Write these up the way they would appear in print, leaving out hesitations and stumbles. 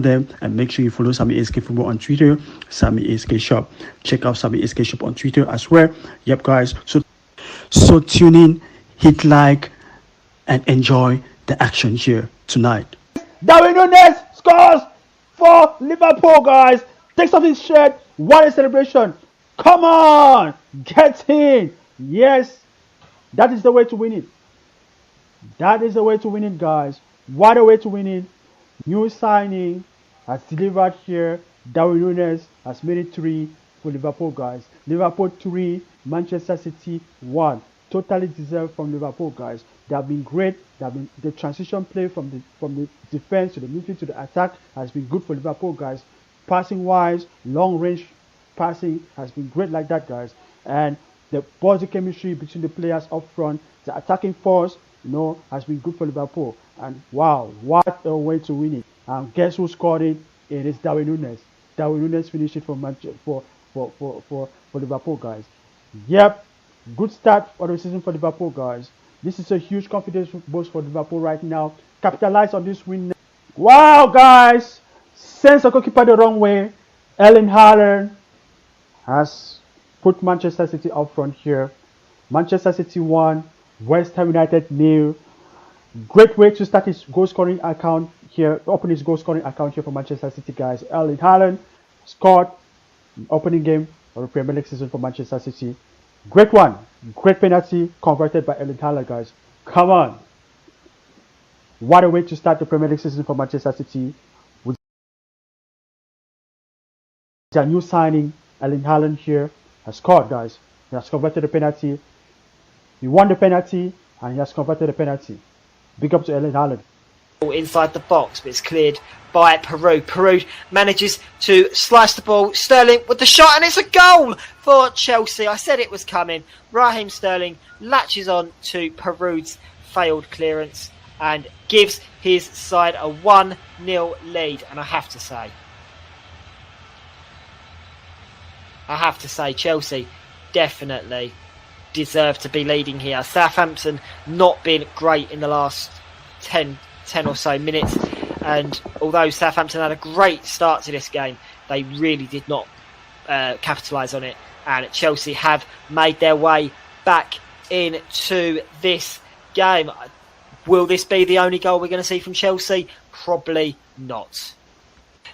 them, and make sure you follow Sammy ASK Football on Twitter, Sammy ASK Shop. Check out Sammy ASK Shop on Twitter as well. Yep, guys. So tune in, hit like, and enjoy the action here tonight. Darwin Núñez scores for Liverpool, guys. Takes off his shirt. What a celebration! Come on, get in. Yes, that is the way to win it. That is the way to win it, guys. What a way to win it. New signing has delivered here. Darwin Núñez has made it 3 for Liverpool, guys. Liverpool 3, Manchester City 1. Totally deserved from Liverpool, guys. They have been great. The transition play from the defense to the midfield to the attack has been good for Liverpool, guys. Passing wise, long range passing has been great like that, guys. And the body chemistry between the players up front, the attacking force, has been good for Liverpool. And wow, what a way to win it! And guess who scored it? It is Darwin Núñez. Darwin Núñez finished it for Liverpool, guys. Yep, good start for the season for Liverpool, guys. This is a huge confidence boost for Liverpool right now. Capitalize on this win. Wow, guys! Sends the goalkeeper the wrong way. Erling Haaland has put Manchester City up front here. Manchester City 1, West Ham United 0. Great way to start his goal scoring account here. Open his goal scoring account here for Manchester City, guys. Erling Haaland scored opening game of the Premier League season for Manchester City. Great one. Great penalty converted by Erling Haaland, guys. Come on. What a way to start the Premier League season for Manchester City. With their new signing, Erling Haaland here has scored, guys. He has converted the penalty. He won the penalty and he has converted the penalty. Big up to Erling Haaland. Inside the box, but it's cleared by Peru. Peru manages to slice the ball. Sterling with the shot, and it's a goal for Chelsea. I said it was coming. Raheem Sterling latches on to Peru's failed clearance and gives his side a 1-0 lead. And I have to say, Chelsea definitely deserve to be leading here. Southampton not been great in the last 10 or so minutes, and although Southampton had a great start to this game, they really did not capitalise on it, and Chelsea have made their way back into this game. Will this be the only goal we're going to see from Chelsea? Probably not.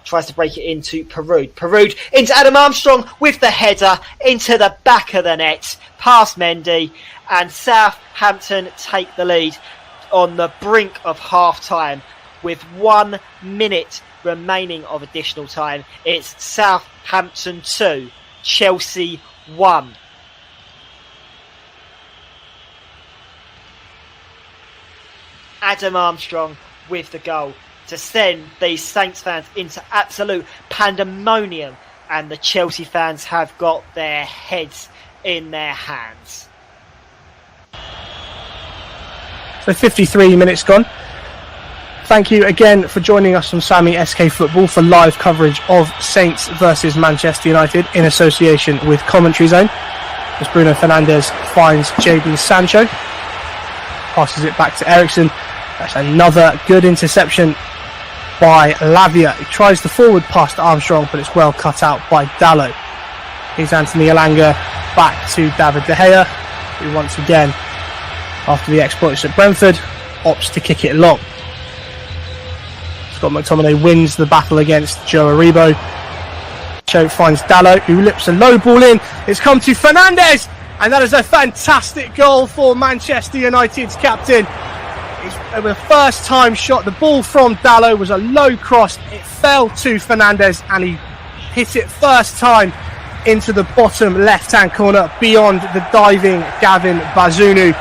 Tries to break it into Perud. Perud into Adam Armstrong with the header into the back of the net, past Mendy, and Southampton take the lead on the brink of half time with 1 minute remaining of additional time. It's Southampton 2, Chelsea 1. Adam Armstrong with the goal to send these Saints fans into absolute pandemonium, and the Chelsea fans have got their heads in their hands. So 53 minutes gone. Thank you again for joining us from Sammy SK Football for live coverage of Saints versus Manchester United in association with Commentary Zone. As Bruno Fernandes finds Jadon Sancho, passes it back to Eriksen. That's another good interception by Lavia. He tries the forward pass to Armstrong, but it's well cut out by Dalot. Here's Anthony Elanga back to David De Gea, who once again, after the exploits at Brentford, opts to kick it long. Scott McTominay wins the battle against Joe Aribo. Cho finds Dalot, who lips a low ball in. It's come to Fernandes, and that is a fantastic goal for Manchester United's captain. It's the first time shot. The ball from Dalot was a low cross. It fell to Fernandes, and he hit it first time into the bottom left-hand corner beyond the diving Gavin Bazunu.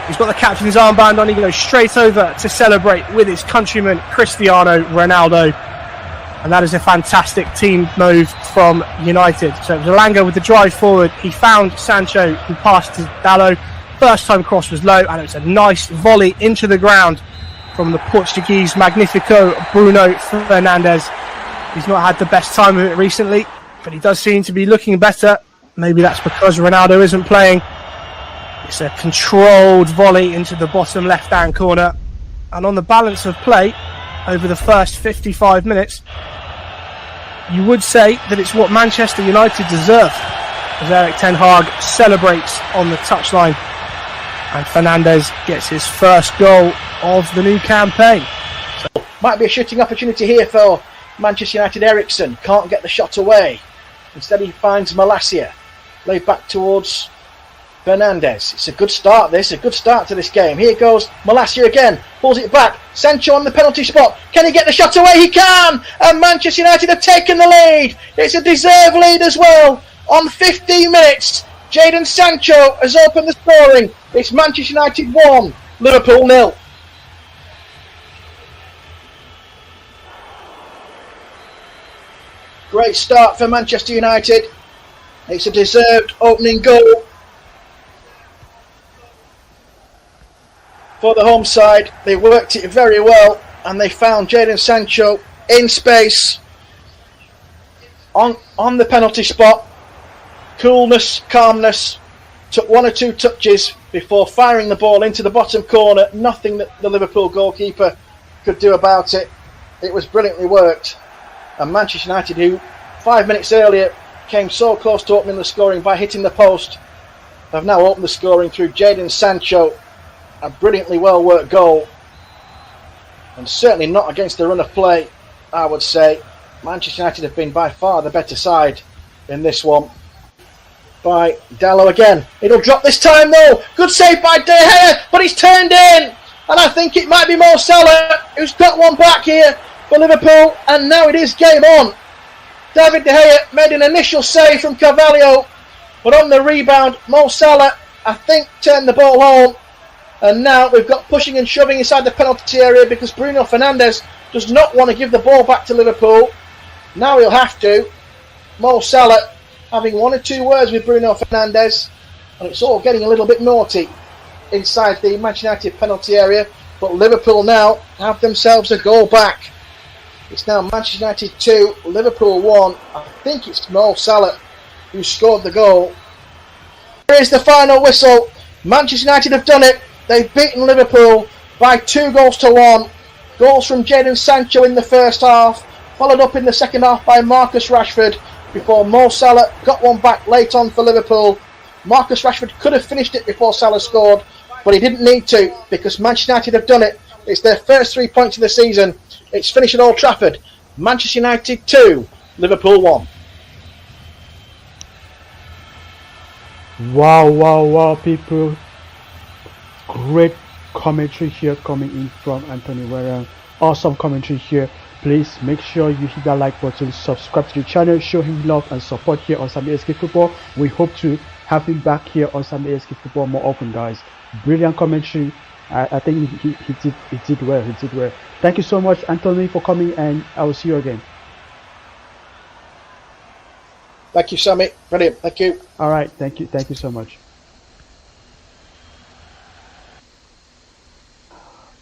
He's got the captain's armband on. He goes straight over to celebrate with his countryman Cristiano Ronaldo. And that is a fantastic team move from United. So it was Elanga with the drive forward. He found Sancho, who passed to Dalot. First time cross was low, and it was a nice volley into the ground from the Portuguese Magnifico Bruno Fernandes. He's not had the best time of it recently, but he does seem to be looking better. Maybe that's because Ronaldo isn't playing. It's a controlled volley into the bottom left-hand corner. And on the balance of play, over the first 55 minutes, you would say that it's what Manchester United deserve, as Erik ten Hag celebrates on the touchline and Fernandes gets his first goal of the new campaign. Might be a shooting opportunity here for Manchester United. Eriksson can't get the shot away. Instead he finds Malacia, laid back towards Fernandes. It's a good start a good start to this game. Here goes Malacia again, pulls it back. Sancho on the penalty spot. Can he get the shot away? He can! And Manchester United have taken the lead. It's a deserved lead as well. On 15 minutes, Jadon Sancho has opened the scoring. It's Manchester United 1, Liverpool 0. Great start for Manchester United. It's a deserved opening goal for the home side. They worked it very well and they found Jadon Sancho in space on the penalty spot. Coolness, calmness, took one or two touches before firing the ball into the bottom corner. Nothing that the Liverpool goalkeeper could do about it. It was brilliantly worked. And Manchester United, who 5 minutes earlier came so close to opening the scoring by hitting the post, have now opened the scoring through Jadon Sancho. A brilliantly well worked goal, and certainly not against the run of play. I would say Manchester United have been by far the better side in this one. By Dalot again, it'll drop this time though. Good save by De Gea, but he's turned in, and I think it might be Mo Salah who's got one back here for Liverpool, and now it is game on. David De Gea made an initial save from Carvalho, but on the rebound Mo Salah, I think, turned the ball home. And now we've got pushing and shoving inside the penalty area because Bruno Fernandes does not want to give the ball back to Liverpool. Now he'll have to. Mo Salah having one or two words with Bruno Fernandes, and it's all getting a little bit naughty inside the Manchester United penalty area. But Liverpool now have themselves a goal back. It's now Manchester United 2, Liverpool 1. I think it's Mo Salah who scored the goal. Here is the final whistle. Manchester United have done it. They've beaten Liverpool by 2-1. Goals from Jadon Sancho in the first half, followed up in the second half by Marcus Rashford, before Mo Salah got one back late on for Liverpool. Marcus Rashford could have finished it before Salah scored, but he didn't need to because Manchester United have done it. It's their first 3 points of the season. It's finished at Old Trafford. Manchester United 2, Liverpool 1. Wow, people. Great commentary here coming in from Anthony Warren. Awesome commentary here. Please make sure you hit that like button, subscribe to the channel, show him love and support here on Sami SK Football. We hope to have him back here on Sami SK Football more often, guys. Brilliant commentary. I think he did well. Thank you so much, Anthony, for coming, and I will see you again. Thank you, Sammy. Brilliant. Thank you. All right. Thank you so much.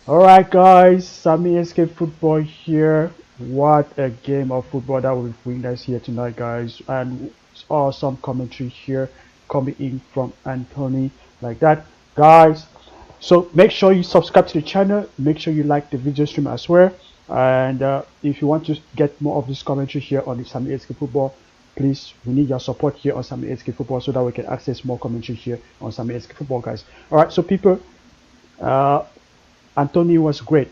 Alright guys, Sami SK Football here. What a game of football that we've witnessed here tonight, guys, and awesome commentary here coming in from Anthony like that, guys. So make sure you subscribe to the channel, make sure you like the video stream as well, and if you want to get more of this commentary here on the Sami SK Football, please, we need your support here on Sami SK Football so that we can access more commentary here on Sami SK Football, guys. Alright, so people, Anthony was great.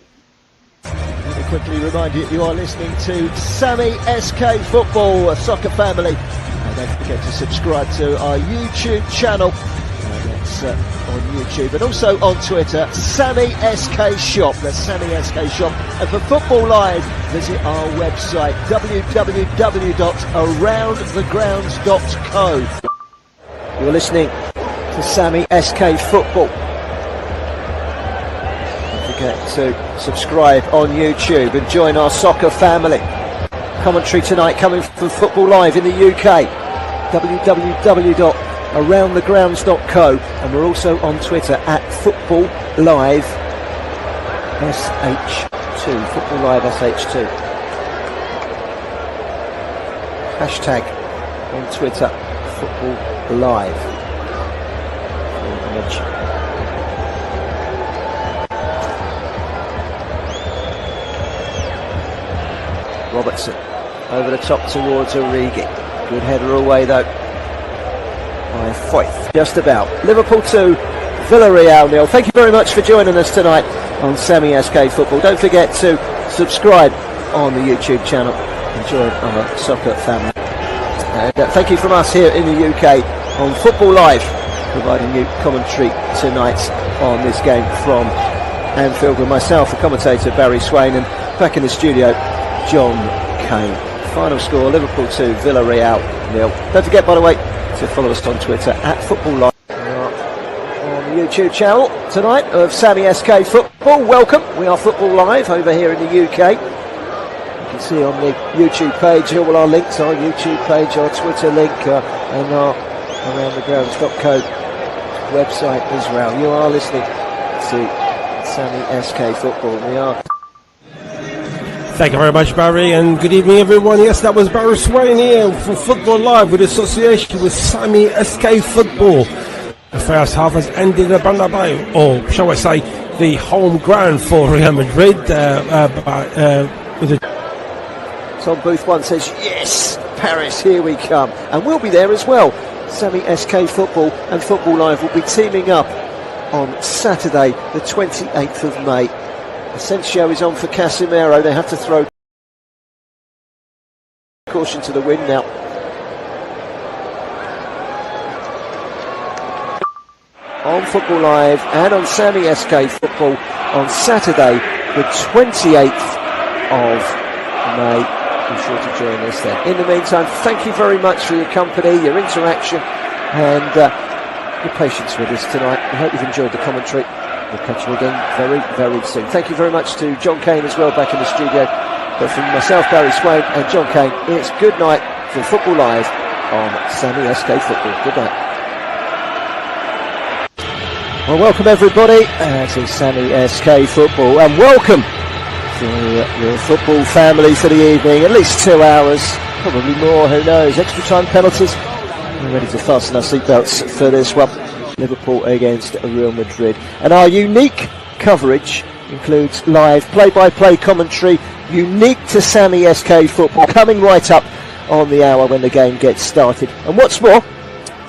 Let me quickly remind you, you are listening to Sami SK Football, a soccer family. And don't forget to subscribe to our YouTube channel. That's on YouTube and also on Twitter, Sami SK Shop. That's Sami SK Shop. And for Football Live, visit our website, www.aroundthegrounds.co. You're listening to Sami SK Football. To subscribe on YouTube and join our soccer family. Commentary tonight coming from Football Live in the UK, www.aroundthegrounds.co, and we're also on Twitter at Football Live SH2. Football Live SH2. Hashtag on Twitter Football Live. Robertson over the top towards Origi. Good header away though by Foyth. Just about. Liverpool 2, Villarreal 0. Thank you very much for joining us tonight on Sammy SK Football. Don't forget to subscribe on the YouTube channel and join our soccer family. And thank you from us here in the UK on Football Live, providing you commentary tonight on this game from Anfield with myself, the commentator Barry Swain, and back in the studio, John Kane. Final score, Liverpool 2, Villarreal 0. Don't forget, by the way, to follow us on Twitter at Football Live. We are on the YouTube channel tonight of Sammy SK Football. Welcome. We are Football Live over here in the UK. You can see on the YouTube page all our links, our YouTube page, our Twitter link, and our aroundthegrounds.co website as well. You are listening to Sammy SK Football. We are. Thank you very much, Barry, and good evening, everyone. Yes, that was Barry Swain here for Football Live with association with Sammy SK Football. The first half has ended in Bernabeu, or shall I say, the home ground for Real Madrid. Tom Booth one says, yes, Paris, here we come. And we'll be there as well. Sammy SK Football and Football Live will be teaming up on Saturday, the 28th of May. Asensio is on for Casemiro. They have to throw caution to the wind now. On Football Live and on Sammy SK Football on Saturday, the 28th of May. Be sure to join us then. In the meantime, thank you very much for your company, your interaction, and your patience with us tonight. We hope you've enjoyed the commentary. We'll catch you again very, very soon. Thank you very much to John Kane as well back in the studio. But from myself, Barry Swain, and John Kane, it's good night for Football Live on Sammy SK Football. Good night. Well, welcome everybody to Sammy SK Football, and welcome to your football family for the evening. At least 2 hours, probably more, who knows. Extra time penalties. We're ready to fasten our seatbelts for this one. Liverpool against Real Madrid. And our unique coverage includes live play-by-play commentary, unique to Sammy SK Football, coming right up on the hour when the game gets started. And what's more,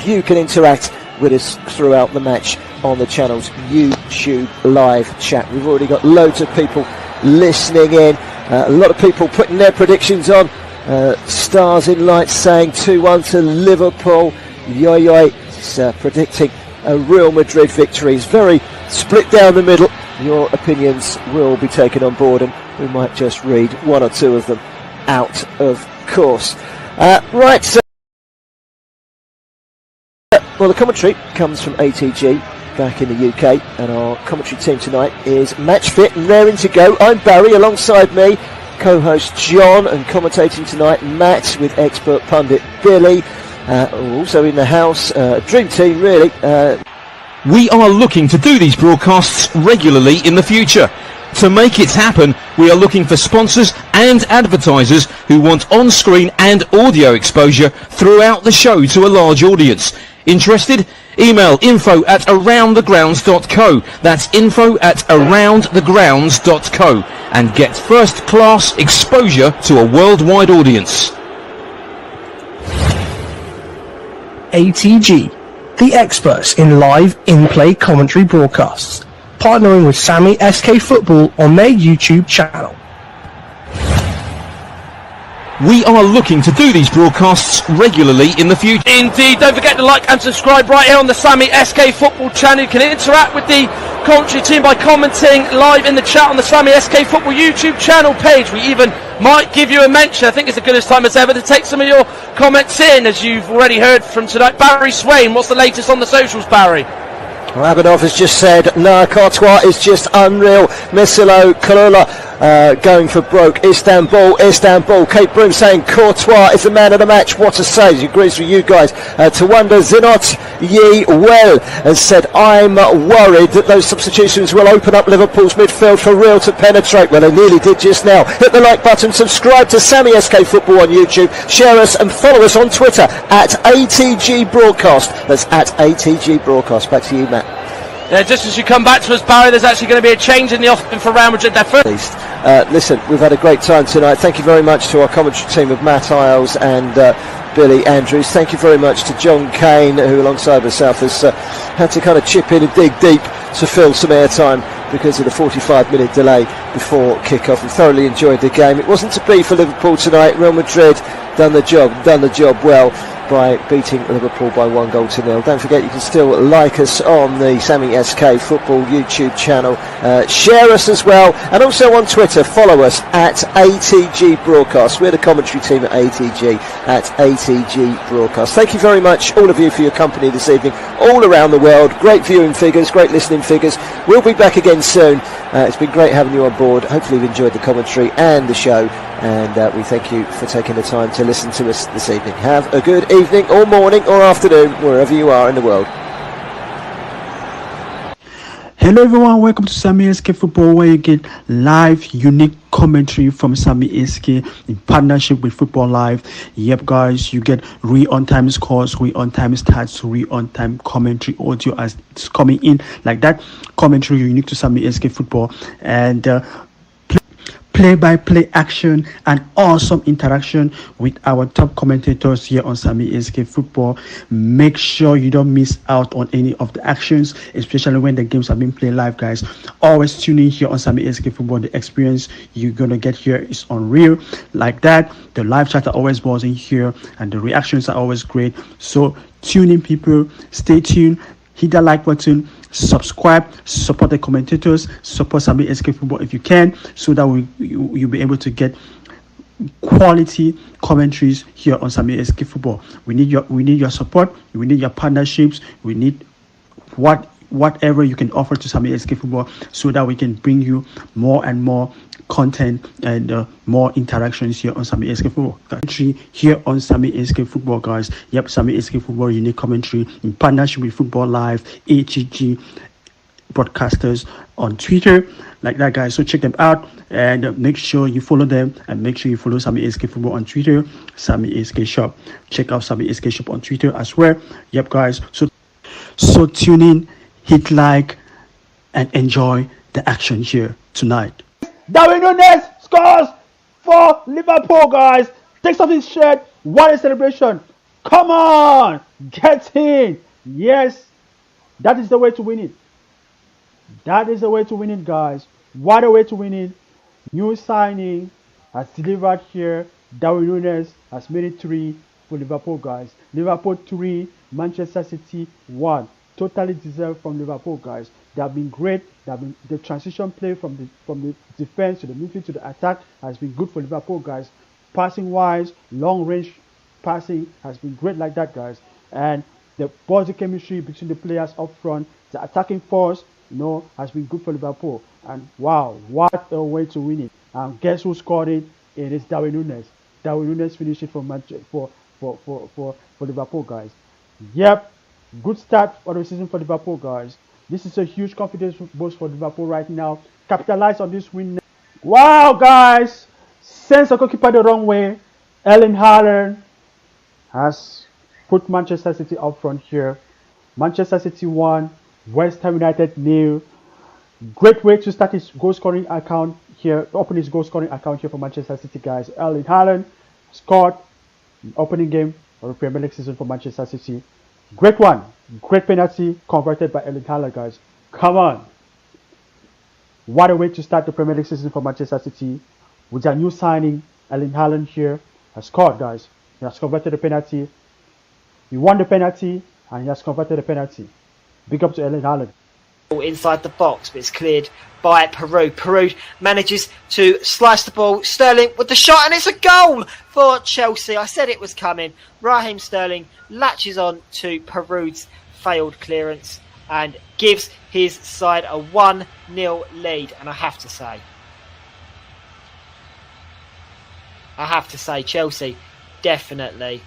you can interact with us throughout the match on the channel's YouTube live chat. We've already got loads of people listening in, a lot of people putting their predictions on. Stars in Lights saying 2-1 to Liverpool. Yoyoy is predicting a Real Madrid victory. It's very split down the middle. Your opinions will be taken on board, and we might just read one or two of them out, of course. Right, so well, the commentary comes from ATG back in the UK, and our commentary team tonight is match fit and raring to go. I'm Barry, alongside me, co-host John, and commentating tonight, Matt, with expert pundit Billy. Also in the house, dream team really. We are looking to do these broadcasts regularly in the future. To make it happen, we are looking for sponsors and advertisers who want on-screen and audio exposure throughout the show to a large audience. Interested? Email info@aroundthegrounds.co. That's info@aroundthegrounds.co, and get first-class exposure to a worldwide audience. ATG, the experts in live in-play commentary broadcasts, partnering with Sammy SK Football on their YouTube channel. We are looking to do these broadcasts regularly in the future. Indeed, don't forget to like and subscribe right here on the Sammy SK Football channel. You can interact with the commentary team by commenting live in the chat on the Sammy SK Football YouTube channel page. We even might give you a mention. I think it's a good as time as ever to take some of your comments in, as you've already heard from tonight. Barry Swain, what's the latest on the socials, Barry? Rabanov has just said, no, Courtois is just unreal. Missilo, Kalula going for broke. Istanbul. Kate Broom saying Courtois is the man of the match. What a save. He agrees with you guys. Tawanda Zinot Ye Well has said, I'm worried that those substitutions will open up Liverpool's midfield for Real to penetrate. Well, they nearly did just now. Hit the like button, subscribe to Sammy SK Football on YouTube, share us and follow us on Twitter at ATG Broadcast. That's at ATG Broadcast. Back to you, Matt. Just as you come back to us, Barry, there's actually going to be a change in the offing for Real Madrid. Their first. Listen, we've had a great time tonight. Thank you very much to our commentary team of Matt Isles and Billy Andrews. Thank you very much to John Kane, who alongside myself has had to kind of chip in and dig deep to fill some airtime because of the 45-minute delay before kick-off. We thoroughly enjoyed the game. It wasn't to be for Liverpool tonight. Real Madrid done the job well by beating Liverpool by 1-0. Don't forget you can still like us on the Sammy SK Football YouTube channel. Share us as well, and also on Twitter. Follow us at ATG Broadcast. We're the commentary team at ATG Broadcast. Thank you very much, all of you, for your company this evening, all around the world. Great viewing figures, great listening figures. We'll be back again soon. It's been great having you on board. Hopefully you've enjoyed the commentary and the show, and we thank you for taking the time to listen to us this evening. Have a good evening or morning or afternoon wherever you are in the world. Hello everyone, welcome to Sammy SK Football, where you get live, unique commentary from Sammy SK in partnership with Football Live. Yep guys, you get on-time scores, on-time stats, on-time commentary audio as it's coming in like that. Commentary unique to Sammy SK Football, and play-by-play action and awesome interaction with our top commentators here on Sammy SK Football. Make sure you don't miss out on any of the actions, especially when the games are being played live, guys. Always tune in here on Sammy SK Football. The experience you're gonna get here is unreal like that. The live chat are always buzzing here, and the reactions are always great. So tune in, people. Stay tuned. Hit that like button, subscribe, support the commentators, support Sammy SK Football if you can, so that you'll be able to get quality commentaries here on Sammy SK Football. We need your support, we need your partnerships, we need whatever you can offer to Sammy SK Football, so that we can bring you more and more content and more interactions here on Sammy SK Football. Commentary here on Sammy SK Football, guys. Yep, Sammy SK Football unique commentary in partnership with Football Live, ATG broadcasters on Twitter like that, guys. So check them out and make sure you follow them, and make sure you follow Sammy SK Football on Twitter, Sammy SK Shop. Check out Sammy SK Shop on Twitter as well. Yep, guys. So tune in, hit like, and enjoy the action here tonight. Darwin Núñez scores for Liverpool, guys. Takes off his shirt. What a celebration. Come on. Get in. Yes. That is the way to win it. That is the way to win it, guys. What a way to win it. New signing has delivered here. Darwin Núñez has made it 3 for Liverpool, guys. Liverpool 3, Manchester City 1. Totally deserved from Liverpool, guys. They have been great. The transition play from the defense to the midfield to the attack has been good for Liverpool, guys. Passing wise, long range passing has been great like that, guys. And the body chemistry between the players up front, the attacking force, has been good for Liverpool. And wow, what a way to win it! And guess who scored it? It is Darwin Núñez. Darwin Núñez finished it for Liverpool, guys. Yep. Good start for the season for Liverpool, guys. This is a huge confidence boost for Liverpool right now. Capitalize on this win. Wow, guys. Sends the goalkeeper the wrong way. Erling Haaland has put Manchester City up front here. Manchester City 1, West Ham United 0. Great way to start his goal scoring account here. Open his goal scoring account here for Manchester City, guys. Erling Haaland scored the opening game of the Premier League season for Manchester City. Great one. Great penalty converted by Erling Haaland, guys. Come on. What a way to start the Premier League season for Manchester City. With their new signing, Erling Haaland here has scored, guys. He has converted the penalty. He won the penalty and he has converted the penalty. Big up to Erling Haaland. Inside the box, but it's cleared by Peru. Peru manages to slice the ball. Sterling with the shot, and it's a goal for Chelsea. I said it was coming. Raheem Sterling latches on to Peru's failed clearance and gives his side a 1-0 lead. And I have to say, Chelsea definitely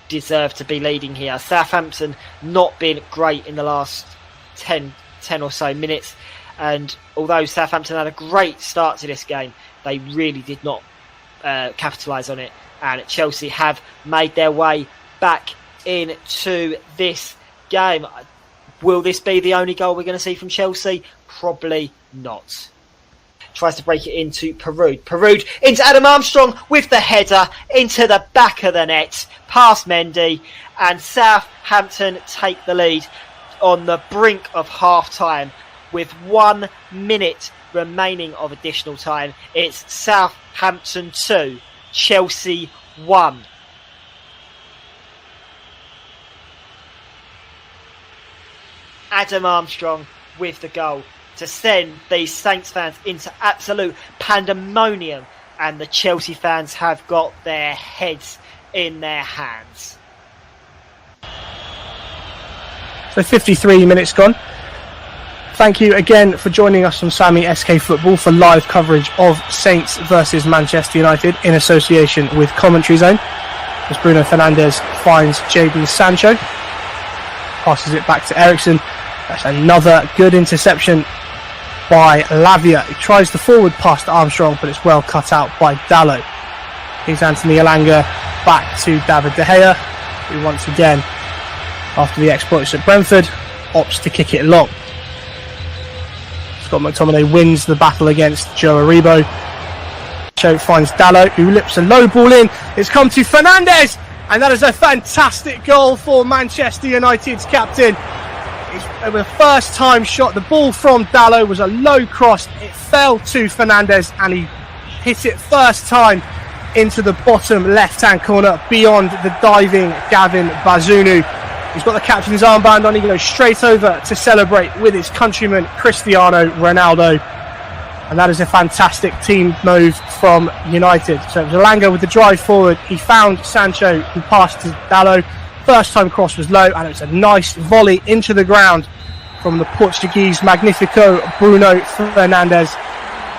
deserve to be leading here. Southampton not been great in the last 10 or so minutes, and although Southampton had a great start to this game, they really did not capitalise on it, and Chelsea have made their way back into this game. Will this be the only goal we're going to see from Chelsea? Probably not. Tries to break it into Perud. Perud into Adam Armstrong with the header into the back of the net, past Mendy, and Southampton take the lead on the brink of half-time with 1 minute remaining of additional time. It's Southampton 2, Chelsea 1. Adam Armstrong with the goal to send these Saints fans into absolute pandemonium, and the Chelsea fans have got their heads in their hands. So 53 minutes gone. Thank you again for joining us on Sammy SK Football for live coverage of Saints versus Manchester United in association with Commentary Zone. As Bruno Fernandes finds Jadon Sancho, passes it back to Ericsson. That's another good interception by Lavia. He tries the forward pass to Armstrong, but it's well cut out by Dalot. Here's Anthony Elanga back to David De Gea, who once again, after the exploits at Brentford, opts to kick it long. Scott McTominay wins the battle against Joe Aribo. Sancho finds Dalot, who lips a low ball in. It's come to Fernandes, and that is a fantastic goal for Manchester United's captain. It's the first time shot. The ball from Dalot was a low cross. It fell to Fernandes, and he hit it first time into the bottom left-hand corner beyond the diving Gavin Bazunu. He's got the captain's armband on. He goes straight over to celebrate with his countryman Cristiano Ronaldo. And that is a fantastic team move from United. So it was Elanga with the drive forward. He found Sancho, who passed to Dalot. First time cross was low, and it was a nice volley into the ground from the Portuguese Magnifico Bruno Fernandes.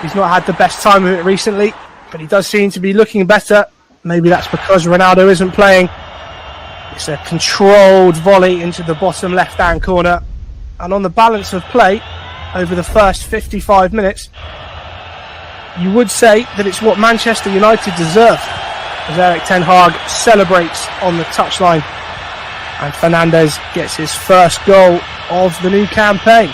He's not had the best time of it recently, but he does seem to be looking better. Maybe that's because Ronaldo isn't playing. It's a controlled volley into the bottom left-hand corner. And on the balance of play over the first 55 minutes, you would say that it's what Manchester United deserve, as Erik ten Hag celebrates on the touchline. And Fernandes gets his first goal of the new campaign.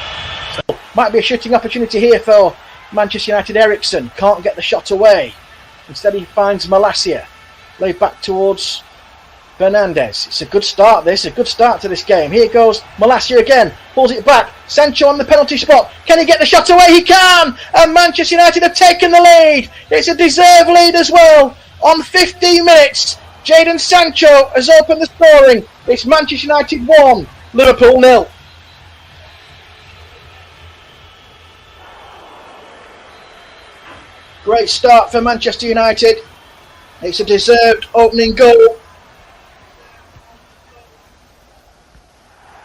Might be a shooting opportunity here for Manchester United. Ericsson can't get the shot away. Instead he finds Malacia. Laid back towards Fernandes. It's a good start this, a good start to this game. Here goes Malacia again. Pulls it back. Sancho on the penalty spot. Can he get the shot away? He can! And Manchester United have taken the lead. It's a deserved lead as well. On 15 minutes, Jadon Sancho has opened the scoring. It's Manchester United 1, Liverpool 0. Great start for Manchester United. It's a deserved opening goal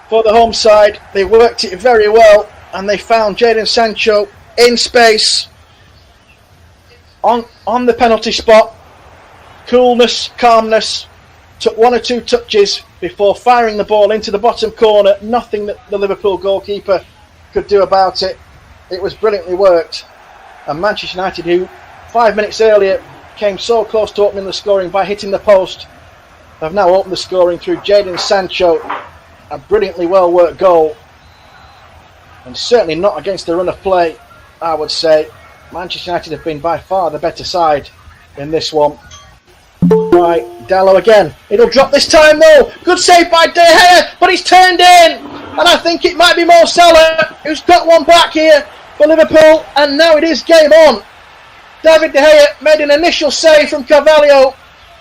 for the home side. They worked it very well, and they found Jadon Sancho in space on the penalty spot. Coolness, calmness, took one or two touches before firing the ball into the bottom corner. Nothing that the Liverpool goalkeeper could do about it. It was brilliantly worked. And Manchester United, who 5 minutes earlier came so close to opening the scoring by hitting the post, have now opened the scoring through Jadon Sancho. A brilliantly well worked goal, and certainly not against the run of play, I would say. Manchester United have been by far the better side in this one. Right, Dalot again. It'll drop this time though. Good save by De Gea, but he's turned in. And I think it might be Mo Salah who's got one back here for Liverpool. And now it is game on. David De Gea made an initial save from Carvalho,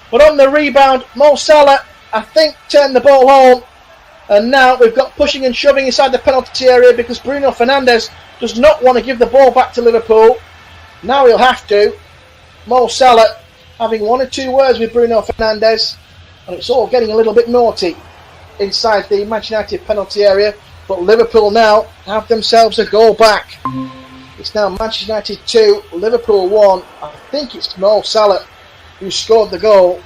but on the rebound, Mo Salah, I think, turned the ball home. And now we've got pushing and shoving inside the penalty area because Bruno Fernandes does not want to give the ball back to Liverpool. Now he'll have to. Mo Salah having one or two words with Bruno Fernandes, and it's all getting a little bit naughty inside the Manchester United penalty area. But Liverpool now have themselves a goal back. It's now Manchester United 2, Liverpool 1. I think it's Mo Salah who scored the goal.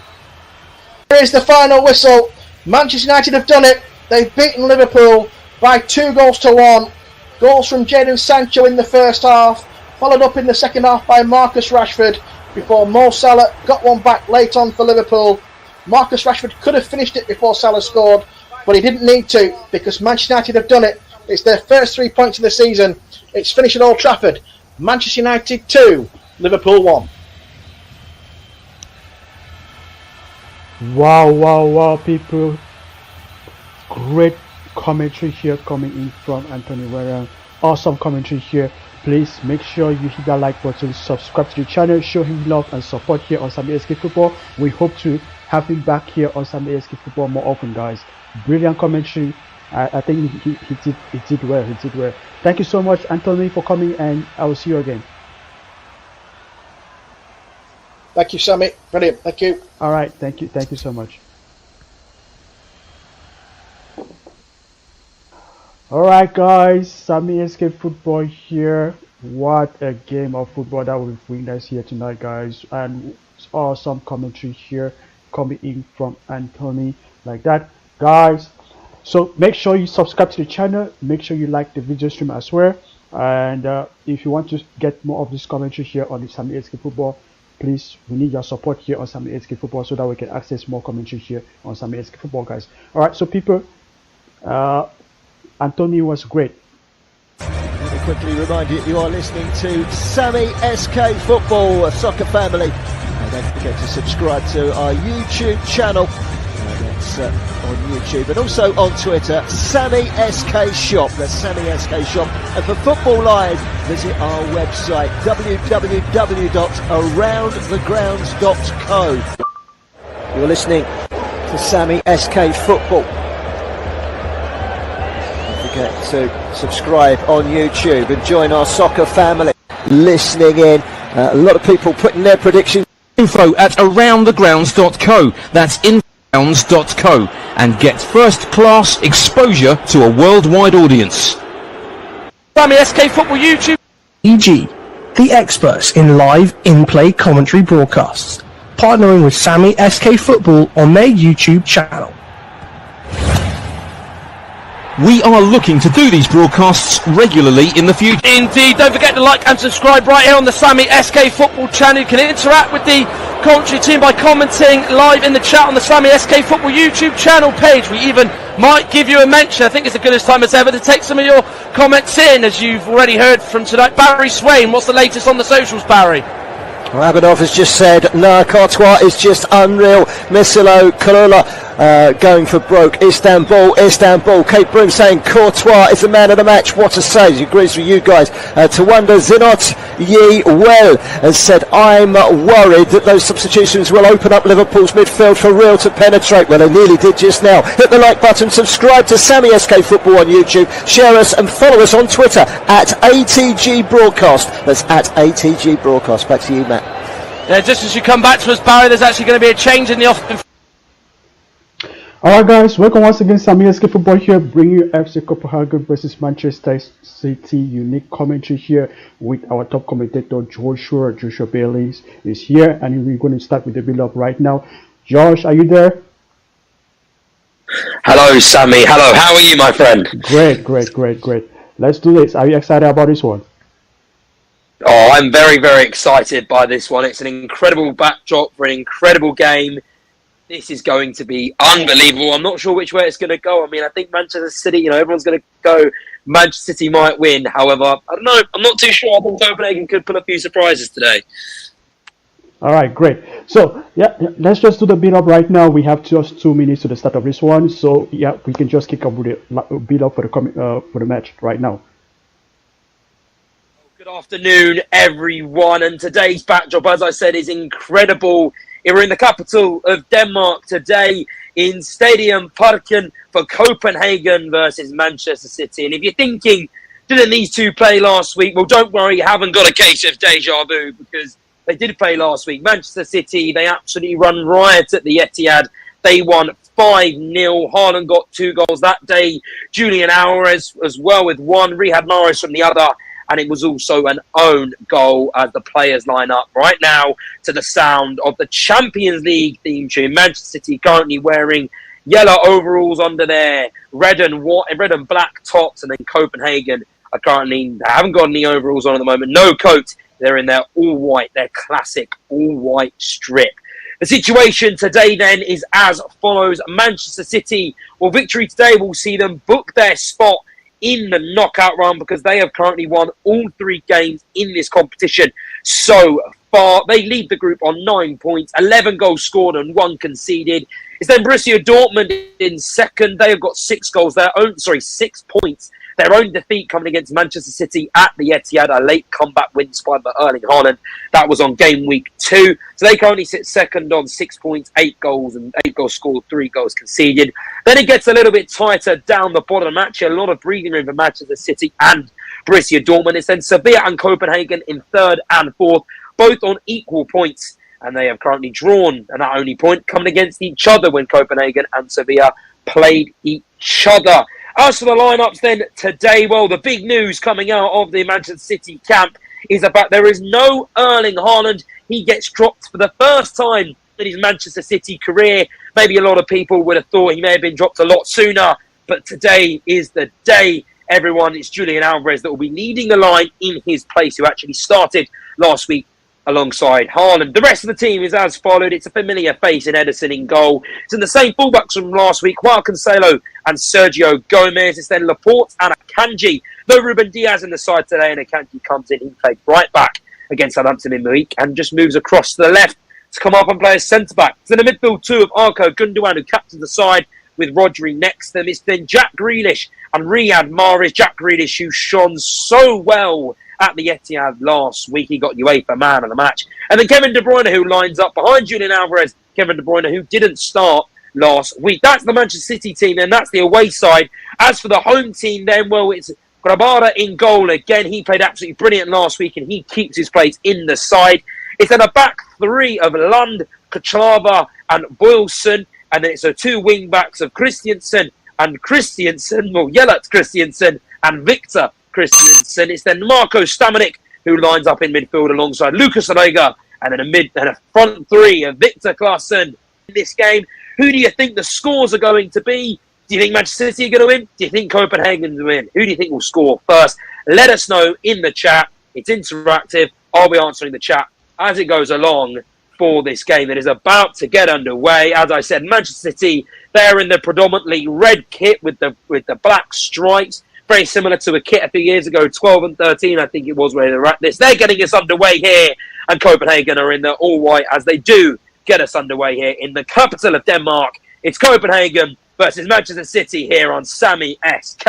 Here is the final whistle. Manchester United have done it. They've beaten Liverpool by 2-1. Goals from Jadon Sancho in the first half, followed up in the second half by Marcus Rashford, before Mo Salah got one back late on for Liverpool. Marcus Rashford could have finished it before Salah scored, but he didn't need to, because Manchester United have done it. It's their first 3 points of the season. It's finished at Old Trafford. Manchester United 2, Liverpool 1. Wow, people. Great commentary here coming in from Anthony Warren. Awesome commentary here. Please make sure you hit that like button, subscribe to the channel, show him love and support here on Sami SK Football. We hope to have him back here on Sami SK Football more often, guys. Brilliant commentary. I think he did well. Thank you so much, Anthony, for coming, and I will see you again. Thank you, Sammy. Brilliant. Thank you. All right. Thank you so much. Alright guys, Sami SK Football here. What a game of football that we've witnessed here tonight, guys, and awesome commentary here coming in from Anthony like that, guys. So make sure you subscribe to the channel, make sure you like the video stream as well, and if you want to get more of this commentary here on the Sami SK Football, please, we need your support here on Sami SK Football so that we can access more commentary here on Sami SK Football, guys. Alright, so people, Anthony was great. Let me quickly remind you, you are listening to Sami SK Football, a soccer family. And don't forget to subscribe to our YouTube channel. That's on YouTube and also on Twitter, Sami SK Shop. That's Sami SK Shop. And for Football Live, visit our website, www.aroundthegrounds.co. You're listening to Sami SK Football. Get to subscribe on YouTube and join our soccer family. Listening in, a lot of people putting their predictions. Info at aroundthegrounds.co. That's infogrounds.co, and get first-class exposure to a worldwide audience. Sami SK Football YouTube. EG, the experts in live in-play commentary broadcasts, partnering with Sami SK Football on their YouTube channel. We are looking to do these broadcasts regularly in the future. Indeed, don't forget to like and subscribe right here on the Sami SK Football channel. You can interact with the commentary team by commenting live in the chat on the Sami SK Football YouTube channel page. We even might give you a mention. I think it's the goodest time as ever to take some of your comments in, as you've already heard from tonight. Barry Swain, what's the latest on the socials, Barry? Well, Abadov has just said, no, Courtois is just unreal. Missilo, Kalula going for broke. Istanbul. Kate Broom saying Courtois is the man of the match. What a save. He agrees with you guys. Tawanda Zinot Ye Well has said, I'm worried that those substitutions will open up Liverpool's midfield for real to penetrate. Well, they nearly did just now. Hit the like button, subscribe to Sami SK Football on YouTube, share us and follow us on Twitter at ATG Broadcast. That's at ATG Broadcast. Back to you, Matt. Yeah, just as you come back to us, Barry, there's actually going to be a change in the offense. Alright guys, welcome once again, Sami SK Football here, bringing you FC Copenhagen versus Manchester City unique commentary here with our top commentator Joshua Bailey is here, and we're going to start with the build-up right now. Josh, are you there? Hello Sammy, hello, how are you my friend? Great. Let's do this. Are you excited about this one? Oh, I'm very, very excited by this one. It's an incredible backdrop for an incredible game. This is going to be unbelievable. I'm not sure which way it's going to go. I mean, I think Manchester City, everyone's going to go Manchester City might win. However, I don't know. I'm not too sure. I think Copenhagen could pull a few surprises today. All right, great. So, yeah, let's just do the build-up right now. We have just 2 minutes to the start of this one. So, yeah, we can just kick up with the build-up for the match right now. Good afternoon, everyone. And today's backdrop, as I said, is incredible. We're in the capital of Denmark today in Stadium Parken for Copenhagen versus Manchester City. And if you're thinking, didn't these two play last week? Well, don't worry, you haven't got a case of deja vu, because they did play last week. Manchester City, they absolutely run riot at the Etihad. They won 5-0. Haaland got 2 goals that day. Julian Alvarez as well with 1. Riyad Mahrez from the other. And it was also an own goal as the players line up right now to the sound of the Champions League theme tune. Manchester City currently wearing yellow overalls under their red and black tops, and then Copenhagen are currently haven't got any overalls on at the moment. No coat. They're in their all white, their classic all white strip. The situation today then is as follows. Manchester City, well, victory today will see them book their spot in the knockout round because they have currently won all 3 games in this competition so far. They lead the group on 9 points, 11 goals scored and 1 conceded. It's then Borussia Dortmund in second. They have got 6 points. Their own defeat coming against Manchester City at the Etihad, a late comeback win by Erling Haaland. That was on game week 2. So they currently sit second on 6 points, 8 goals, and 8 goals scored, 3 goals conceded. Then it gets a little bit tighter down the bottom of the match. A lot of breathing room for Manchester City and Borussia Dortmund. It's then Sevilla and Copenhagen in third and fourth, both on equal points. And they have currently drawn, and that only point coming against each other when Copenhagen and Sevilla played each other. As for the lineups then today, well, the big news coming out of the Manchester City camp is about there is no Erling Haaland. He gets dropped for the first time in his Manchester City career. Maybe a lot of people would have thought he may have been dropped a lot sooner, but today is the day, everyone. It's Julian Alvarez that will be leading the line in his place, who actually started last week alongside Haaland. The rest of the team is as followed. It's a familiar face in Ederson in goal. It's in the same fullbacks from last week, Joao Cancelo and Sergio Gomez. It's then Laporte and Akanji. Though Ruben Diaz in the side today and Akanji comes in, he played right back against Southampton in the week and just moves across to the left to come up and play as centre-back. It's in the midfield 2 of Arco Gundogan, who captains the side with Rodri next to them. It's then Jack Grealish and Riyad Mahrez. Jack Grealish, who shone so well at the Etihad last week. He got UEFA man of the match. And then Kevin De Bruyne, who lines up behind Julian Alvarez. Kevin De Bruyne, who didn't start last week. That's the Manchester City team, and that's the away side. As for the home team, then, well, it's Grabara in goal again. He played absolutely brilliant last week, and he keeps his place in the side. It's then a back 3 of Lund, Kachlava, and Boylson. And then it's a 2 wing backs of Christiansen, Jelert Christiansen, and Victor Christiansen. It's then Marco Stamanik, who lines up in midfield alongside Lucas Orega, and then a front 3 of Victor Claesson. In this game, who do you think the scores are going to be? Do you think Manchester City are going to win? Do you think Copenhagen will win? Who do you think will score first? Let us know in the chat. It's interactive. I'll be answering the chat as it goes along for this game that is about to get underway. As I said, Manchester City, they're in the predominantly red kit with the black stripes. Very similar to a kit a few years ago, 12 and 13, I think it was, where they're at this. They're getting us underway here, and Copenhagen are in the all-white as they do get us underway here in the capital of Denmark. It's Copenhagen versus Manchester City here on Sammy SK,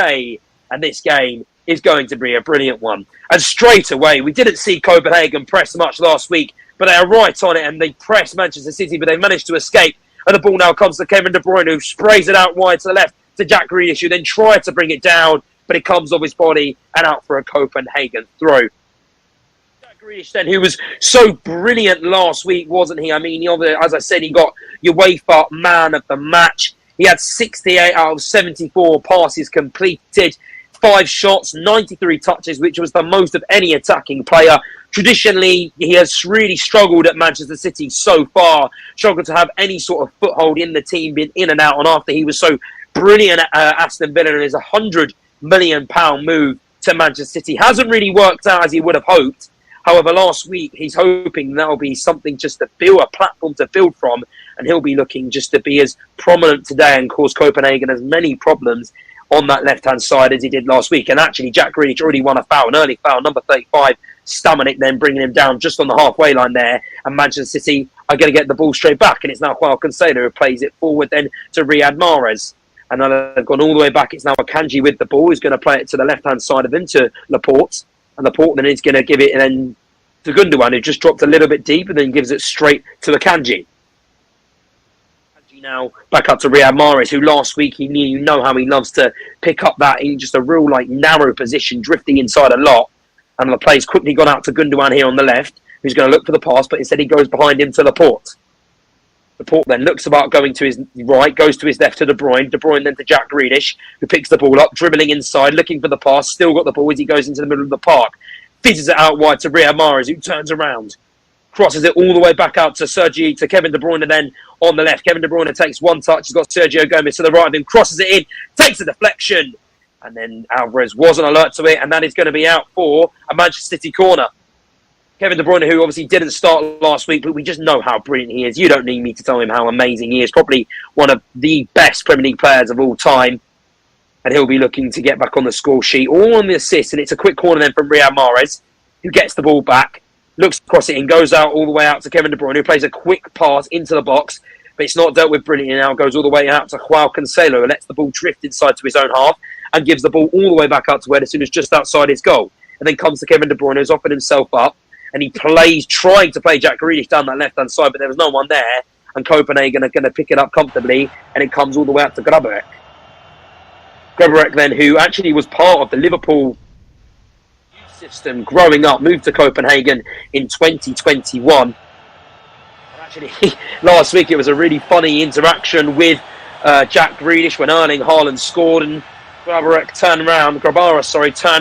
and this game is going to be a brilliant one. And straight away, we didn't see Copenhagen press much last week, but they are right on it, and they press Manchester City, but they managed to escape. And the ball now comes to Kevin De Bruyne, who sprays it out wide to the left to Jack Grealish, who then tried to bring it down, but it comes off his body and out for a Copenhagen throw. Jack Grealish then, who was so brilliant last week, wasn't he? I mean, as I said, he got UEFA man of the match. He had 68 out of 74 passes completed, 5 shots, 93 touches, which was the most of any attacking player. Traditionally, he has really struggled at Manchester City so far, struggled to have any sort of foothold in the team, been in and out, and after he was so brilliant at Aston Villa and his £100 million move to Manchester City hasn't really worked out as he would have hoped. However, last week he's hoping that'll be something just to build a platform to build from, and he'll be looking just to be as prominent today and cause Copenhagen as many problems on that left-hand side as he did last week. And actually, Jack Grealish already won a foul, an early foul, number 35, Stamanik, then bringing him down just on the halfway line there. And Manchester City are going to get the ball straight back, and it's now Joao Cancelo who plays it forward then to Riyad Mahrez. And now they've gone all the way back. It's now Akanji with the ball. He's going to play it to the left-hand side of him to Laporte. And Laporte then is going to give it then to Gundogan, who just dropped a little bit deep and then gives it straight to Akanji. Akanji now back up to Riyad Mahrez, who last week you know how he loves to pick up that in just a real narrow position, drifting inside a lot. And the play's quickly gone out to Gundogan here on the left, who's going to look for the pass, but instead he goes behind him to Laporte. Laporte then looks about going to his right, goes to his left to De Bruyne. De Bruyne then to Jack Grealish, who picks the ball up, dribbling inside, looking for the pass, still got the ball as he goes into the middle of the park. Fizzes it out wide to Riyad Mahrez, who turns around, crosses it all the way back out to Kevin De Bruyne then on the left. Kevin De Bruyne takes one touch, he's got Sergio Gomez to the right of him, crosses it in, takes a deflection, and then Alvarez wasn't alert to it, and that is going to be out for a Manchester City corner. Kevin De Bruyne, who obviously didn't start last week, but we just know how brilliant he is. You don't need me to tell him how amazing he is. Probably one of the best Premier League players of all time. And he'll be looking to get back on the score sheet. All on the assist, and it's a quick corner then from Riyad Mahrez, who gets the ball back, looks across it and goes out all the way out to Kevin De Bruyne, who plays a quick pass into the box, but it's not dealt with brilliantly now. Goes all the way out to Joao Cancelo, who lets the ball drift inside to his own half and gives the ball all the way back out to Ederson, who's just outside his goal. And then comes to Kevin De Bruyne, who's offered himself up, and he plays, trying to play Jack Grealish down that left-hand side, but there was no one there, and Copenhagen are going to pick it up comfortably, and it comes all the way out to Grabarek. Grabarek then, who actually was part of the Liverpool youth system growing up, moved to Copenhagen in 2021. And actually, last week it was a really funny interaction with Jack Grealish when Erling Haaland scored, and Grabarek turned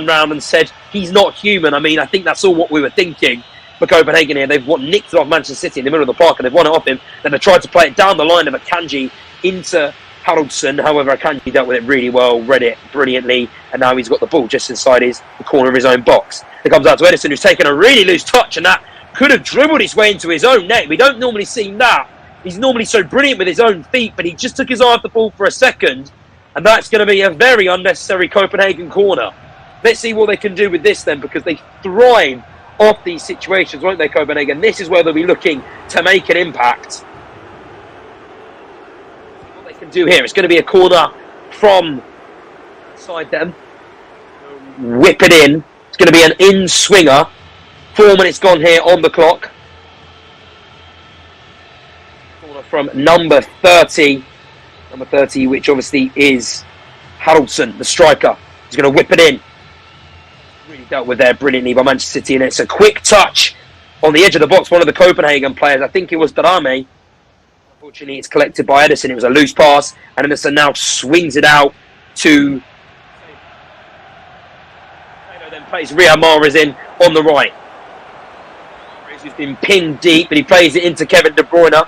round and said, he's not human. I mean, I think that's all what we were thinking for Copenhagen here. They've nicked it off Manchester City in the middle of the park, and they've won it off him. Then they tried to play it down the line of Akanji into Haraldsson. However, Akanji dealt with it really well, read it brilliantly, and now he's got the ball just inside the corner of his own box. It comes out to Ederson, who's taken a really loose touch, and that could have dribbled his way into his own net. We don't normally see that. He's normally so brilliant with his own feet, but he just took his eye off the ball for a second, and that's going to be a very unnecessary Copenhagen corner. Let's see what they can do with this then, because they thrive off these situations, won't they, Copenhagen? This is where they'll be looking to make an impact. What they can do here, it's going to be a corner from inside them. Whip it in. It's going to be an in-swinger. 4 minutes gone here on the clock. Corner from number 30. Number 30, which obviously is Haraldsson, the striker. He's going to whip it in. Really dealt with there brilliantly by Manchester City, and it's a quick touch on the edge of the box. One of the Copenhagen players, I think it was Darame. Unfortunately, it's collected by Ederson. It was a loose pass, and Ederson now swings it out to... Then plays Riyad Mahrez in on the right. Mahrez, who's been pinned deep, and he plays it into Kevin De Bruyne,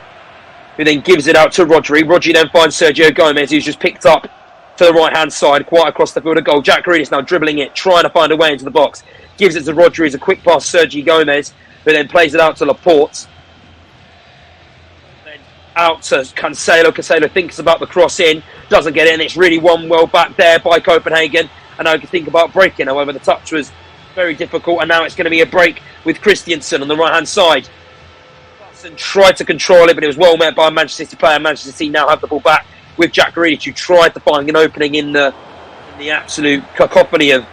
who then gives it out to Rodri. Rodri then finds Sergio Gomez, who's just picked up to the right-hand side, quite across the field of goal. Jack Grealish now dribbling it, trying to find a way into the box. Gives it to Rodri as a quick pass, Sergio Gomez, who then plays it out to Laporte. Then out to Cancelo. Cancelo thinks about the cross in, doesn't get in. It's really won well back there by Copenhagen. And now you can think about breaking. However, the touch was very difficult, and now it's going to be a break with Christensen on the right-hand side. And tried to control it, but it was well met by a Manchester City player. Manchester City now have the ball back with Jack Grealish, who tried to find an opening in the absolute cacophony of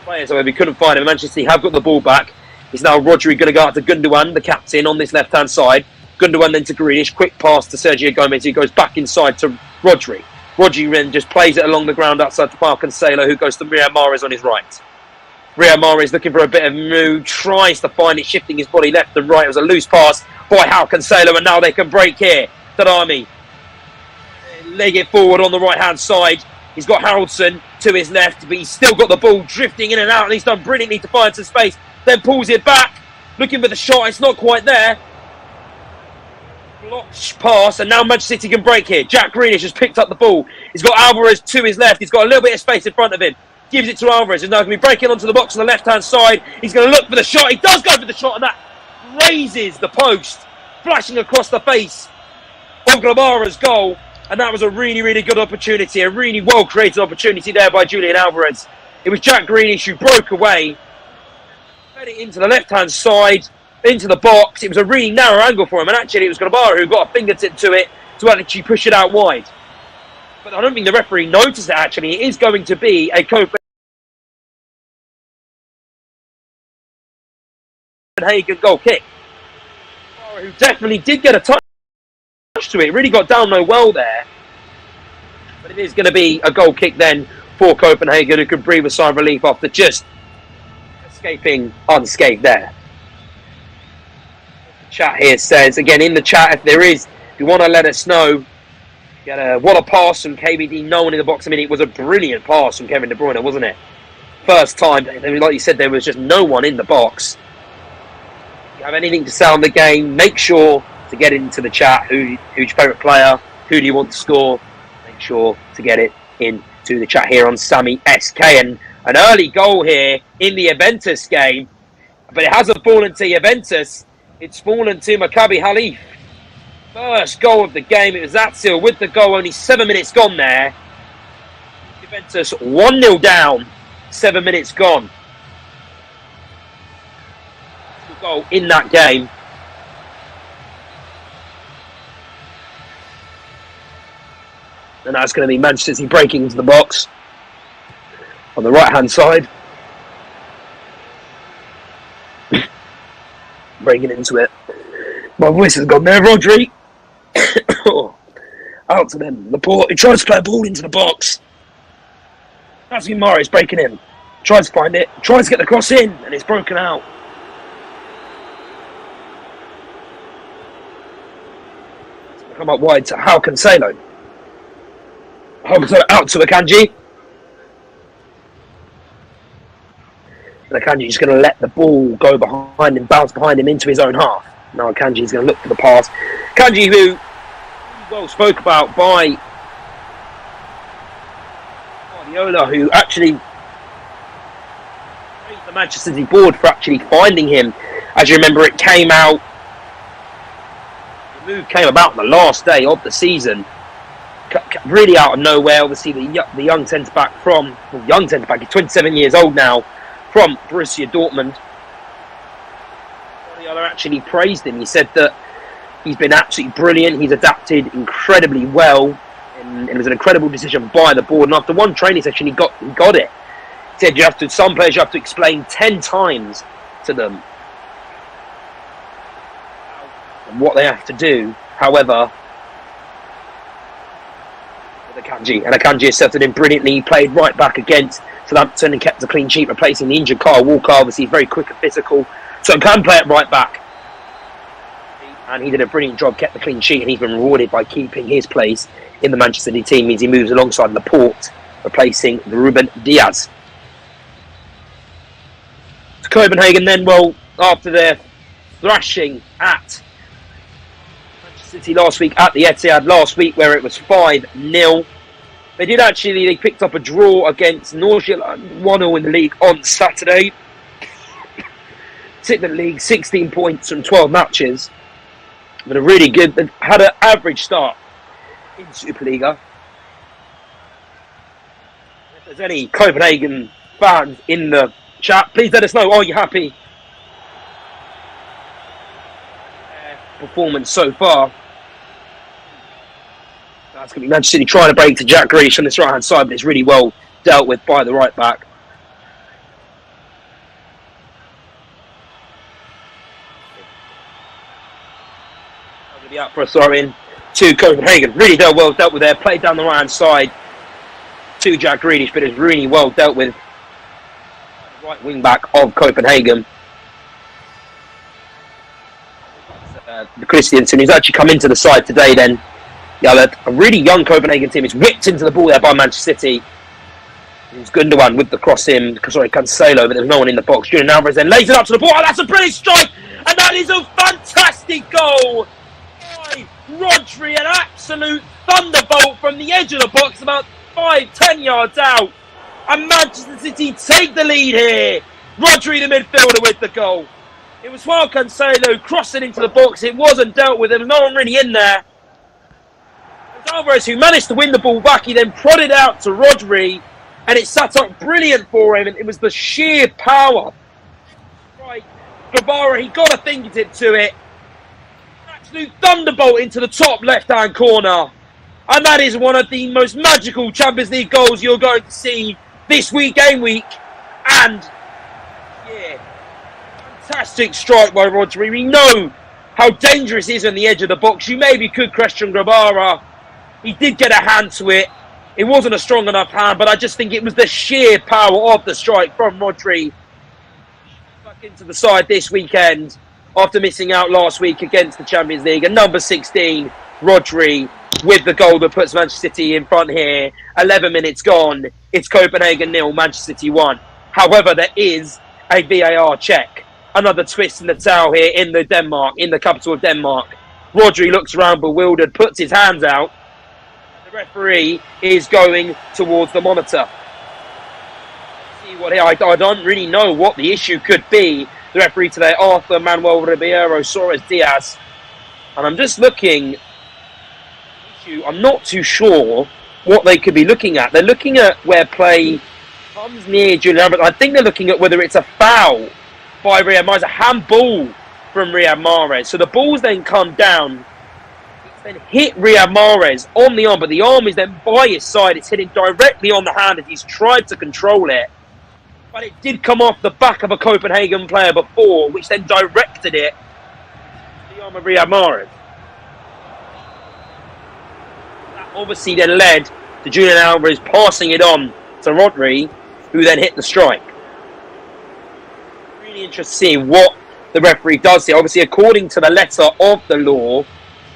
players. However, he couldn't find him. Manchester City have got the ball back. It's now Rodri going to go out to Gundogan, the captain, on this left-hand side. Gundogan then to Grealish. Quick pass to Sergio Gomez, who goes back inside to Rodri. Rodri then just plays it along the ground outside to Park Cancelo, who goes to Riyad Mahrez on his right. Riyad Mahrez looking for a bit of move, tries to find it, shifting his body left and right. It was a loose pass by Joao Cancelo, and now they can break here. Darami leg it forward on the right-hand side. He's got Haraldsson to his left, but he's still got the ball drifting in and out, and he's done brilliantly to find some space. Then pulls it back, looking for the shot. It's not quite there. Blocked pass, and now Manchester City can break here. Jack Grealish has picked up the ball. He's got Alvarez to his left. He's got a little bit of space in front of him. Gives it to Alvarez, and now going to be breaking onto the box on the left-hand side. He's going to look for the shot. He does go for the shot, and that raises the post, flashing across the face of Glamara's goal. And that was a really, really good opportunity, a really well-created opportunity there by Julian Alvarez. It was Jack Grealish who broke away, fed it into the left-hand side, into the box. It was a really narrow angle for him, and actually it was Glamara who got a fingertip to it to actually push it out wide. But I don't think the referee noticed it, actually. It is going to be a Copenhagen goal kick. Who definitely did get a touch to it. Really got down low well there. But it is going to be a goal kick then for Copenhagen, who can breathe a sigh of relief after just escaping unscathed there. The chat here says, again in the chat, if you want to let us know, what a pass from KBD, no one in the box. I mean, it was a brilliant pass from Kevin De Bruyne, wasn't it? First time, like you said, there was just no one in the box. If you have anything to say on the game, make sure to get into the chat. Who's your favourite player? Who do you want to score? Make sure to get it into the chat here on Sammy SK. And an early goal here in the Juventus game. But it hasn't fallen to Juventus. It's fallen to Maccabi Halif. First goal of the game. It was Azil with the goal. Only 7 minutes gone there. Juventus 1-0 down. 7 minutes gone. Goal in that game. And that's going to be Manchester City breaking into the box on the right hand side. Breaking into it. My voice has gone there. Rodri. Out to them. Laporte. He tries to play a ball into the box. That's Mara is breaking in. Tries to find it. Tries to get the cross in. And it's broken out. Come up wide to How Cancelo. Out to Akanji. And Akanji's going to let the ball go behind him, bounce behind him into his own half. Now Akanji's going to look for the pass. Akanji, who well spoke about by Guardiola, who actually praised the Manchester City board for actually finding him. As you remember, it came out. The move came about on the last day of the season. Really out of nowhere. Obviously, the young centre back he's 27 years old now, from Borussia Dortmund. Guardiola actually praised him. He said that he's been absolutely brilliant. He's adapted incredibly well, and it was an incredible decision by the board. And after one training session, he got it. He said some players you have to explain 10 times to them what they have to do. However, Akanji. And Akanji has settled in brilliantly. He played right back against Southampton and kept a clean sheet, replacing the injured Kyle Walker. Obviously, he's very quick and physical, so he can play at right back. And he did a brilliant job, kept the clean sheet, and he's been rewarded by keeping his place in the Manchester City team. Means he moves alongside Laporte, replacing Ruben Diaz. To Copenhagen then, well, after their thrashing at City last week at the Etihad last week, where it was 5-0. They picked up a draw against Nordsjælland, 1-0 in the league on Saturday. Sitting in the league, 16 points from 12 matches. But had an average start in Superliga. If there's any Copenhagen fans in the chat, please let us know. Are you happy? Performance so far. That's going to be Manchester City trying to break to Jack Grealish on this right hand side, but it's really well dealt with by the right back. Going to be out for a throw in to Copenhagen. Really well dealt with there. Played down the right hand side to Jack Grealish, but it's really well dealt with by the right wing back of Copenhagen. Christiansen, who's actually come into the side today then. Yeah, a really young Copenhagen team is whipped into the ball there by Manchester City. It's Gundogan with the cross in. Cancelo, but there's no one in the box. Julian Alvarez then lays it up to the ball. Oh, that's a brilliant strike! And that is a fantastic goal by Rodri. An absolute thunderbolt from the edge of the box, about 5-10 yards out. And Manchester City take the lead here. Rodri, the midfielder, with the goal. It was Juan Cancelo crossing into the box. It wasn't dealt with. There was no one really in there. It was Alvarez who managed to win the ball back. He then prodded out to Rodri, and it sat up brilliant for him. And it was the sheer power. Right, Guevara, he got a fingertip to it. Absolute thunderbolt into the top left-hand corner. And that is one of the most magical Champions League goals you're going to see this game week. And, yeah, fantastic strike by Rodri. We know how dangerous he is on the edge of the box. You maybe could question Guevara. He did get a hand to it. It wasn't a strong enough hand, but I just think it was the sheer power of the strike from Rodri. Back into the side this weekend after missing out last week against the Champions League. And number 16, Rodri, with the goal that puts Manchester City in front here. 11 minutes gone. It's Copenhagen 0, Manchester City 1. However, there is a VAR check. Another twist in the towel here in the capital of Denmark. Rodri looks around bewildered, puts his hands out. The referee is going towards the monitor. See what I don't really know what the issue could be. the referee today, Arthur Manuel Ribeiro Suarez Diaz. And I'm just looking, I'm not too sure what they could be looking at. They're looking at where play comes near Julian Alvarez. I think they're looking at whether it's a foul by Riyad Mahrez, a handball from Riyad Mahrez. So the balls then come down, it's then hit Riyad Mahrez on the arm, but the arm is then by his side. It's hitting directly on the hand as he's tried to control it. But it did come off the back of a Copenhagen player before, which then directed it to the arm of Riyad Mahrez. That obviously then led to Julian Alvarez passing it on to Rodri, who then hit the strike. Really interesting to see what the referee does here. Obviously, according to the letter of the law,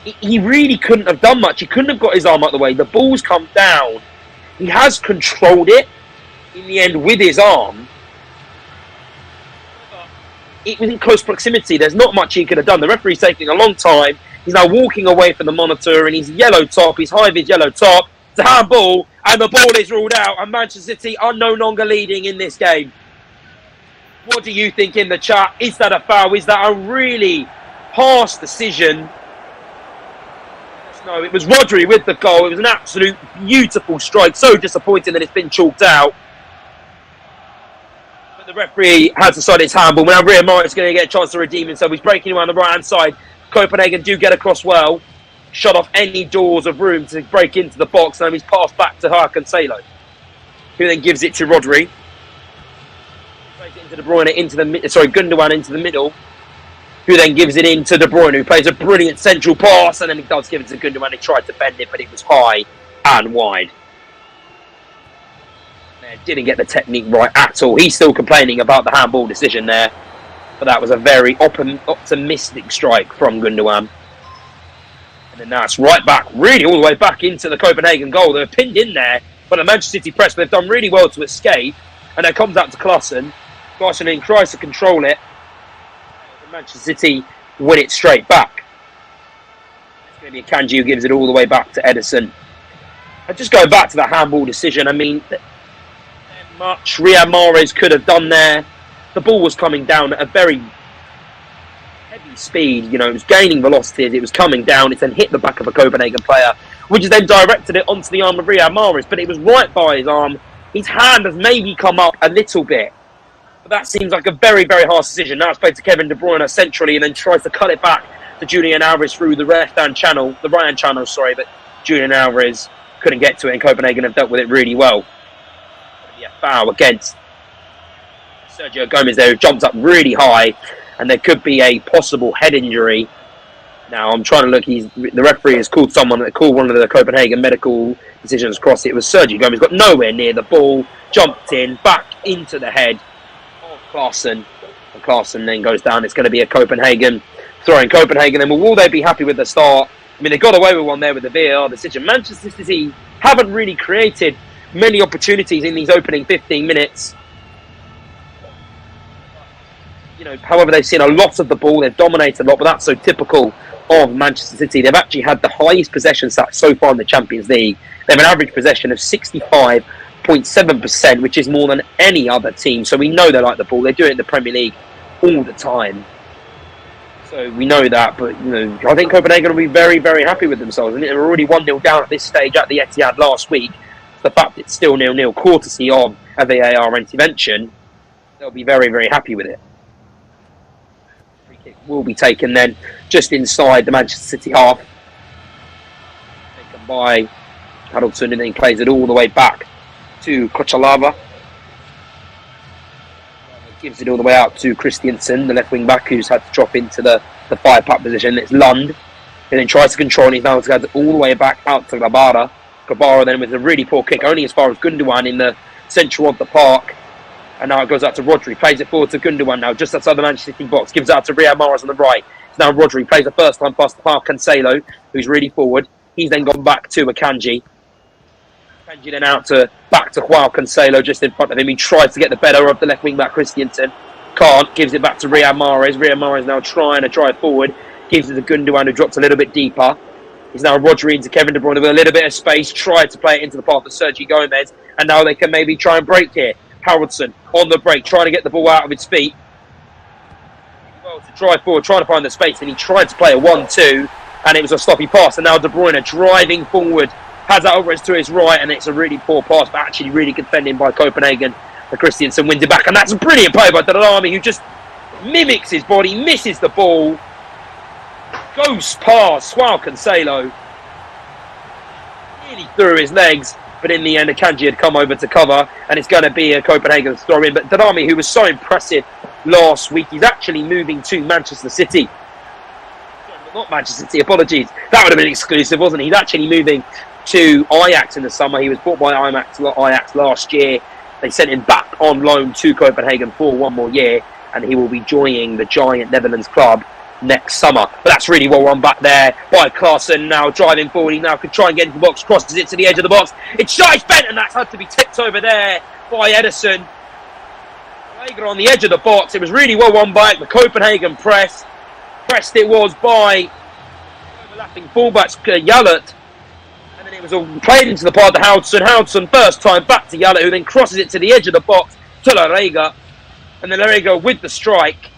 he really couldn't have done much. He couldn't have got his arm out the way. The ball's come down. He has controlled it in the end with his arm. It was in close proximity. There's not much he could have done. The referee's taking a long time. He's now walking away from the monitor in his yellow top, his high-vis yellow top. It's a handball, and the ball is ruled out, and Manchester City are no longer leading in this game. What do you think in the chat? Is that a foul? Is that a really harsh decision? No, it was Rodri with the goal. It was an absolute beautiful strike. So disappointing that it's been chalked out. But the referee has decided it's handball. Now Riyad Mahrez is going to get a chance to redeem himself. He's breaking around the right-hand side. Copenhagen do get across well. Shut off any doors of room to break into the box. And he's passed back to Cancelo, who then gives it to Rodri. Plays it into De Bruyne, Gundogan into the middle, who then gives it in to De Bruyne, who plays a brilliant central pass, and then he does give it to Gundogan. He tried to bend it, but it was high and wide. Didn't get the technique right at all. He's still complaining about the handball decision there, but that was a very optimistic strike from Gundogan. And then that's right back, really all the way back into the Copenhagen goal. They're pinned in there, but the Manchester City press, they've done really well to escape. And it comes out to Klaassen. Klaassen then tries to control it. Manchester City win it straight back. It's going to be Akanji who gives it all the way back to Ederson. And just going back to the handball decision, I mean, much Riyad Mahrez could have done there. The ball was coming down at a very heavy speed. You know, it was gaining velocity as it was coming down. It then hit the back of a Copenhagen player, which has then directed it onto the arm of Riyad Mahrez. But it was right by his arm. His hand has maybe come up a little bit. But that seems like a very, very harsh decision. Now it's played to Kevin De Bruyne centrally and then tries to cut it back to Julian Alvarez through the right-hand channel, but Julian Alvarez couldn't get to it, and Copenhagen have dealt with it really well. Yeah, foul against Sergio Gomez there, who jumped up really high, and there could be a possible head injury. Now I'm trying to look. The referee has called one of the Copenhagen medical decisions across it. It was Sergio Gomez, got nowhere near the ball, jumped in, back into the head of Klaassen, and Klaassen then goes down. It's going to be a Copenhagen throwing. Copenhagen, then will they be happy with the start? I mean, they got away with one there with the VAR decision. Manchester City haven't really created many opportunities in these opening 15 minutes. You know, however, they've seen a lot of the ball. They've dominated a lot, but that's so typical of Manchester City. They've actually had the highest possession stats so far in the Champions League. They have an average possession of 65.7%, which is more than any other team. So we know they like the ball. They do it in the Premier League all the time. So we know that, but you know, I think Copenhagen will be very, very happy with themselves. And they were already 1-0 down at this stage at the Etihad last week. The fact it's still 0-0, courtesy of a VAR intervention, they'll be very, very happy with it. Free kick will be taken then just inside the Manchester City half. Taken by Haroldson, and then he plays it all the way back to Kochalava. Gives it all the way out to Christiansen, the left wing back, who's had to drop into the 5-pack position. It's Lund, and then tries to control, and he's now got all the way back out to Grabara. Grabara then with a really poor kick, only as far as Gundogan in the central of the park. And now it goes out to Rodri, plays it forward to Gundogan now, just outside the Manchester City box, gives it out to Riyad Mahrez on the right. It's now Rodri, plays the first time past the Cancelo, who's really forward. He's then gone back to Akanji. Akanji then back to Joao Cancelo, just in front of him. He tries to get the better of the left wing back Christiansen. Can't, gives it back to Riyad Mahrez. Riyad Mahrez now trying to drive forward. Gives it to Gundogan, who drops a little bit deeper. He's now Rodri into Kevin De Bruyne with a little bit of space. Tried to play it into the path of Sergio Gomez. And now they can maybe try and break here. Haroldson on the break, trying to get the ball out of its feet. well to drive forward, trying to find the space, and he tried to play a 1-2, and it was a sloppy pass, and now De Bruyne driving forward, has that over to his right, and it's a really poor pass, but actually really good defending by Copenhagen. And Christiansen wins it back, and that's a brilliant play by Darami, who just mimics his body, misses the ball, goes past Joao Cancelo, nearly through his legs, but in the end Akanji had come over to cover, and it's going to be a Copenhagen throw in. But Darami, who was so impressive last week, he's actually moving to Manchester City. Not Manchester City, apologies. That would have been exclusive, wasn't he? He's actually moving to Ajax in the summer. He was bought by Ajax last year. They sent him back on loan to Copenhagen for one more year, and he will be joining the giant Netherlands club next summer. But that's really well run back there by Klaassen, now driving forward. He now could try and get into the box, crosses it to the edge of the box. It's shot, it's bent, and that's had to be tipped over there by Ederson. On the edge of the box. It was really well won by the Copenhagen press. Pressed it was by overlapping fullbacks Jallet, and then it was all played into the path of Houdsson first time back to Jallet, who then crosses it to the edge of the box to Larega, and then Larega with the strike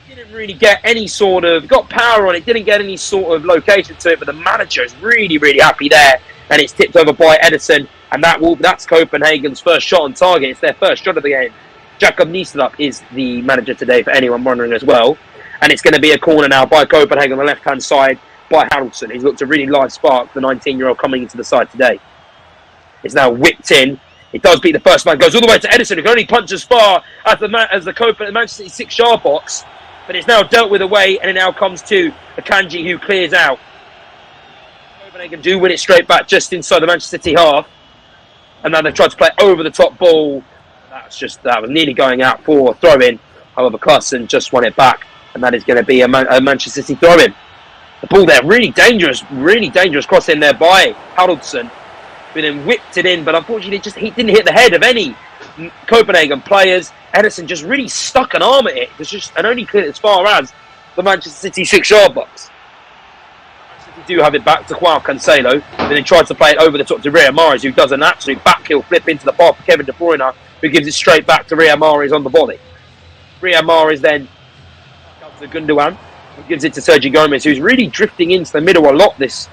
didn't really get any sort of, got power on it, didn't get any sort of location to it, but the manager is really happy there, and it's tipped over by Ederson, and that's Copenhagen's first shot on target. It's their first shot of the game. Jakob Nieselup is the manager today, for anyone wondering as well. And it's going to be a corner now by Copenhagen on the left-hand side by Haraldsson. He's looked a really live spark, the 19-year-old coming into the side today. It's now whipped in. It does beat the first man, goes all the way to Ederson, who can only punch as far as the Manchester City 6-yard box. But it's now dealt with away, and it now comes to Akanji, who clears out. Copenhagen do win it straight back just inside the Manchester City half. And now they've tried to play over the top ball. That was nearly going out for a throw-in. However, Klaassen just won it back, and that is going to be a Manchester City throw-in. The ball there, really dangerous cross in there by Haraldsson, who then whipped it in, but unfortunately he didn't hit the head of any Copenhagen players. Ederson just really stuck an arm at it, and only cleared it as far as the Manchester City 6-yard box. Manchester City do have it back to Joao Cancelo, and then tried to play it over the top to Riyad Mahrez, who does an absolute backheel flip into the path of Kevin De Bruyne, who gives it straight back to Riyad Mahrez on the volley. Riyad Mahrez then comes to Gundogan, who gives it to Sergio Gomez, who's really drifting into the middle a lot this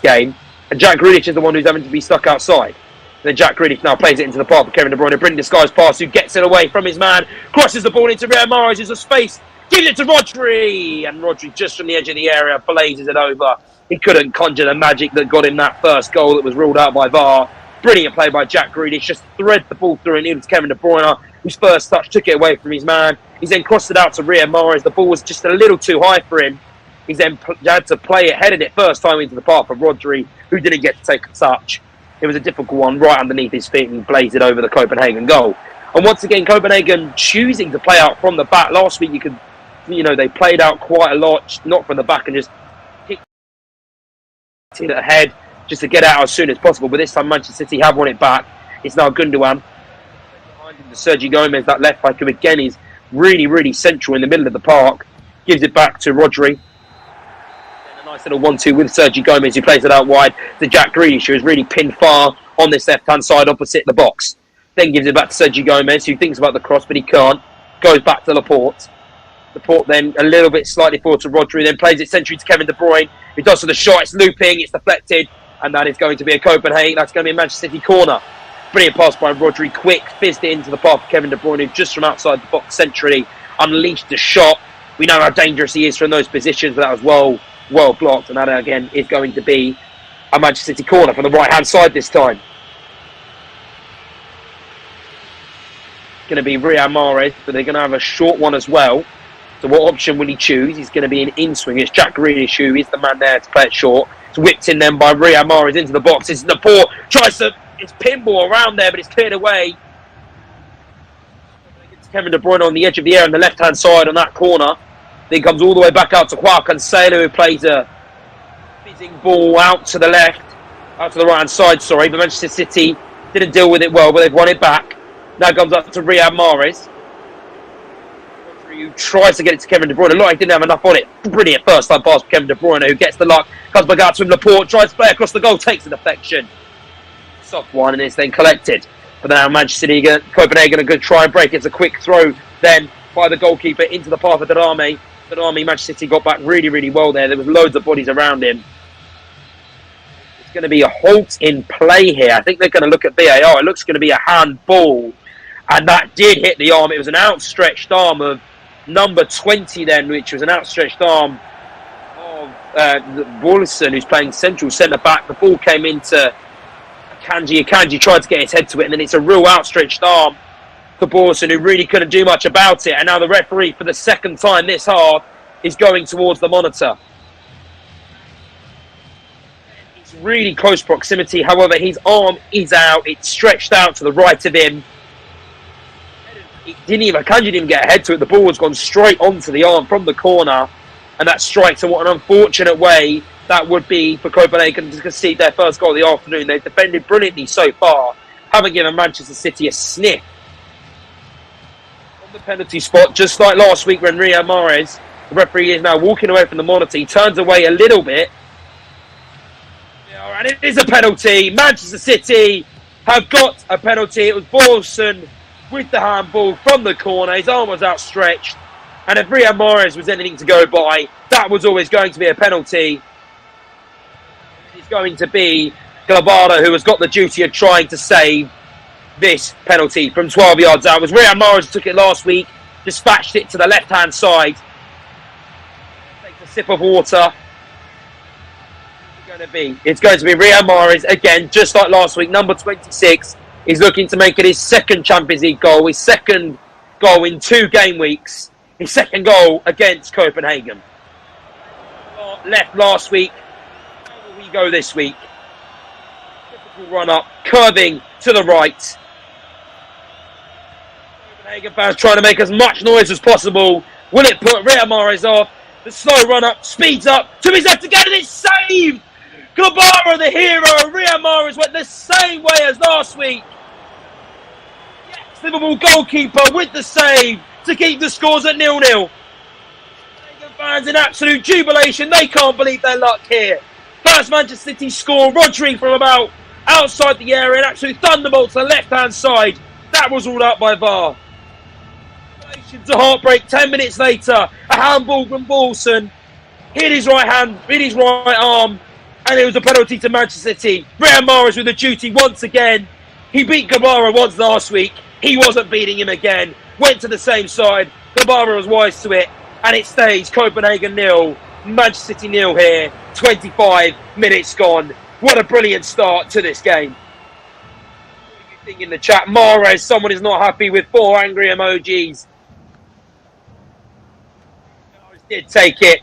game. And Jack Grealish is the one who's having to be stuck outside. Then Jack Grealish now plays it into the path of Kevin De Bruyne, brilliant disguise pass, who gets it away from his man, crosses the ball into Riyad Mahrez, who's a space, gives it to Rodri, and Rodri just from the edge of the area blazes it over. He couldn't conjure the magic that got him that first goal that was ruled out by VAR. Brilliant play by Jack Grealish, just thread the ball through and into Kevin De Bruyne, whose first touch took it away from his man. He's then crossed it out to Riyad Mahrez. The ball was just a little too high for him. He's then had to play it, headed it first time into the path of Rodri, who didn't get to take a touch. It was a difficult one right underneath his feet, and he blazed it over the Copenhagen goal. And once again, Copenhagen choosing to play out from the back. Last week, they played out quite a lot, not from the back, and just kicked it ahead, just to get out as soon as possible. But this time Manchester City have won it back. It's now Gundogan. Behind him, Sergio Gomez, that left back, who again is really central in the middle of the park. Gives it back to Rodri. And a nice little 1-2 with Sergio Gomez, who plays it out wide to Jack Grealish, who is really pinned far on this left-hand side opposite the box. Then gives it back to Sergio Gomez, who thinks about the cross, but he can't. Goes back to Laporte. Laporte then a little bit slightly forward to Rodri, then plays it centrally to Kevin De Bruyne, who does for the shot. It's looping, it's deflected. And that is going to be a Copenhagen. That's going to be a Manchester City corner. Brilliant pass by Rodri. Quick, fizzed it into the path of Kevin De Bruyne, who just from outside the box centrally unleashed the shot. We know how dangerous he is from those positions, but that was well blocked. And that again is going to be a Manchester City corner from the right-hand side this time. Going to be Riyad Mahrez, but they're going to have a short one as well. So what option will he choose? He's going to be an in-swing. It's Jack Grealish, who is the man there to play it short. It's whipped in then by Riyad Mahrez into the box. It's Laporte, it's pinball around there, but it's cleared away. It's Kevin De Bruyne on the edge of the area on the left-hand side on that corner. Then comes all the way back out to Joao Cancelo, who plays a fizzing ball out to the right-hand side, but Manchester City didn't deal with it well, but they've won it back. Now comes up to Riyad Mahrez, who tries to get it to Kevin De Bruyne. He didn't have enough on it. Brilliant first time pass for Kevin De Bruyne, who gets the luck, comes back out to him. Laporte tries to play across the goal, takes a deflection. Soft one, and it's then collected. But now Manchester City, Copenhagen are going to try and break. It's a quick throw then by the goalkeeper into the path of Darame. Manchester City got back really, really well there. There was loads of bodies around him. It's going to be a halt in play here. I think they're going to look at VAR. It looks going to be a handball. And that did hit the arm. It was an outstretched arm of number 20 then, which was an outstretched arm of Wilson, who's playing central centre-back. The ball came into Akanji. Akanji tried to get his head to it, and then it's a real outstretched arm for Borson, who really couldn't do much about it. And now the referee, for the second time this half, is going towards the monitor. It's really close proximity. However, his arm is out. It's stretched out to the right of him. Akanji didn't even get a head to it. The ball has gone straight onto the arm from the corner. And that strikes, and what an unfortunate way that would be for Copenhagen to concede their first goal of the afternoon. They've defended brilliantly so far. Haven't given Manchester City a sniff. On the penalty spot, just like last week when Riyad Mahrez, the referee, is now walking away from the monitor. He turns away a little bit. And it is a penalty. Manchester City have got a penalty. It was Borson with the handball from the corner. His arm was outstretched. And if Riyad Mahrez was anything to go by, that was always going to be a penalty. It's going to be Glavada who has got the duty of trying to save this penalty from 12 yards out. It was Riyad Mahrez who took it last week, dispatched it to the left-hand side. Takes a sip of water. It's going to be Riyad Mahrez again, just like last week. Number 26 is looking to make it his second Champions League goal, his second goal in 2 game weeks. His second goal against Copenhagen. Left last week. Where will we go this week? Typical run up, curving to the right. Copenhagen fans trying to make as much noise as possible. Will it put Riyad Mahrez off? The slow run up speeds up to his left again, and it's saved! Gabara, the hero, Riyad Mahrez went the same way as last week. Yes, Liverpool goalkeeper with the save to keep the scores at 0-0. Fans in absolute jubilation. They can't believe their luck here. First Manchester City score. Rodri from about outside the area. An absolute thunderbolt to the left-hand side. That was ruled out by VAR. To heartbreak. 10 minutes later, a handball from Borson hit his right hand, hit his right arm, and it was a penalty to Manchester City. Riyad Mahrez with the duty once again. He beat Gabara once last week. He wasn't beating him again. Went to the same side. Gabara was wise to it. And it stays Copenhagen 0, Manchester City 0 here. 25 minutes gone. What a brilliant start to this game. What do you think in the chat? Mahrez, someone is not happy with 4 angry emojis. Mahrez did take it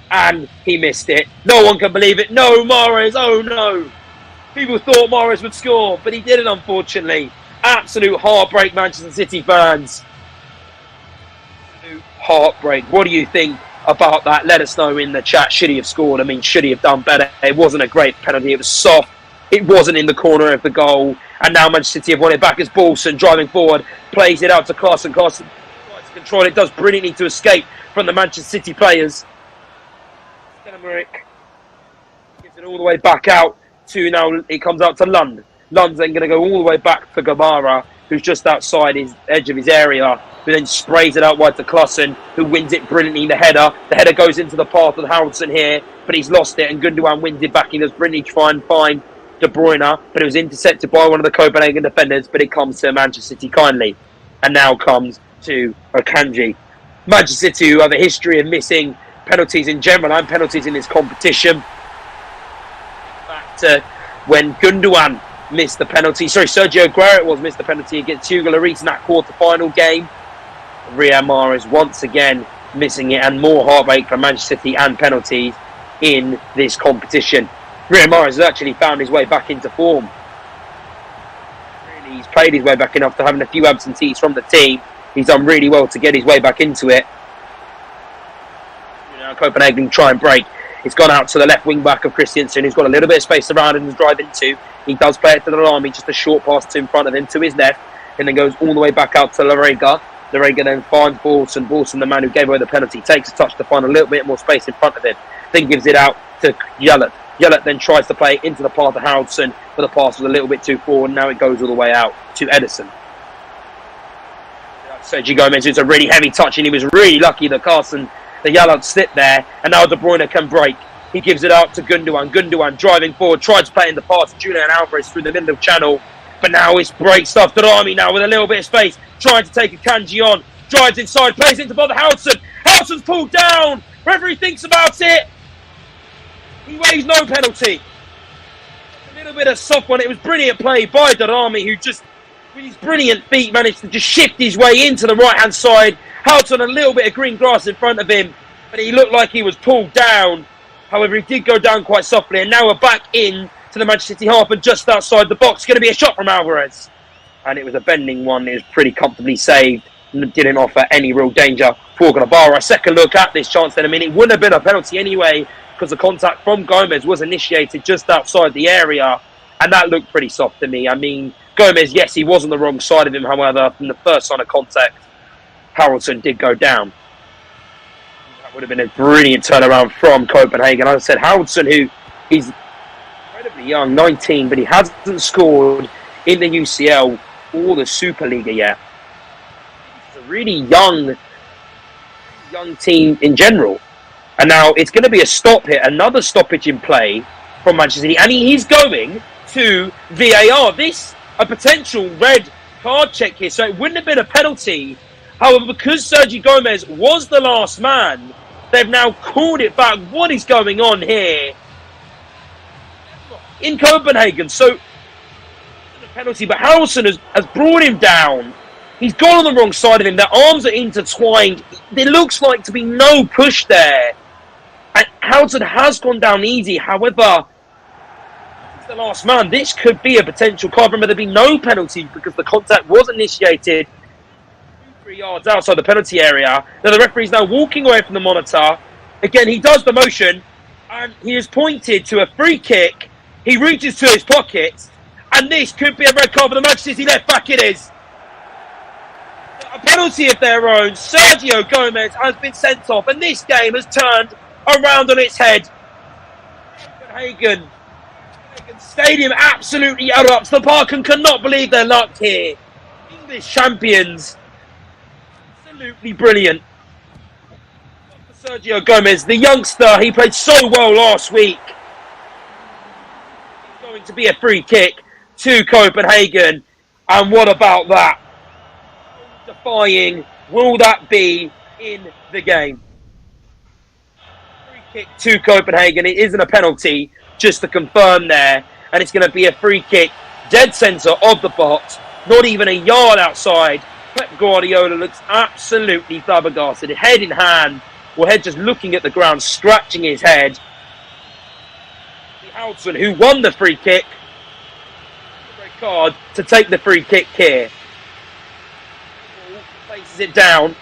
and he missed it. No one can believe it. No, Mahrez, oh no. People thought Mahrez would score, but he didn't, unfortunately. Absolute heartbreak, Manchester City fans. Heartbreak. What do you think about that? Let us know in the chat. Should he have scored? I mean, should he have done better? It wasn't a great penalty. It was soft. It wasn't in the corner of the goal. And now Manchester City have won it back as Borson driving forward, plays it out to Carson. Carson tries to control it. Does brilliantly to escape from the Manchester City players. Stenamaric gives it all the way back out to now. It comes out to Lund. Lund's then going to go all the way back for Gabara, who's just outside his edge of his area, who then sprays it out wide to Klassen, who wins it brilliantly. The header goes into the path of Haraldson here, but he's lost it, and Gundogan wins it back. He does brilliantly try and find De Bruyne, but it was intercepted by one of the Copenhagen defenders, but it comes to Manchester City kindly. And now comes to Akanji. Manchester City, who have a history of missing penalties in general and penalties in this competition. Back to when Gundogan missed the penalty. Sergio Aguero missed the penalty against Hugo Lloris in that quarter-final game. Riyad Mahrez once again missing it, and more heartbreak for Manchester City and penalties in this competition. Riyad Mahrez has actually found his way back into form. Really, he's played his way back in after having a few absentees from the team. He's done really well to get his way back into it. Copenhagen try and break. It's gone out to the left wing back of Christiansen, who's got a little bit of space around him to drive into. He does play it to the Lamy, just a short pass to in front of him to his left, and then goes all the way back out to Larega. Larega then finds Borson. Borson, the man who gave away the penalty, takes a touch to find a little bit more space in front of him, then gives it out to Jellet. Jellet then tries to play into the path of Haraldson, but the pass was a little bit too forward, and now it goes all the way out to Edison. Sergio Gomez, it's a really heavy touch, and he was really lucky that the yellow slipped there, and now De Bruyne can break. He gives it out to Gundogan. Gundogan driving forward, tried to play in the pass to Julian Alvarez through the middle of channel, but now it's break stuff. Darami now with a little bit of space, trying to take a Kanji on, drives inside, plays into Bother Houghton. Houghton's pulled down. Referee thinks about it. He waves no penalty. A little bit of soft one. It was brilliant play by Darami, who just, with his brilliant feet, managed to just shift his way into the right-hand side. Houghton a little bit of green grass in front of him, but he looked like he was pulled down. However, he did go down quite softly, and now we're back in to the Manchester City half and just outside the box. Going to be a shot from Alvarez. And it was a bending one. It was pretty comfortably saved. Didn't offer any real danger for Guevara. A second look at this chance then. I mean, it wouldn't have been a penalty anyway because the contact from Gomez was initiated just outside the area. And that looked pretty soft to me. I mean, Gomez, yes, he was on the wrong side of him. However, from the first sign of contact, Harrelson did go down. That would have been a brilliant turnaround from Copenhagen. As I said, Harrelson, who is incredibly young, 19, but he hasn't scored in the UCL or the Superliga yet. It's a really young team in general. And now it's going to be a stop here, another stoppage in play from Manchester City. And he's going to VAR. This, a potential red card check here, so it wouldn't have been a penalty. However, because Sergio Gomez was the last man, they've now called it back. What is going on here in Copenhagen? So, a penalty, but Harrelson has brought him down. He's gone on the wrong side of him. Their arms are intertwined. There looks like to be no push there. And Harrelson has gone down easy. However, he's the last man. This could be a potential card. Remember, there'd be no penalty because the contact was initiated 2-3 yards outside the penalty area. Now the referee's now walking away from the monitor. Again, he does the motion, and he is pointed to a free kick. He reaches to his pocket, and this could be a red card for the Manchester City left back. It is a penalty of their own. Sergio Gomez has been sent off, and this game has turned around on its head. Copenhagen Stadium absolutely erupts. The Parken cannot believe their luck here. English champions. Absolutely brilliant. For Sergio Gomez, the youngster, he played so well last week. It's going to be a free kick to Copenhagen. And what about that? Defying, will that be in the game? Free kick to Copenhagen. It isn't a penalty, just to confirm there. And it's going to be a free kick, dead centre of the box, not even a yard outside. Pep Guardiola looks absolutely flabbergasted, head in hand, or head just looking at the ground, scratching his head. Houghton, who won the free kick, red card to take the free kick here. Faces it down.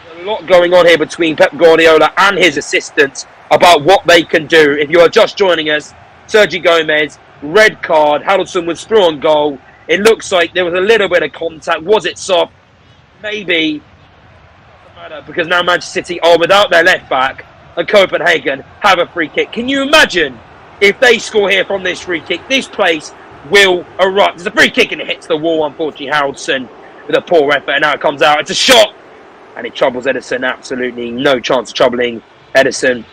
There's a lot going on here between Pep Guardiola and his assistants about what they can do. If you are just joining us, Sergio Gomez, red card. Harrelson was through on goal. It looks like there was a little bit of contact. Was it soft? Maybe. Doesn't matter, because now Manchester City are without their left back, and Copenhagen have a free kick. Can you imagine if they score here from this free kick? This place will erupt. There's a free kick and it hits the wall, unfortunately. Harrelson with a poor effort, and now it comes out. It's a shot, and it troubles Ederson. Absolutely no chance of troubling Ederson.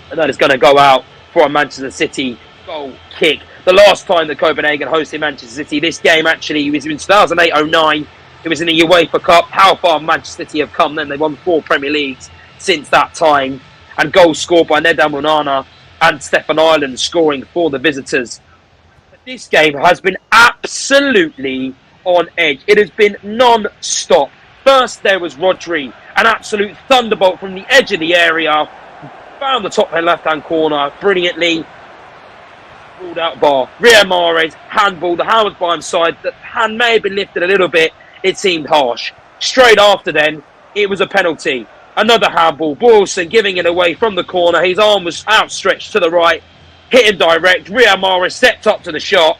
And that is going to go out for a Manchester City goal kick. The last time that Copenhagen hosted Manchester City, this game actually was in 2008-09. It was in the UEFA Cup. How far Manchester City have come then? They've won 4 Premier Leagues since that time. And goals scored by Nedam Onana and Stefan Ireland scoring for the visitors. But this game has been absolutely on edge. It has been non-stop. First there was Rodri, an absolute thunderbolt from the edge of the area. Found the top left-hand corner brilliantly. Ruled out bar. Riyad Mahrez, handball. The hand was by his side. The hand may have been lifted a little bit. It seemed harsh. Straight after then, it was a penalty. Another handball. Boylston giving it away from the corner. His arm was outstretched to the right. Hit him direct. Riyad Mahrez stepped up to the shot.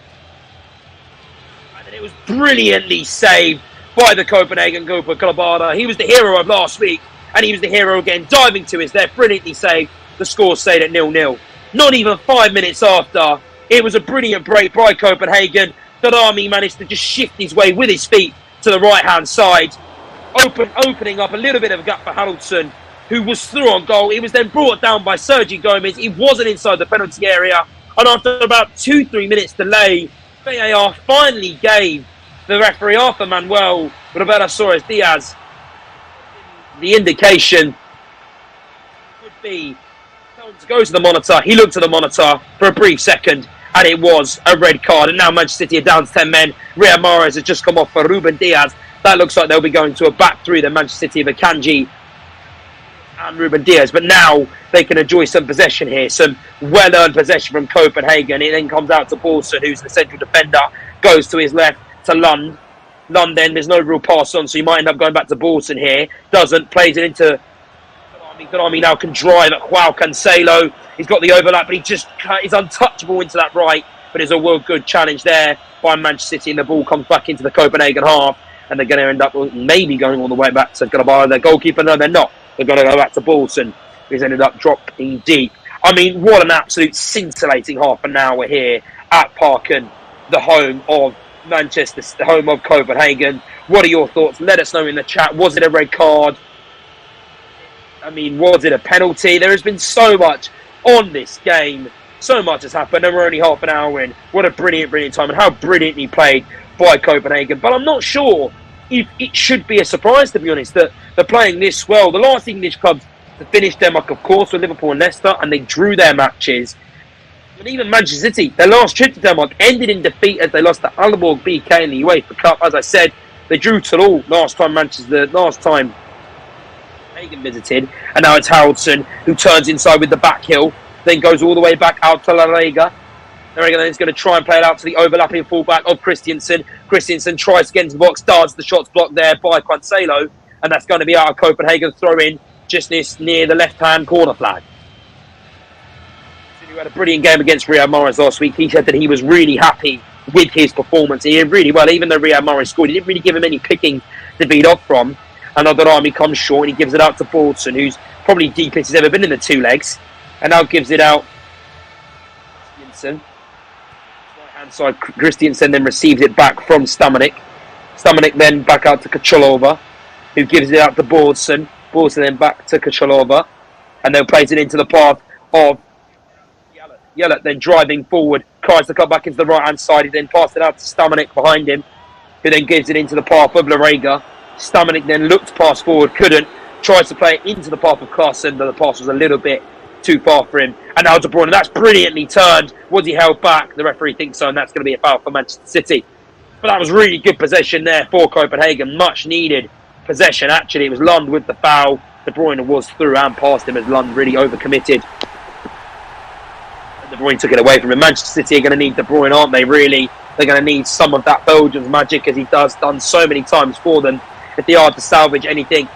And then it was brilliantly saved by the Copenhagen goalkeeper, Kalabada. He was the hero of last week. And he was the hero again, diving to his left, brilliantly saved. The score stayed at 0-0. Not even 5 minutes after, it was a brilliant break by Copenhagen. Darami managed to just shift his way with his feet to the right-hand side, opening up a little bit of a gap for Haraldsson, who was through on goal. He was then brought down by Sergi Gomez. He wasn't inside the penalty area. And after about 2-3 minutes delay, VAR finally gave the referee Arthur Manuel Roberto Suarez Diaz the indication would be to go to the monitor. He looked at the monitor for a brief second, and it was a red card. And now Manchester City are down to 10 men. Riyad Mahrez has just come off for Ruben Diaz. That looks like they'll be going to a back three, the Manchester City of Akanji and Ruben Diaz. But now they can enjoy some possession here, some well-earned possession from Copenhagen. It then comes out to Paulson, who's the central defender, goes to his left to Lund. Lund then, there's no real pass on, so you might end up going back to Paulson here. Doesn't, plays it into Darami now can drive at Joao Cancelo. He's got the overlap, but he's untouchable into that right. But it's a well good challenge there by Manchester City, and the ball comes back into the Copenhagen half, and they're going to end up maybe going all the way back to Ganabar, their goalkeeper. No, they're not. They're going to go back to Paulson, who's ended up dropping deep. I mean, what an absolute scintillating half an hour here at Parken, the home of Manchester, the home of Copenhagen. What are your thoughts? Let us know in the chat. Was it a red card? I mean, was it a penalty? There has been so much on this game. So much has happened, and we're only half an hour in. What a brilliant, brilliant time, and how brilliantly played by Copenhagen. But I'm not sure if it should be a surprise, to be honest, that they're playing this well. The last English clubs to finish Denmark, of course, were Liverpool and Leicester, and they drew their matches. And even Manchester City, their last trip to Denmark ended in defeat as they lost to Aalborg BK in the UEFA Cup. As I said, they drew Toulon last time Hagen visited, and now it's Haraldsson who turns inside with the back heel, then goes all the way back out to Larega. Larega is going to try and play it out to the overlapping fullback of Christiansen. Christiansen tries to get into the box, darts, the shot's blocked there by Cancelo, and that's going to be out of Copenhagen throw in just near the left-hand corner flag. Who had a brilliant game against Riyad Mahrez last week. He said that he was really happy with his performance. He did really well, even though Riyad Mahrez scored. He didn't really give him any picking to beat off from. And Darami comes short, and he gives it out to Baldson, who's probably deepest he's ever been in the two legs. And now gives it out to Christiansen. Right-hand side, Christiansen then receives it back from Stamanik. Stamanik then back out to Kacholova, who gives it out to Baldson. Baldson then back to Kacholova, and then plays it into the path of Yelet, then driving forward, tries to come back into the right-hand side. He then passes it out to Stamanik behind him, who then gives it into the path of Larega. Stamanik then looked to pass forward, couldn't, tries to play it into the path of Carson, but the pass was a little bit too far for him. And now De Bruyne, and that's brilliantly turned. Was he held back? The referee thinks so, and that's going to be a foul for Manchester City. But that was really good possession there for Copenhagen, much needed possession. Actually, it was Lund with the foul. De Bruyne was through and past him as Lund really overcommitted. De Bruyne took it away from him. Manchester City are going to need De Bruyne, aren't they, really? They're going to need some of that Belgium's magic, as he done so many times for them, if they are to salvage anything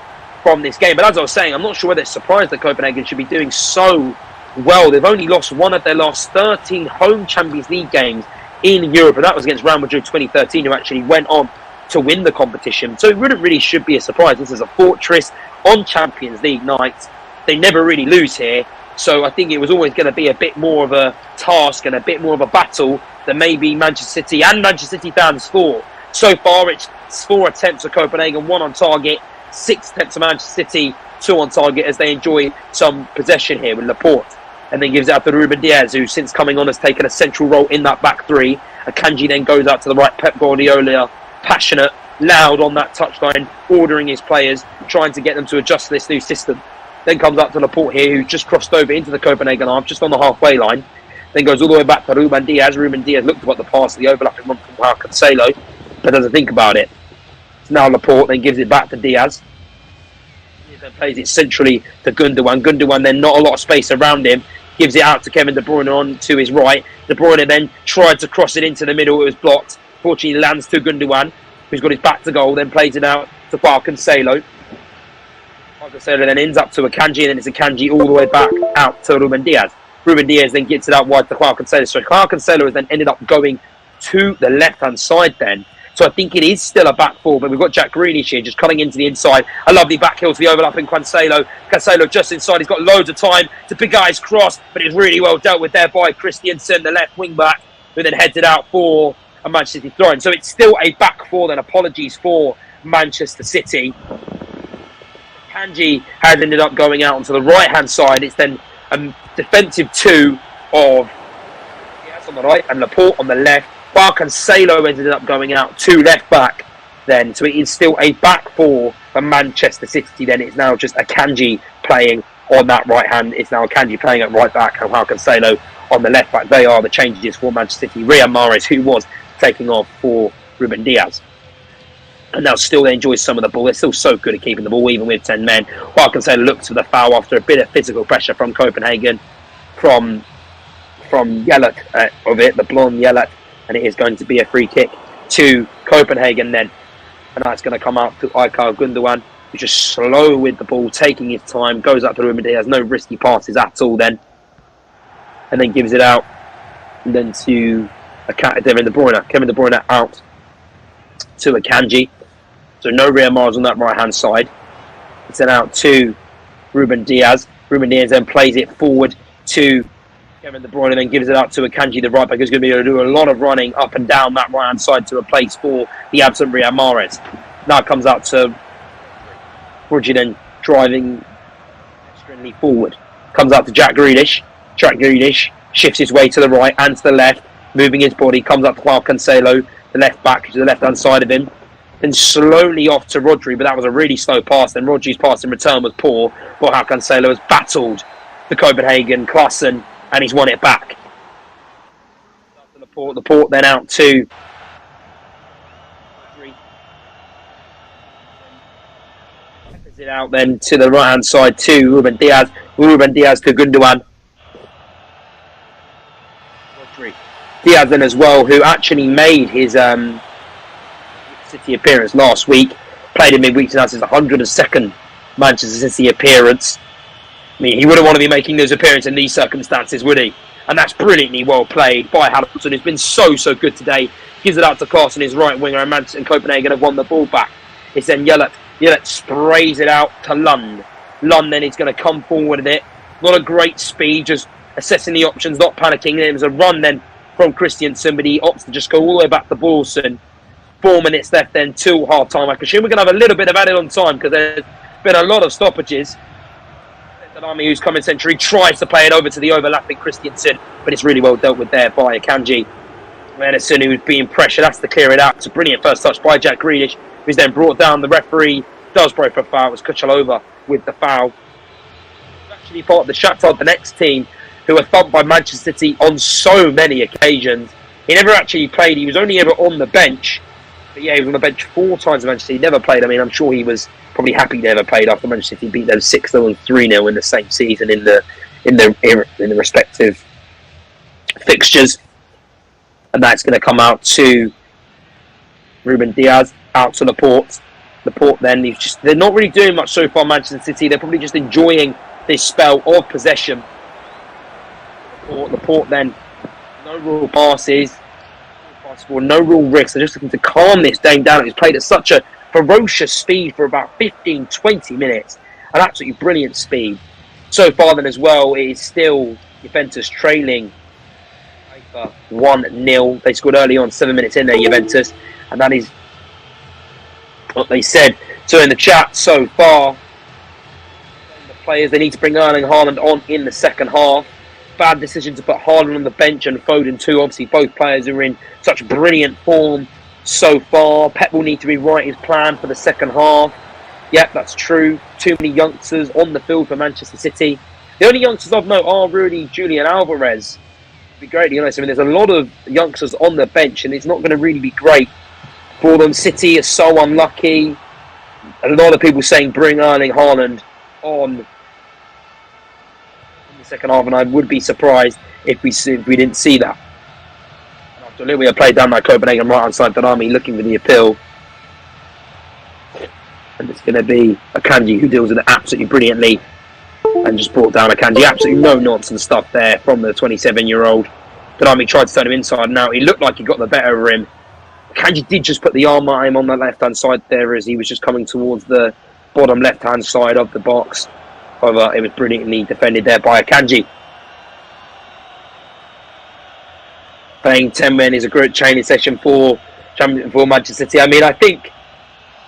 from this game. But as I was saying, I'm not sure whether it's surprised that Copenhagen should be doing so well. They've only lost one of their last 13 home Champions League games in Europe, and that was against Real Madrid 2013, who actually went on to win the competition. So it really should be a surprise. This is a fortress on Champions League night. They never really lose here. So I think it was always going to be a bit more of a task and a bit more of a battle than maybe Manchester City and Manchester City fans thought. So far, it's 4 attempts for Copenhagen, 1 on target, 6 attempts for Manchester City, 2 on target, as they enjoy some possession here with Laporte. And then gives it out to Ruben Diaz, who since coming on has taken a central role in that back three. Akanji then goes out to the right. Pep Guardiola, passionate, loud on that touchline, ordering his players, trying to get them to adjust to this new system. Then comes out to Laporte here, who's just crossed over into the Copenhagen half, just on the halfway line. Then goes all the way back to Ruben Diaz. Ruben Diaz looked at the pass, the overlapping one from Joao Cancelo, but doesn't think about it. So now Laporte then gives it back to Diaz. He then plays it centrally to Gundogan. Gundogan then not a lot of space around him. Gives it out to Kevin De Bruyne on to his right. De Bruyne then tried to cross it into the middle. It was blocked. Fortunately, lands to Gundogan, who's got his back to goal. Then plays it out to Joao Cancelo. Cancelo then ends up to Akanji, and then it's Akanji all the way back out to Ruben Diaz. Ruben Diaz then gets it out wide to Joao Cancelo. So Joao Cancelo has then ended up going to the left-hand side then. So I think it is still a back four, but we've got Jack Grealish here just cutting into the inside. A lovely back heel to the overlapping Cancelo. Cancelo just inside. He's got loads of time to pick out his cross, but it's really well dealt with there by Christiansen, the left wing back, who then heads it out for and Manchester City throwing. So it's still a back four then. Apologies for Manchester City. Kanji has ended up going out onto the right-hand side. It's then a defensive two of Diaz on the right and Laporte on the left. Cancelo ended up going out to left back then. So it is still a back four for Manchester City then. It's now just Akanji playing on that right hand. It's now Akanji playing at right back and Cancelo on the left back. They are the changes for Manchester City. Riyad Mahrez, who was taking off for Ruben Diaz, and now still they enjoy some of the ball. They're still so good at keeping the ball, even with 10 men. Cancelo looks for the foul after a bit of physical pressure from Copenhagen, from Yelat of it, the blonde Yelat, and it is going to be a free kick to Copenhagen then. And that's going to come out to Ilkay Gundogan, who's just slow with the ball, taking his time, goes up to Ruben Diaz, no risky passes at all then. And then gives it out, and then to Kevin De Bruyne out to Akanji. So no Riyad Mahrez on that right-hand side. It's then out to Ruben Diaz. Ruben Diaz then plays it forward to Kevin De Bruyne and then gives it out to Akanji, the right back, who's going to be able to do a lot of running up and down that right-hand side to replace for the absent Riyad Mahrez. Now it comes out to Rodri then driving extremely forward. Comes out to Jack Grealish. Jack Grealish shifts his way to the right and to the left, moving his body, comes up to Cancelo, the left back to the left-hand side of him. Then slowly off to Rodri, but that was a really slow pass. Then Rodri's pass in return was poor. But Cancelo has battled the Copenhagen Klassen, and he's won it back. Laporte then out to Rodri. It out then to the right-hand side to Ruben Diaz. Ruben Diaz to Gundogan. Rodri. Diaz then as well, who actually made his City appearance last week, played in midweek, and that's his 102nd Manchester City appearance. I mean, he wouldn't want to be making those appearances in these circumstances, would he? And that's brilliantly well played by Hamilton, who's been so good today. Gives it out to Klassen, his right winger, and Manchester and Copenhagen have won the ball back. It's then Yelat. Yelat sprays it out to Lund. Lund then is going to come forward with it. Not a great speed, just assessing the options, not panicking. And it was a run then from Christiansen, but he opts to just go all the way back to Borson. 4 minutes left then till half time. I assume we're going to have a little bit of added on time because there's been a lot of stoppages. Army, who's come in century, tries to play it over to the overlapping Christiansen, but it's really well dealt with there by Akanji. Anderson, who's being pressured, has to clear it out. It's a brilliant first touch by Jack Grealish, who's then brought down. The referee does break for a foul. It was Kuchalova with the foul. He's actually part of the Shakhtar Donetsk team, who were thumped by Manchester City on so many occasions. He never actually played. He was only ever on the bench. But yeah, he was on the bench 4 times in Manchester City. He never played. I mean, I'm sure he was probably happy he never played after Manchester City beat them 6-0 and 3-0 in the same season in the respective fixtures. And that's going to come out to Ruben Diaz, out to Laporte. Laporte then, they're not really doing much so far, Manchester City. They're probably just enjoying this spell of possession. Laporte then, no real passes, no real risks. They're just looking to calm this game down. He's played at such a ferocious speed for about 15-20 minutes. An absolutely brilliant speed. So far then as well, it is still Juventus trailing 1-0. They scored early on, 7 minutes in there, Juventus. And that is what they said. So in the chat so far, the players, they need to bring Erling Haaland on in the second half. Bad decision to put Haaland on the bench and Foden too. Obviously both players are in such brilliant form so far. Pep will need to rewrite his plan for the second half. Yep, that's true. Too many youngsters on the field for Manchester City. The only youngsters of note are really Julian Alvarez. It'd be great to be honest. I mean, there's a lot of youngsters on the bench and it's not going to really be great for them. City is so unlucky. A lot of people saying bring Erling Haaland on in the second half, and I would be surprised if we didn't see that. And after Olivia played down by Copenhagen right hand side, Darami looking for the appeal. And it's going to be Akanji who deals with it absolutely brilliantly and just brought down Akanji. Absolutely no nonsense stuff there from the 27-year-old. Darami tried to turn him inside and out. He looked like he got the better of him. Akanji did just put the arm on him on the left-hand side there as he was just coming towards the bottom left-hand side of the box. However, it was brilliantly defended there by Akanji. playing 10 men is a great training session for Manchester City. I mean, I think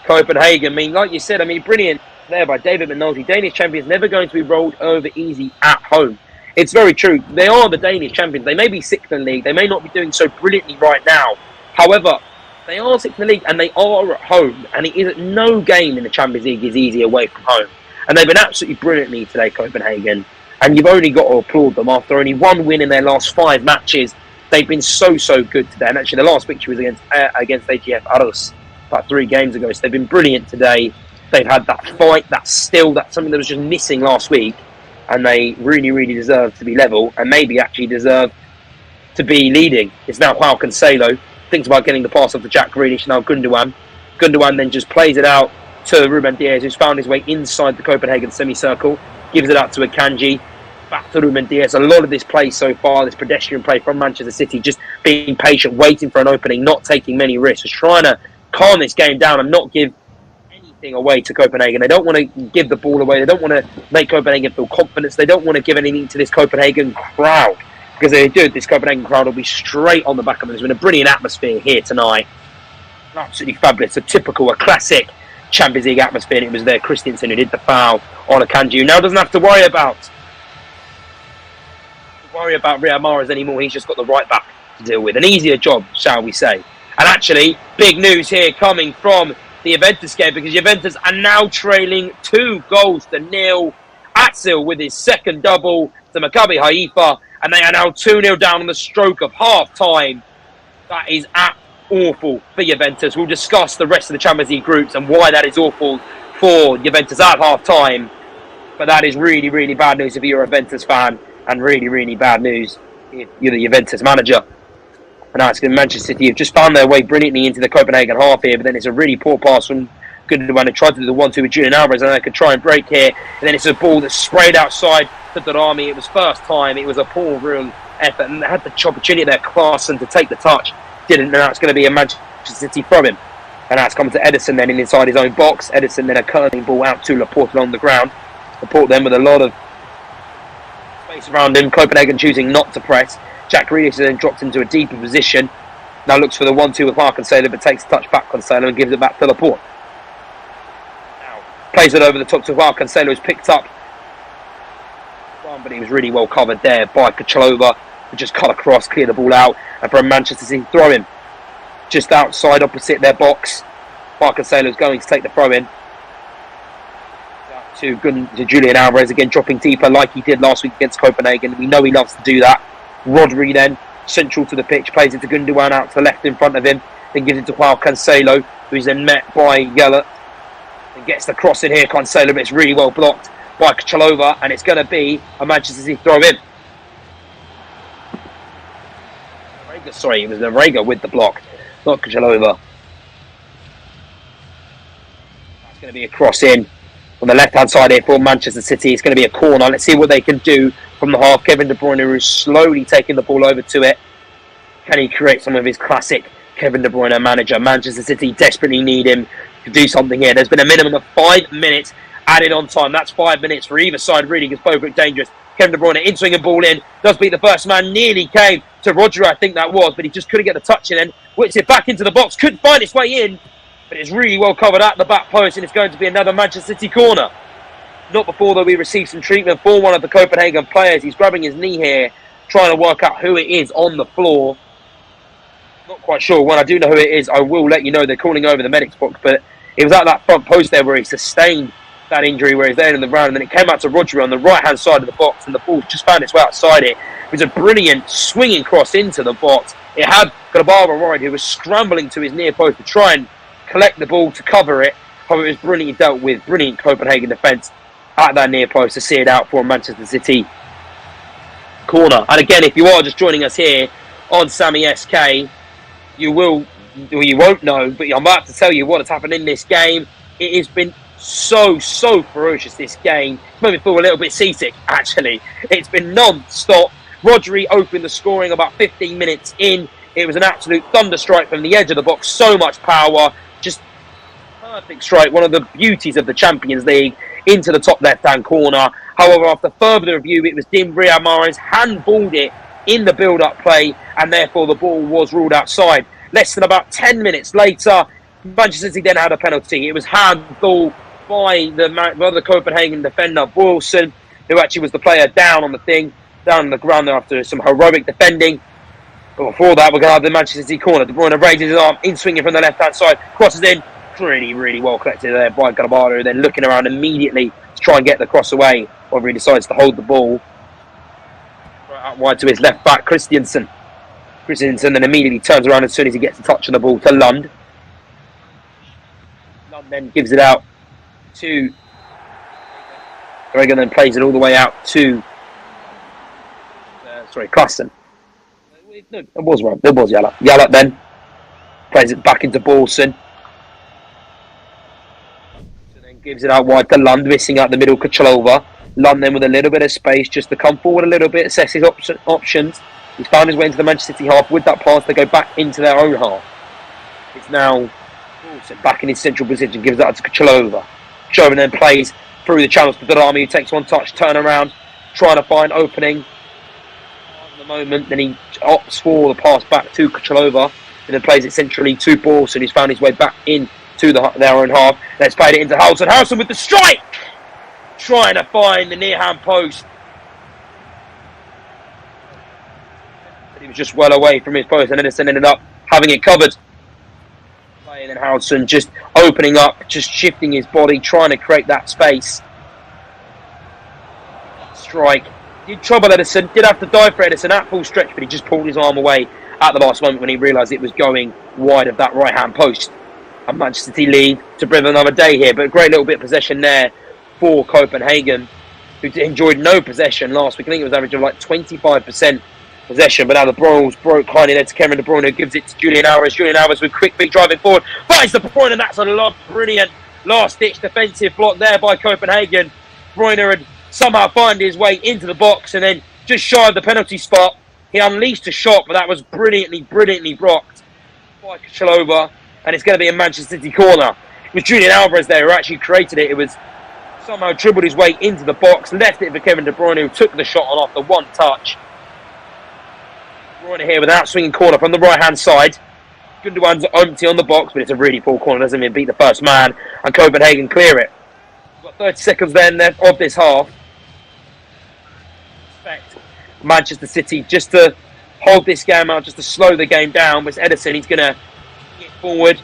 Copenhagen, I mean, like you said, I mean, brilliant there by David McNulty. Danish champions never going to be rolled over easy at home. It's very true. They are the Danish champions. They may be sixth in the league. They may not be doing so brilliantly right now. However, they are sixth in the league and they are at home. And it is no game in the Champions League is easy away from home. And they've been absolutely brilliantly today, Copenhagen. And you've only got to applaud them after only one win in their last 5 matches. They've been so good today. And actually, the last victory was against AGF Aarhus about 3 games ago. So they've been brilliant today. They've had that fight, that's something that was just missing last week. And they really deserve to be level and maybe actually deserve to be leading. It's now Joao Cancelo. Thinks about getting the pass off to Jack Grealish, now Gundogan. Gundogan then just plays it out to Ruben Diaz, who's found his way inside the Copenhagen semicircle. Gives it out to Akanji. Back to Ruben Diaz. A lot of this play so far, this pedestrian play from Manchester City, just being patient, waiting for an opening, not taking many risks, just trying to calm this game down and not give anything away to Copenhagen. They don't want to give the ball away. They don't want to make Copenhagen feel confidence. They don't want to give anything to this Copenhagen crowd. Because if they do, this Copenhagen crowd will be straight on the back of them. There's been a brilliant atmosphere here tonight. Absolutely fabulous. A classic Champions League atmosphere. And it was there Christensen who did the foul on Akanji, who now doesn't have to worry about Riyad Mahrez anymore. He's just got the right back to deal with. An easier job, shall we say. And actually, big news here coming from the Juventus game, because Juventus are now trailing 2-0 Özil with his second double to Maccabi Haifa, and they are now 2-0 down on the stroke of half-time. That is awful for Juventus. We'll discuss the rest of the Champions League groups and why that is awful for Juventus at half-time. But that is really bad news if you're a Juventus fan, and really bad news if you're the Juventus manager. And now it's going to Manchester City have just found their way brilliantly into the Copenhagen half here, but then it's a really poor pass from Gundogan, who tried to do the 1-2 with Julian Alvarez, and they could try and break here. And then it's a ball that's sprayed outside to Darami. It was first time. It was a poor real effort, and they had the opportunity there, Klaassen, to take the touch. Didn't, and now it's going to be a Manchester City throw in. And now it's coming to Ederson then inside his own box. Ederson then a curling ball out to Laporte along the ground. Laporte then with a lot of space around him. Copenhagen choosing not to press. Jack Grealish then dropped into a deeper position. Now looks for the 1-2 with Mark Cancelo, but takes a touch back Cancelo and gives it back to Laporte. Now plays it over the top to Mark Cancelo, who's picked up. But he was really well covered there by Kachalova, who just cut across, clear the ball out, and for a Manchester City throw in. Just outside opposite their box. Mark Cancelo is going to take the throw in. To Julian Alvarez, again dropping deeper like he did last week against Copenhagen. We know he loves to do that. Rodri then, central to the pitch, plays it to Gundogan out to the left in front of him, then gives it to Joao Cancelo, who's then met by Yella, and gets the cross in here. Cancelo, but it's really well blocked by Kachalova, and it's going to be a Manchester City throw in. Sorry, it was Navega with the block, not Kachalova. That's going to be a cross in on the left-hand side here for Manchester City. It's going to be a corner. Let's see what they can do from the half. Kevin De Bruyne, who is slowly taking the ball over to it. Can he create some of his classic Kevin De Bruyne manager? Manchester City desperately need him to do something here. There's been a minimum of 5 minutes added on time. That's 5 minutes for either side, really, because both look dangerous. Kevin De Bruyne in-swing and ball in. Does beat the first man. Nearly came to Roger, I think that was, but he just couldn't get the touch in. And whips it back into the box. Couldn't find its way in. But it's really well covered at the back post, and it's going to be another Manchester City corner. Not before, though, we receive some treatment for one of the Copenhagen players. He's grabbing his knee here, trying to work out who it is on the floor. Not quite sure. When I do know who it is, I will let you know. They're calling over the medics box, but it was at that front post there where he sustained that injury, where he's there in the round, and then it came out to Rodri on the right-hand side of the box, and the ball just found its way outside it. It was a brilliant swinging cross into the box. It had Grabara Royd, who was scrambling to his near post to try and collect the ball to cover it. However, it was brilliantly dealt with. Brilliant Copenhagen defence at that near post to see it out for a Manchester City corner. And again, if you are just joining us here on Sammy SK, you won't know, but I'm about to tell you what has happened in this game. It has been so ferocious, this game. It's made me feel a little bit seasick, actually. It's been non-stop. Rodri opened the scoring about 15 minutes in. It was an absolute thunderstrike from the edge of the box. So much power. Just perfect strike. One of the beauties of the Champions League into the top left-hand corner. However, after further review, it was Riyad Mahrez handballed it in the build-up play, and therefore the ball was ruled outside. Less than about 10 minutes later, Manchester City then had a penalty. It was handball by the Copenhagen defender, Boylsson, who actually was the player down on the ground there after some heroic defending. But before that, we're going to have the Manchester City corner. De Bruyne raises his arm, in swinging from the left-hand side, crosses in. Really, really well collected there by Garabado, then looking around immediately to try and get the cross away, whether he decides to hold the ball. Right out wide to his left back, Christiansen. Christiansen then immediately turns around as soon as he gets a touch on the ball to Lund. Lund then gives it out to Reagan, then plays it all the way out to Klassen. No, it was wrong. It was Yala. Yala then plays it back into Boylsson. So then gives it out wide to Lund, missing out the middle, Kuchalova. Lund then with a little bit of space just to come forward a little bit, assess his options. He's found his way into the Manchester City half. With that pass, they go back into their own half. It's now Boylsson back in his central position, gives that to Kuchalova. Kuchalova then plays through the channels to Darami, who takes one touch, turn around, trying to find opening. At the moment, then he opts for the pass back to Kuchalova, and then plays it centrally to Boylsson, who's found his way back into their own half. Let's play it into Howson. Howson with the strike! Trying to find the near-hand post. But he was just well away from his post, and Edison ended up having it covered. And then Howson just opening up, just shifting his body, trying to create that space. Strike. Did trouble Edison, did have to dive for Edison at full stretch, but he just pulled his arm away at the last moment when he realised it was going wide of that right-hand post. And Manchester City lead to bring another day here, but a great little bit of possession there for Copenhagen, who enjoyed no possession last week. I think it was average of like 25% possession, but now the Royals broke kindly there to Kevin De Bruyne, who gives it to Julian Alvarez. Julian Alvarez with quick big driving forward, finds De Bruyne, and that's a brilliant last-ditch defensive block there by Copenhagen. De Bruyne had somehow found his way into the box, and then just shy of the penalty spot, he unleashed a shot, but that was brilliantly blocked by Kuchalova, and it's going to be a Manchester City corner. It was Julian Alvarez there who actually created it. It was somehow dribbled his way into the box, left it for Kevin De Bruyne, who took the shot on after one touch. De Bruyne here with an out-swinging corner from the right-hand side. Gundogan's empty on the box, but it's a really poor corner, doesn't even beat the first man, and Copenhagen clear it. We've got 30 seconds then of this half. Expect Manchester City just to hold this game out, just to slow the game down. But it's Edison, he's going to get forward,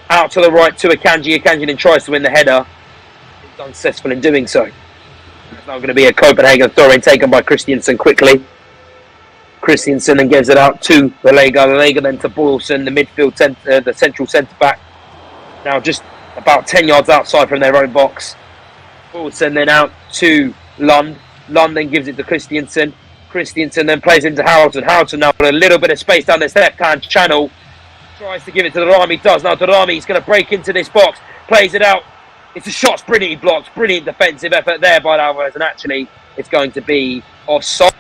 out to the right to Akanji. Akanji then tries to win the header. He's unsuccessful in doing so. It's now going to be a Copenhagen throw-in taken by Christiansen quickly. Christiansen then gives it out to the Lega then to Boylsson, the midfield, the central centre-back. Now just about 10 yards outside from their own box. Boylsson then out to Lund. Lund then gives it to Christiansen. Christiansen then plays into Howson. Howson now with a little bit of space down this left-hand channel. Tries to give it to Darami, does. Now Darami is going to break into this box. Plays it out. It's a shot's brilliantly blocked. Brilliant defensive effort there by Alvarez. And actually, it's going to be offside.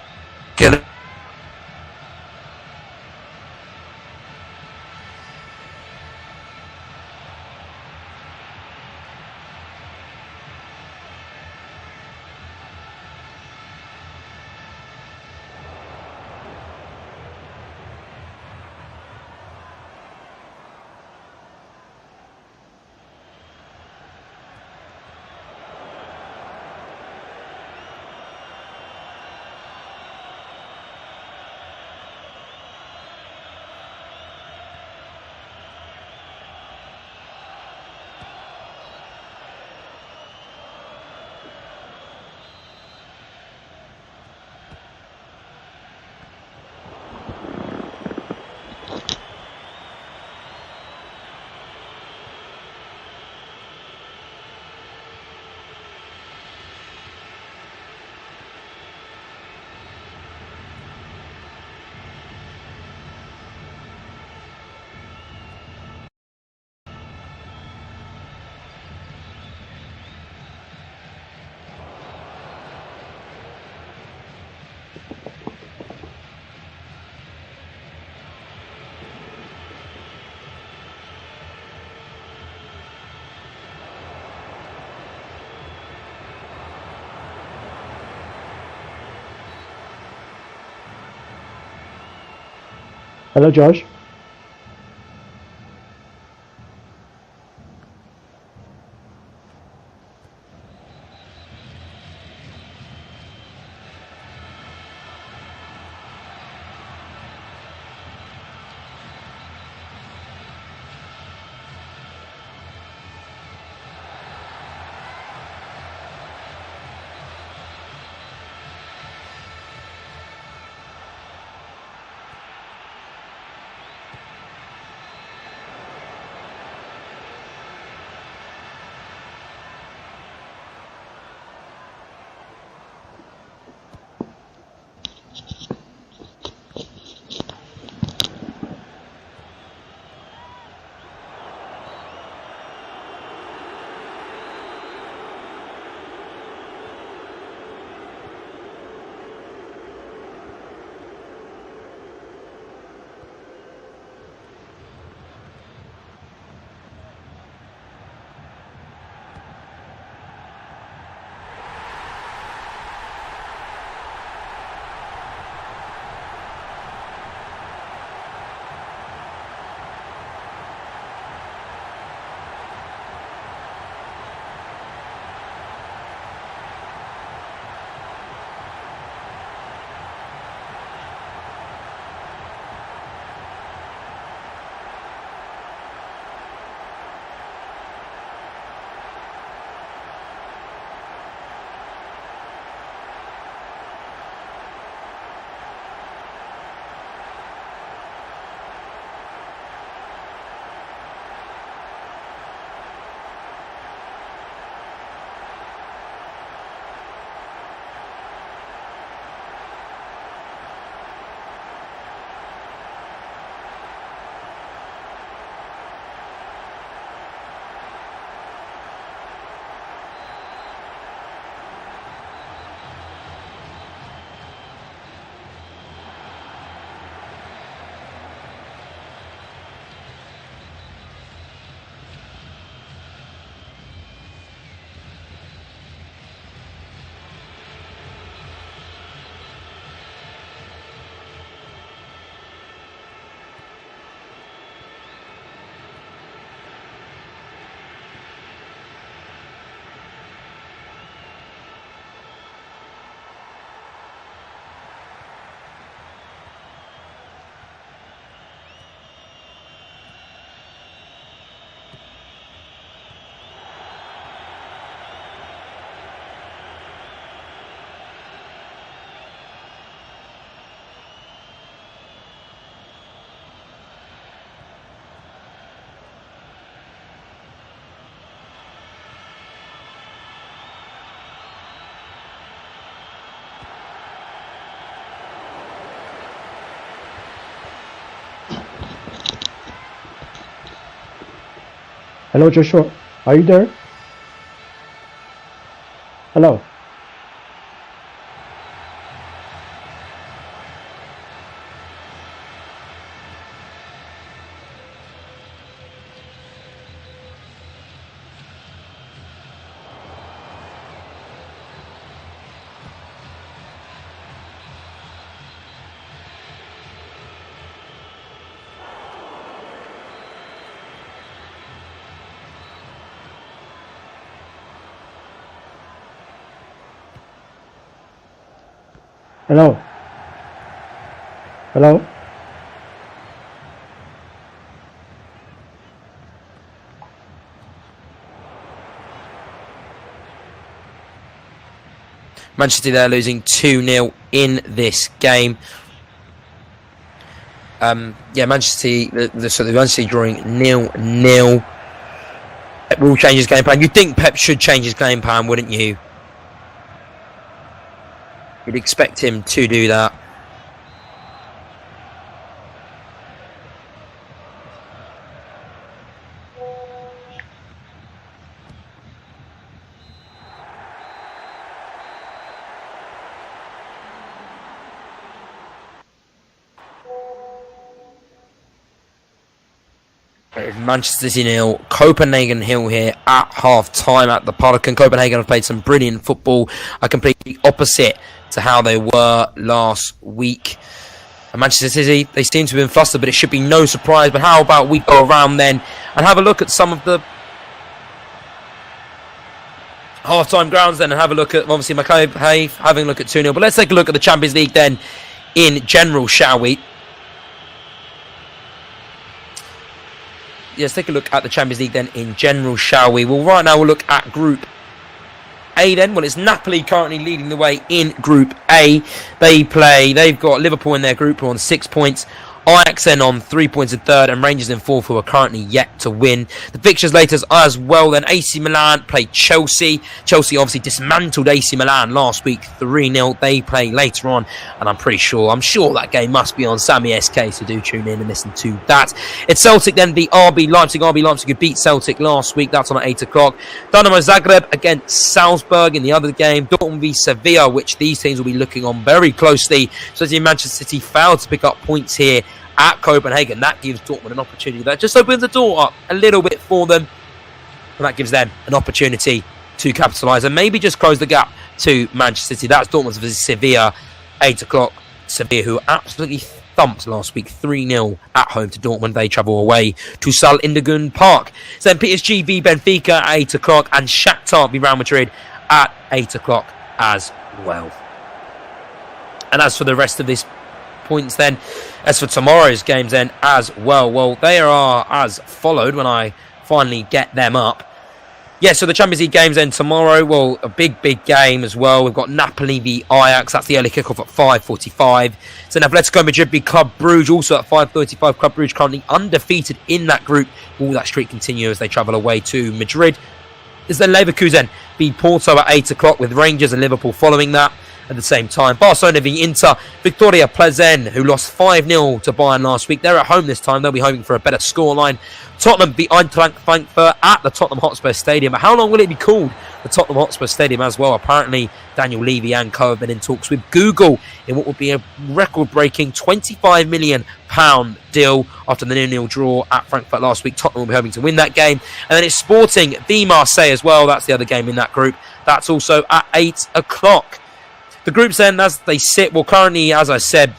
Hello, Josh. Hello, Joshua. Are you there? Hello. Hello. Hello. Manchester City, they're losing 2-0 in this game. Manchester City, the Manchester City drawing 0-0. Pep will change his game plan. You'd think Pep should change his game plan, wouldn't you? You'd expect him to do that. Manchester City 0, Copenhagen 0 here at half time at the Parken. Copenhagen have played some brilliant football, a completely opposite to how they were last week. And Manchester City, they seem to have been flustered, but it should be no surprise. But how about we go around then and have a look at some of the half-time grounds then, and have a look at, obviously, Mackay having a look at 2-0. But let's take a look at the Champions League then in general, shall we? Let's take a look at the Champions League then in general, shall we? Well, right now we'll look at Group A then. Well, it's Napoli currently leading the way in Group A. They've got Liverpool in their group who are on 6 points. Ajax then on 3 points in third, and Rangers in fourth, who are currently yet to win. The fixtures later as well then. AC Milan play Chelsea. Chelsea obviously dismantled AC Milan last week 3-0. They play later on, and I'm sure that game must be on Sammy SK, so do tune in and listen to that. It's Celtic then, the RB Leipzig. RB Leipzig who beat Celtic last week. That's on at 8 o'clock. Dynamo Zagreb against Salzburg in the other game. Dortmund v Sevilla, which these teams will be looking on very closely. So as Manchester City failed to pick up points here at Copenhagen, that gives Dortmund an opportunity. That just opens the door up a little bit for them, and that gives them an opportunity to capitalise and maybe just close the gap to Manchester City. That's Dortmund versus Sevilla, 8 o'clock. Sevilla, who absolutely thumped last week 3-0 at home to Dortmund. They travel away to Sal Indigun Park. So then PSG v Benfica at 8 o'clock, and Shakhtar v Real Madrid at 8 o'clock as well. And as for the rest of this points then, as for tomorrow's games then as well, they are as followed when I finally get them up. Yeah, so the Champions League games then tomorrow, well, a big game as well. We've got Napoli v Ajax. That's the early kickoff at 5:45. So Atletico Madrid v Club Brugge, also at 5:35. Club Brugge currently undefeated in that group. Will that streak continue as they travel away to Madrid? Is then Leverkusen v Porto at 8 o'clock, with Rangers and Liverpool following that. At the same time, Barcelona v Inter. Victoria Plzen, who lost 5-0 to Bayern last week. They're at home this time. They'll be hoping for a better scoreline. Tottenham v Eintracht Frankfurt at the Tottenham Hotspur Stadium. But how long will it be called the Tottenham Hotspur Stadium as well? Apparently, Daniel Levy and co have been in talks with Google in what would be a record-breaking £25 million deal after the 0-0 draw at Frankfurt last week. Tottenham will be hoping to win that game. And then it's Sporting v Marseille as well. That's the other game in that group. That's also at 8 o'clock. The groups then, as they sit, well, currently, as I said,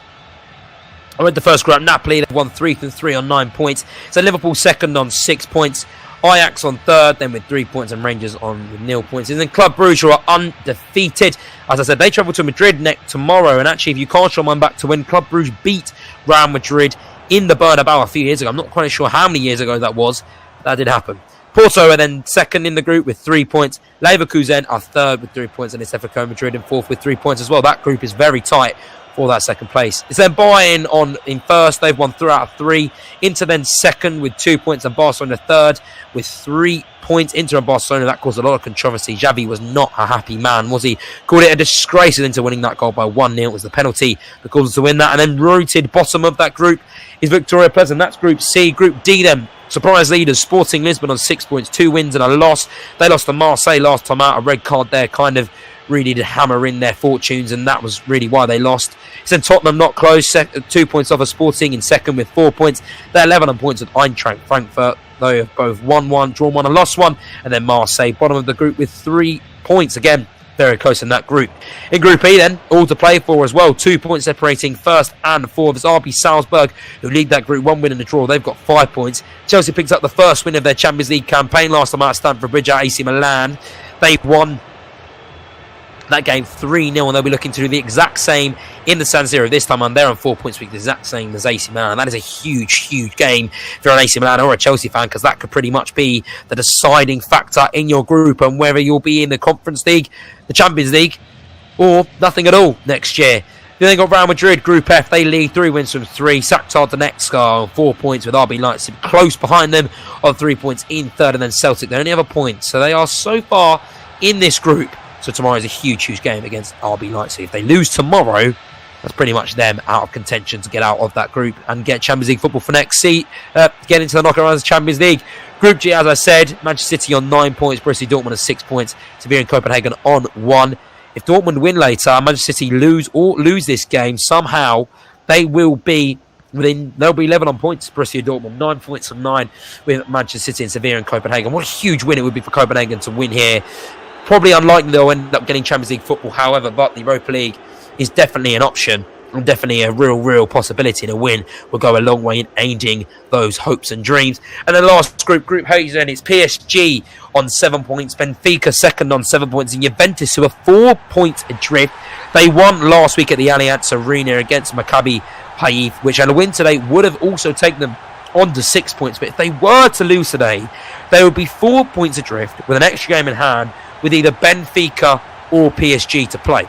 I read the first group. Napoli, they've won 3-3 on 9 points. So Liverpool second on 6 points. Ajax on third, then with 3 points, and Rangers on with 0 points. And then Club Brugge, who are undefeated. As I said, they travel to Madrid tomorrow. And actually, if you cast your mind back to when Club Brugge beat Real Madrid in the Bernabeu a few years ago, I'm not quite sure how many years ago that was. That did happen. Porto are then second in the group with 3 points. Leverkusen are third with 3 points, and it's Atletico Madrid in fourth with 3 points as well. That group is very tight for that second place. It's then Bayern in first. They've won 3 out of 3. Inter then second with 2 points, and Barcelona third with 3 points. Inter and Barcelona, that caused a lot of controversy. Xavi was not a happy man, was he? Called it a disgrace with Inter winning that goal by 1-0. It was the penalty that caused us to win that. And then rooted bottom of that group is Victoria Plzen. That's Group C. Group D then. Surprise leaders, Sporting Lisbon on 6 points, 2 wins and a loss. They lost to Marseille last time out. A red card there kind of really did hammer in their fortunes, and that was really why they lost. It's then Tottenham not close, 2 points off of Sporting in second with 4 points. They're 11 on points with Eintracht Frankfurt. They have both won 1, drawn 1 and lost 1. And then Marseille, bottom of the group with 3 points. Again, very close in that group. In Group E then, all to play for as well. 2 points separating first and fourth. It's RB Salzburg who lead that group, 1 win and a draw. They've got 5 points. Chelsea picked up the first win of their Champions League campaign last time out at Stamford Bridge at AC Milan. They've won that game 3-0, and they'll be looking to do the exact same in the San Siro this time, and they're on 4 points with the exact same as AC Milan. And that is a huge game if you're an AC Milan or a Chelsea fan, because that could pretty much be the deciding factor in your group and whether you'll be in the Conference League, the Champions League, or nothing at all next year. Then they got Real Madrid, Group F. They lead 3 wins from 3. Shakhtar Donetsk on 4 points with RB Leipzig close behind them on 3 points in third, and then Celtic, they only have a point. So they are so far in this group. So tomorrow is a huge game against RB Leipzig. If they lose tomorrow, that's pretty much them out of contention to get out of that group and get Champions League football for next seat. Get into the knockout rounds of Champions League. Group G, as I said, Manchester City on 9 points, Borussia Dortmund on 6 points, Sevilla and Copenhagen on 1. If Dortmund win later, Manchester City lose this game, somehow they will be they'll be 11 on points. Borussia Dortmund 9 points from 9 with Manchester City and Sevilla and Copenhagen. What a huge win it would be for Copenhagen to win here. Probably unlikely they'll end up getting Champions League football, however, but the Europa League is definitely an option And definitely a real possibility, and a win will go a long way in aiding those hopes and dreams. And then last Group H, then it's PSG on 7 points, Benfica second on 7 points, and Juventus, who are 4 points adrift. They won last week at the Allianz Arena against Maccabi Haifa, which a win today would have also taken them on to 6 points. But if they were to lose today, they would be 4 points adrift with an extra game in hand, with either Benfica or PSG to play.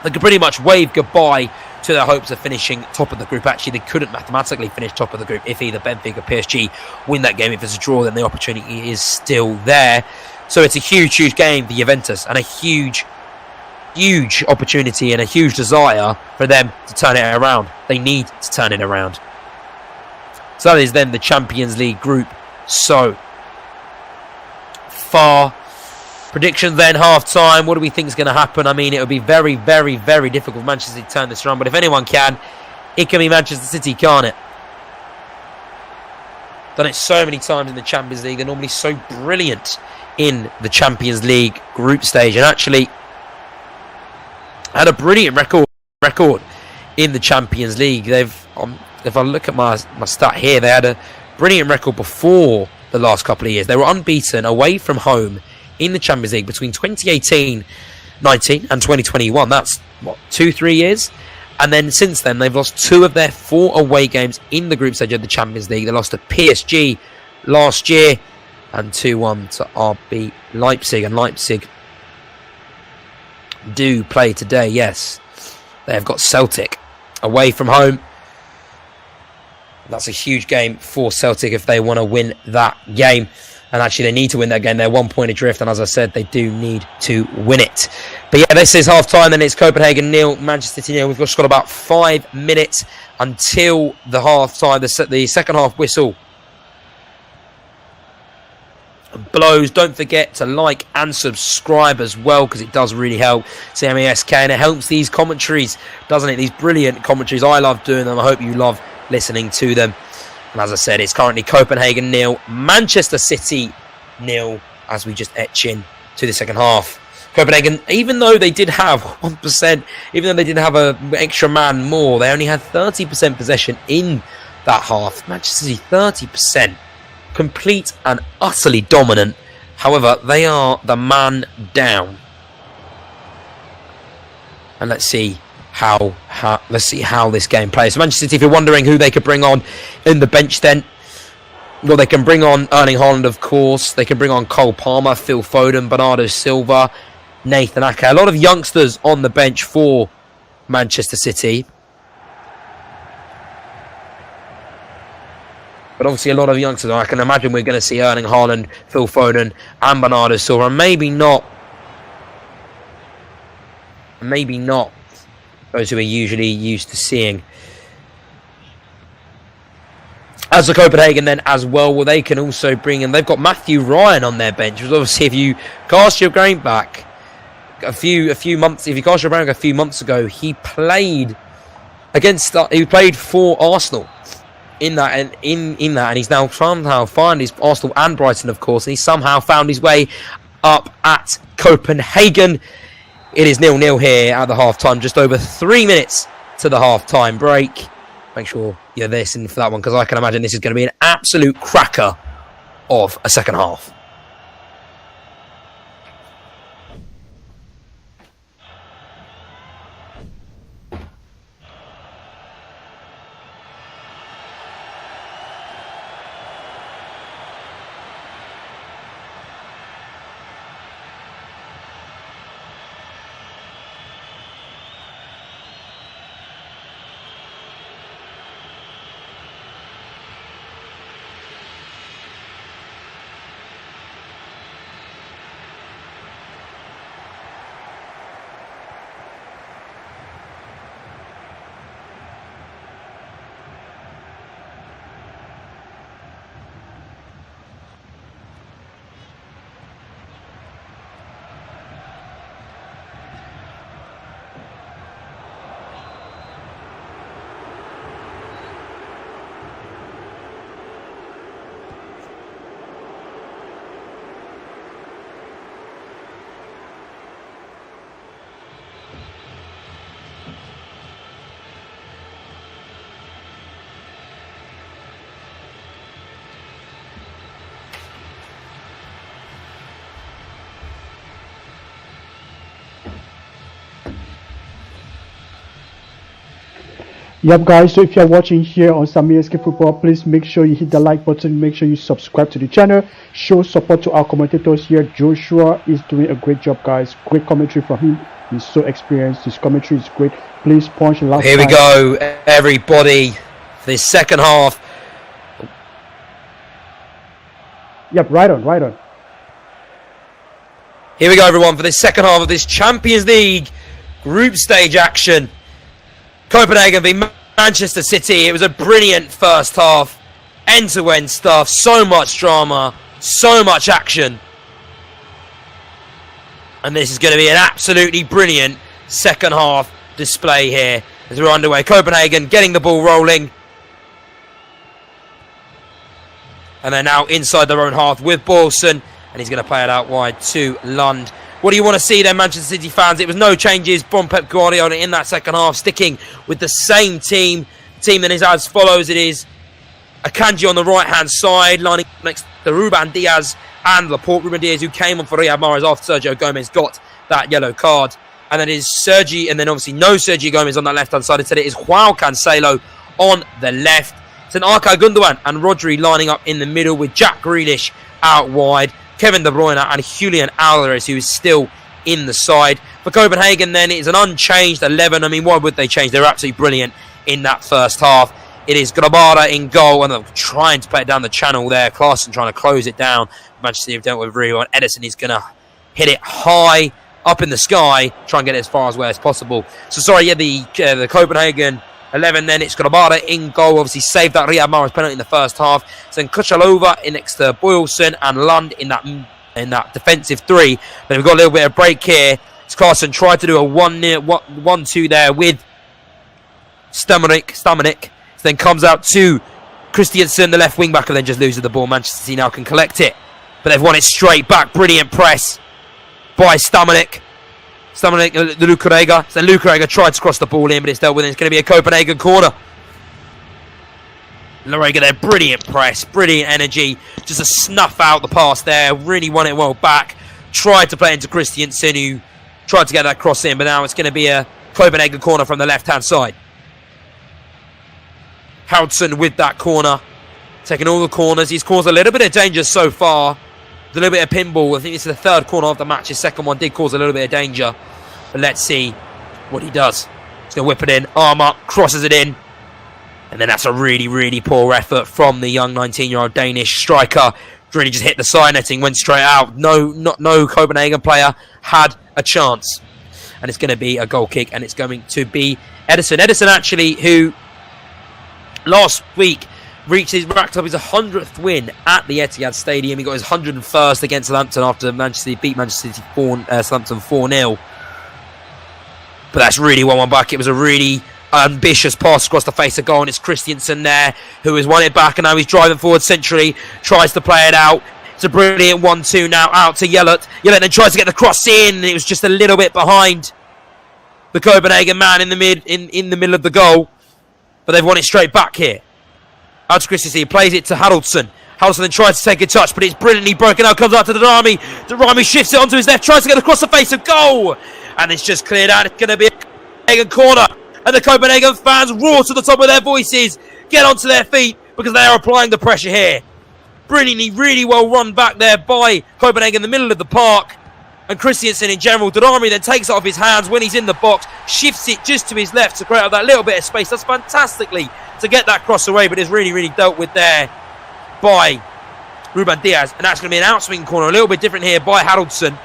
They could pretty much wave goodbye to their hopes of finishing top of the group. Actually, they couldn't mathematically finish top of the group if either Benfica or PSG win that game. If it's a draw, then the opportunity is still there. So it's a huge game for Juventus, and a huge opportunity and a huge desire for them to turn it around. They need to turn it around. So that is then the Champions League group so far. Predictions then, half-time. What do we think is going to happen? I mean, it would be very difficult for Manchester City to turn this around. But if anyone can, it can be Manchester City, can't it? Done it so many times in the Champions League. They're normally so brilliant in the Champions League group stage. And actually had a brilliant record in the Champions League. They've, if I look at my stat here, they had a brilliant record before the last couple of years. They were unbeaten away from home in the Champions League between 2018-19 and 2021. That's, 2-3 years? And then since then, they've lost 2 of their 4 away games in the group stage of the Champions League. They lost to PSG last year and 2-1 to RB Leipzig. And Leipzig do play today, yes. They have got Celtic away from home. That's a huge game for Celtic if they want to win that game. And actually, they need to win that game. They're 1 point adrift. And as I said, they do need to win it. But yeah, this is half-time. Then it's Copenhagen 0, Manchester City 0. We've just got about 5 minutes until the half-time. The second half whistle blows. Don't forget to like and subscribe as well, because it does really help Sammy SK. And it helps these commentaries, doesn't it? These brilliant commentaries. I love doing them. I hope you love listening to them. And as I said, it's currently Copenhagen 0, Manchester City 0, as we just etch in to the second half. Copenhagen, even though they did have 1%, even though they did have an extra man more, they only had 30% possession in that half. Manchester City, 30%. Complete and utterly dominant. However, they are the man down. And let's see how this game plays. So Manchester City, if you're wondering who they could bring on in the bench, then well, they can bring on Erling Haaland, of course. They can bring on Cole Palmer, Phil Foden, Bernardo Silva, Nathan Ake. A lot of youngsters on the bench for Manchester City. But obviously a lot of youngsters. I can imagine we're going to see Erling Haaland, Phil Foden and Bernardo Silva. And maybe not those who are usually used to seeing. As for Copenhagen then as well, they can also bring in, they've got Matthew Ryan on their bench. Obviously, if you cast your brain back a few months ago, he played for Arsenal in that, and he's now somehow found his Arsenal and Brighton, of course, and he's somehow found his way up at Copenhagen. It is 0-0 here at the half-time, just over 3 minutes to the half-time break. Make sure you're listening for that one, because I can imagine this is going to be an absolute cracker of a second half. Yep, guys, so if you're watching here on Sami SK Football, please make sure you hit the like button, make sure you subscribe to the channel, show support to our commentators here. Joshua is doing a great job, guys. Great commentary from him. He's so experienced. His commentary is great. Please punch last Here we time. go, everybody, for this second half. Yep, right on. Here we go, everyone, for this second half of this Champions League group stage action. Copenhagen v Manchester City. It was a brilliant first half. End-to-end stuff. So much drama. So much action. And this is going to be an absolutely brilliant second half display here as we're underway. Copenhagen getting the ball rolling. And they're now inside their own half with Boylsson. And he's going to play it out wide to Lund. What do you want to see then, Manchester City fans? It was no changes from Pep Guardiola in that second half, sticking with the same team. Team that is as follows. It is Akanji on the right-hand side, lining up next to Ruben Diaz and Laporte. Ruben Diaz, who came on for Riyad Mahrez after Sergio Gomez got that yellow card. And then it is Sergi, and then obviously no Sergio Gomez on that left-hand side. Instead, it is Joao Cancelo on the left. It's an Ilkay Gundogan and Rodri lining up in the middle with Jack Grealish out wide. Kevin De Bruyne and Julian Alvarez, who is still in the side. For Copenhagen, then, it is an unchanged 11. I mean, why would they change? They were absolutely brilliant in that first half. It is Grabara in goal, and they're trying to play it down the channel there. Klaassen trying to close it down. Manchester City have dealt with really well. Ederson is going to hit it high up in the sky, try and get it as far away as possible. So, sorry, yeah, the Copenhagen 11 then, it's Grabara in goal, obviously saved that Riyad Mahrez penalty in the first half. So then Kuchalova in next to Boylsson and Lund in that defensive three. But we've got a little bit of break here. Klaassen tried to do a 1-2 there with Stamanik. So then comes out to Christiansen, the left wing back, and then just loses the ball. Manchester City now can collect it. But they've won it straight back. Brilliant press by Stamanik. Lukarega. So Lukarega tried to cross the ball in, but it's dealt with. It's going to be a Copenhagen corner. Lukarega there, brilliant press, brilliant energy. Just a snuff out the pass there. Really won it well back. Tried to play into Christiansen, who tried to get that cross in, but now it's going to be a Copenhagen corner from the left-hand side. Houdsson with that corner. Taking all the corners. He's caused a little bit of danger so far. A little bit of pinball. I think it's the third corner of the match. His second one did cause a little bit of danger. But let's see what he does. He's going to whip it in. Arm up. Crosses it in. And then that's a really, really poor effort from the young 19-year-old Danish striker. Really just hit the side netting. Went straight out. No Copenhagen player had a chance. And it's going to be a goal kick. And it's going to be Ederson. Ederson actually, who last week racked up his 100th win at the Etihad Stadium. He got his 101st against Southampton after Manchester City beat Manchester City Southampton 4-0. But that's really one back. It was a really ambitious pass across the face of goal, and it's Christiansen there who has won it back, and now he's driving forward centrally, tries to play it out. It's a brilliant 1-2 now out to Yellet. Yellet then tries to get the cross in, and it was just a little bit behind the Copenhagen man in the middle of the goal. But they've won it straight back here. Out to Christensen, he plays it to Haraldsson. Haraldsson then tries to take a touch, but it's brilliantly broken out. Comes out to Darami. Darami shifts it onto his left, tries to get across the face of goal. And it's just cleared out. It's going to be a Copenhagen corner. And the Copenhagen fans roar to the top of their voices. Get onto their feet because they are applying the pressure here. Brilliantly, really well run back there by Copenhagen in the middle of the park. And Christiansen in general. Darami then takes it off his hands when he's in the box. Shifts it just to his left to create out that little bit of space. That's fantastically to get that cross away, but it's really, really dealt with there by Ruben Diaz. And that's going to be an outswing corner, a little bit different here by Haraldsson.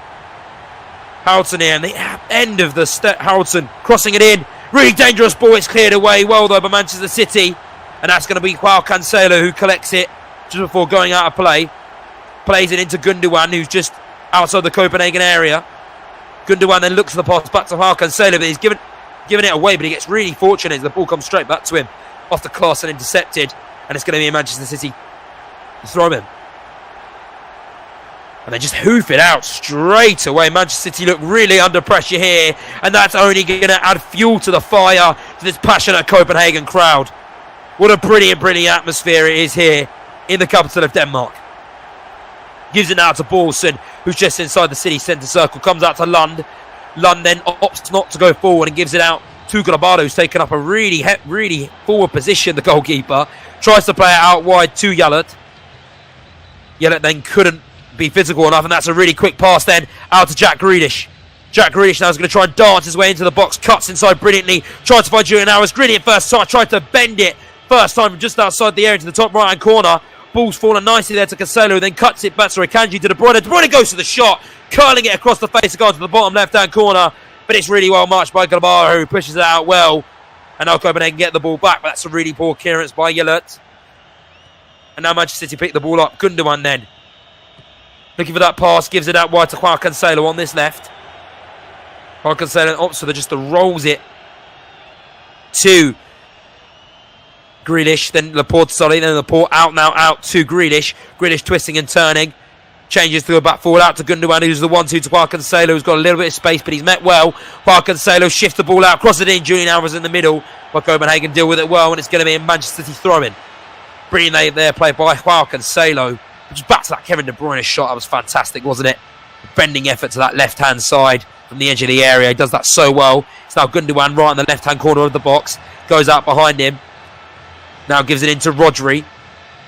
Haraldsson here, and the end of the Haraldsson crossing it in. Really dangerous ball, it's cleared away well though by Manchester City. And that's going to be Joao Cancelo who collects it just before going out of play. Plays it into Gundogan, who's just outside the Copenhagen area. Gundogan then looks for the pass back to Joao Cancelo, but he's given it away, but he gets really fortunate as the ball comes straight back to him. Off the class and intercepted, and it's going to be a Manchester City throw in. And they just hoof it out straight away. Manchester City look really under pressure here, and that's only going to add fuel to the fire to this passionate Copenhagen crowd. What a brilliant, brilliant atmosphere it is here in the capital of Denmark. Gives it now to Boylsson, who's just inside the city centre circle. Comes out to Lund. Lund then opts not to go forward and gives it out to Grabado, who's taken up a really forward position, the goalkeeper. Tries to play it out wide to Yelert. Yelert then couldn't be physical enough, and that's a really quick pass then out to Jack Grealish. Jack Grealish now is going to try and dance his way into the box, cuts inside brilliantly, tries to find Julian Hours. Brilliant first time, tried to bend it first time just outside the area to the top right hand corner. Ball's fallen nicely there to Cancelo, then cuts it back to Akanji to De Bruyne. De Bruyne goes to the shot, curling it across the face of goal to the bottom left hand corner, but it's really well marched by Galabaro, who pushes it out well, and now Copenhagen get the ball back, but that's a really poor clearance by Yelert. And now Manchester City pick the ball up. Gundogan then looking for that pass, gives it out wide to Juan Cancelo on this left. Juan Cancelo opts for just rolls it to Grealish, then Laporte, then Laporte out to Grealish. Grealish twisting and turning, changes to a back forward out to Gundogan, who's the 1-2 to Juan Cancelo, who's got a little bit of space, but he's met well. Juan Cancelo shifts the ball out, crosses it in, Julian Alvarez in the middle, but Copenhagen deal with it well, and it's going to be a Manchester City throw-in. Brilliant there play by Juan Cancelo, which is back to that Kevin De Bruyne shot. That was fantastic, wasn't it? Bending effort to that left-hand side from the edge of the area. He does that so well. It's now Gundogan right in the left-hand corner of the box. Goes out behind him. Now gives it into Rodri.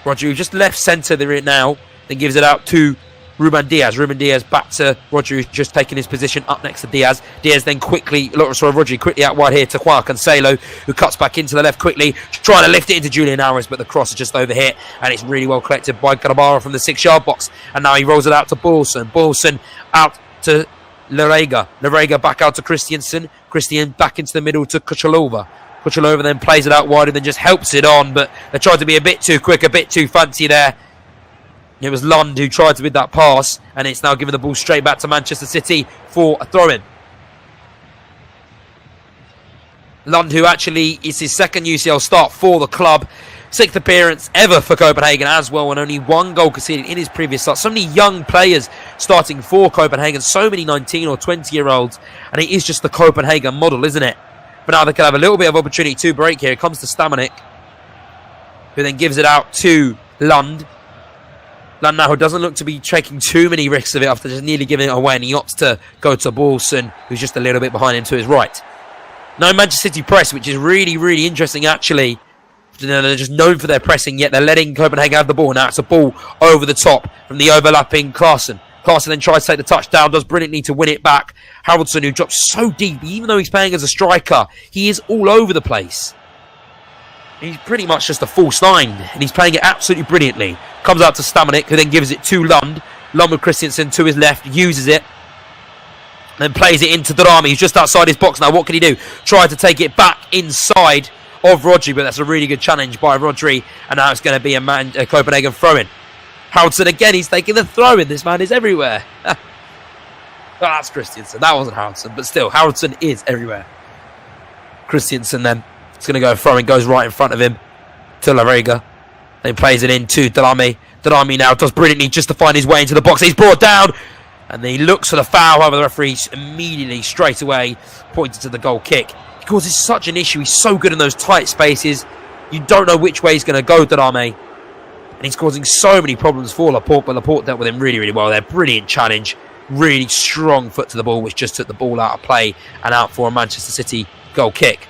Rodri just left centre there now. Then gives it out to Ruben Diaz. Ruben Diaz back to Rodri, who's just taking his position up next to Diaz. Diaz then Rodri quickly out wide here to Juan Cancelo, who cuts back into the left quickly, trying to lift it into Julian Alvarez, but the cross is just overhit, and it's really well collected by Grabaro from the 6-yard box. And now he rolls it out to Boulson. Boulson out to Larega. Larega back out to Christiansen. Christian back into the middle to Kuchalova. Kuchalova then plays it out wide and then just helps it on, but they tried to be a bit too quick, a bit too fancy there. It was Lund who tried to win that pass, and it's now giving the ball straight back to Manchester City for a throw-in. Lund, who actually is his second UCL start for the club, 6th appearance ever for Copenhagen as well, and only 1 goal conceded in his previous start. So many young players starting for Copenhagen, so many 19 or 20-year-olds, and it is just the Copenhagen model, isn't it? But now they can have a little bit of opportunity to break here. It comes to Stamanik, who then gives it out to Lund. Lund now, who doesn't look to be taking too many risks of it after just nearly giving it away, and he opts to go to Boulson, who's just a little bit behind him to his right. No Manchester City press, which is really, really interesting actually. They're just known for their pressing, yet they're letting Copenhagen have the ball. Now it's a ball over the top from the overlapping Klaassen. Klaassen then tries to take the touchdown, does brilliantly to win it back. Haraldsson, who drops so deep, even though he's playing as a striker, he is all over the place. He's pretty much just a false 9, and he's playing it absolutely brilliantly. Comes out to Stamanik, who then gives it to Lund. Lund with Christiansen to his left, uses it, then plays it into Darami, who's just outside his box now. What can he do? Try to take it back inside of Rodri, but that's a really good challenge by Rodri, and now it's going to be a Copenhagen throw-in. Haraldsson again, he's taking the throw-in. This man is everywhere. Oh, that's Christiansen. That wasn't Haraldsson, but still, Haraldsson is everywhere. Christiansen then, it's going to go throw-in, goes right in front of him to Larega. Then plays it in to Darami. Darami now does brilliantly just to find his way into the box. He's brought down, and then he looks for the foul. However, the referee immediately, straight away, pointed to the goal kick. He causes such an issue. He's so good in those tight spaces. You don't know which way he's going to go, Darami. And he's causing so many problems for Laporte, but Laporte dealt with him really, really well there. Brilliant challenge. Really strong foot to the ball, which just took the ball out of play and out for a Manchester City goal kick.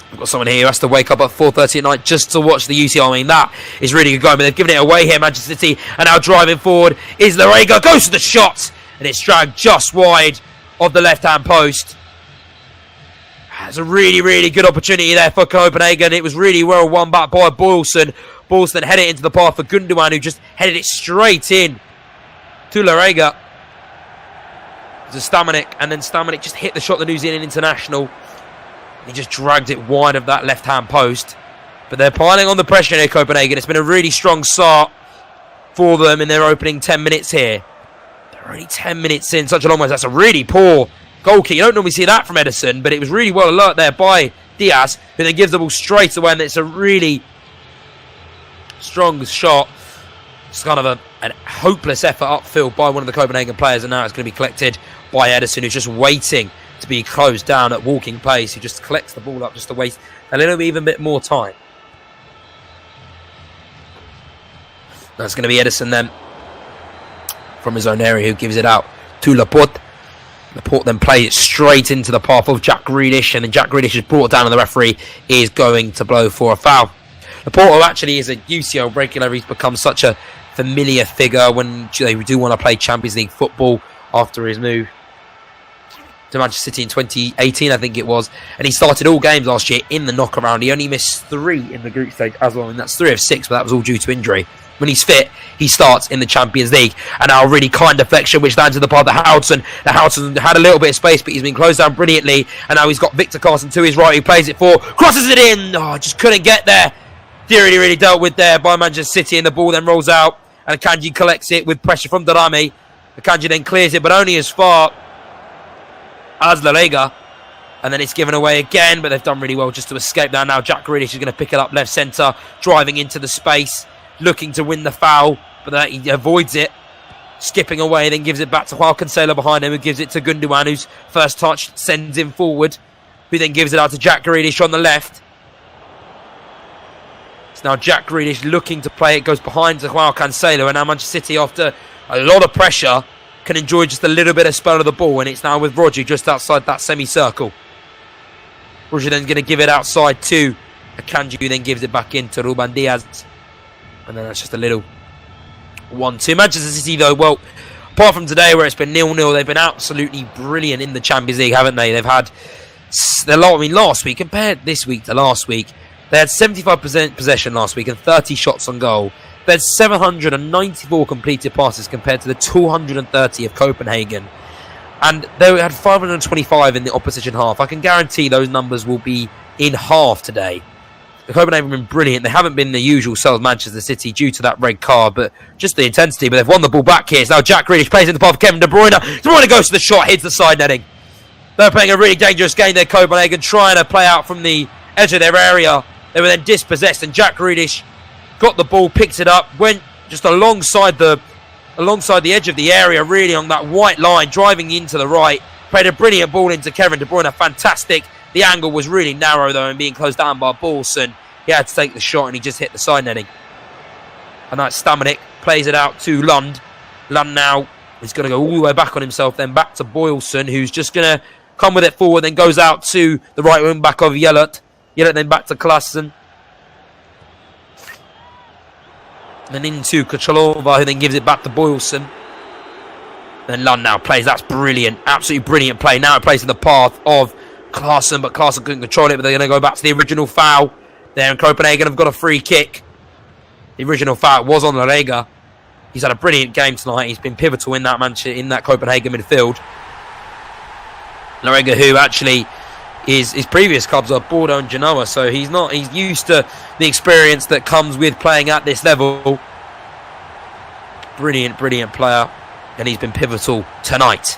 We've got someone here who has to wake up at 4:30 at night just to watch the UCL. I mean, that is really good going, but they've given it away here, Manchester City, and now driving forward is Larega, goes to the shot, and it's dragged just wide of the left-hand post. It's a really, really good opportunity there for Copenhagen. It was really well won back by Boylsson. Boylsson headed it into the path for Gundogan, who just headed it straight in to Larega. To Stamanik, and then Stamanik just hit the shot, the New Zealand international. He just dragged it wide of that left-hand post. But they're piling on the pressure here, Copenhagen. It's been a really strong start for them in their opening 10 minutes here. They're only 10 minutes in, such a long way. That's a really poor goal kick. You don't normally see that from Ederson, but it was really well alert there by Diaz, who then gives the ball straight away, and it's a really strong shot. It's kind of a hopeless effort upfield by one of the Copenhagen players, and now it's going to be collected by Ederson, who's just waiting to be closed down at walking pace. He just collects the ball up just to waste a little bit, even bit more time. That's going to be Ederson then from his own area, who gives it out to Laporte. Laporte then plays it straight into the path of Jack Grealish, and then Jack Grealish is brought down and the referee is going to blow for a foul. Laporte, who actually is a UCL regular, he's become such a familiar figure when they do want to play Champions League football after his move to Manchester City in 2018, I think it was, and he started all games last year in the knockaround. He only missed 3 in the group stage as well, and that's 3 of 6, but that was all due to injury. When he's fit, he starts in the Champions League. And now a really kind deflection, which lands in the path of Houghton. Now Houghton had a little bit of space, but he's been closed down brilliantly. And now he's got Victor Carson to his right, he plays it for, crosses it in. Oh, just couldn't get there. Really dealt with there by Manchester City, and the ball then rolls out. And Akanji collects it with pressure from Darami. Akanji then clears it, but only as far as Larega. And then it's given away again, but they've done really well just to escape that. Now Jack Grealish is going to pick it up left centre, driving into the space, looking to win the foul, but he avoids it, skipping away, then gives it back to Joao Cancelo behind him, who gives it to Gundogan, whose first touch sends him forward, who then gives it out to Jack Grealish on the left. It's now Jack Grealish looking to play it, goes behind to Joao Cancelo, and now Manchester City, after a lot of pressure, can enjoy just a little bit of spell of the ball, and it's now with Rodri just outside that semicircle. Rodri then going to give it outside to Akanji, who then gives it back in to Ruben Diaz. And then that's just a little 1-2. Manchester City, though, well, apart from today where it's been 0-0, they've been absolutely brilliant in the Champions League, haven't they? They've had last week, compared this week to last week, they had 75% possession last week and 30 shots on goal. They had 794 completed passes compared to the 230 of Copenhagen. And they had 525 in the opposition half. I can guarantee those numbers will be in half today. The Copenhagen have been brilliant. They haven't been the usual self Manchester City due to that red card, but just the intensity. But they've won the ball back here. It's now Jack Grealish plays in the path of Kevin De Bruyne. De Bruyne goes to the shot, hits the side netting. They're playing a really dangerous game there, Copenhagen, trying to play out from the edge of their area. They were then dispossessed, and Jack Grealish got the ball, picked it up, went just alongside the edge of the area, really on that white line, driving into the right. Played a brilliant ball into Kevin De Bruyne, fantastic. The angle was really narrow, though, and being closed down by Borson. He had to take the shot, and he just hit the side netting. And that's Stamanik, plays it out to Lund. Lund now is going to go all the way back on himself, then back to Boylson, who's just going to come with it forward, then goes out to the right wing back of Yellert. Yellert then back to Klassen. Then into Kochalova, who then gives it back to Boylson. Then Lund now plays. That's brilliant. Absolutely brilliant play. Now it plays in the path of Klassen, but Klassen couldn't control it, but they're going to go back to the original foul. There in Copenhagen have got a free kick. The original foul was on Larega. He's had a brilliant game tonight. He's been pivotal in that Copenhagen midfield. Larega, who actually his previous clubs are Bordeaux and Genoa, so he's used to the experience that comes with playing at this level. Brilliant player, and he's been pivotal tonight.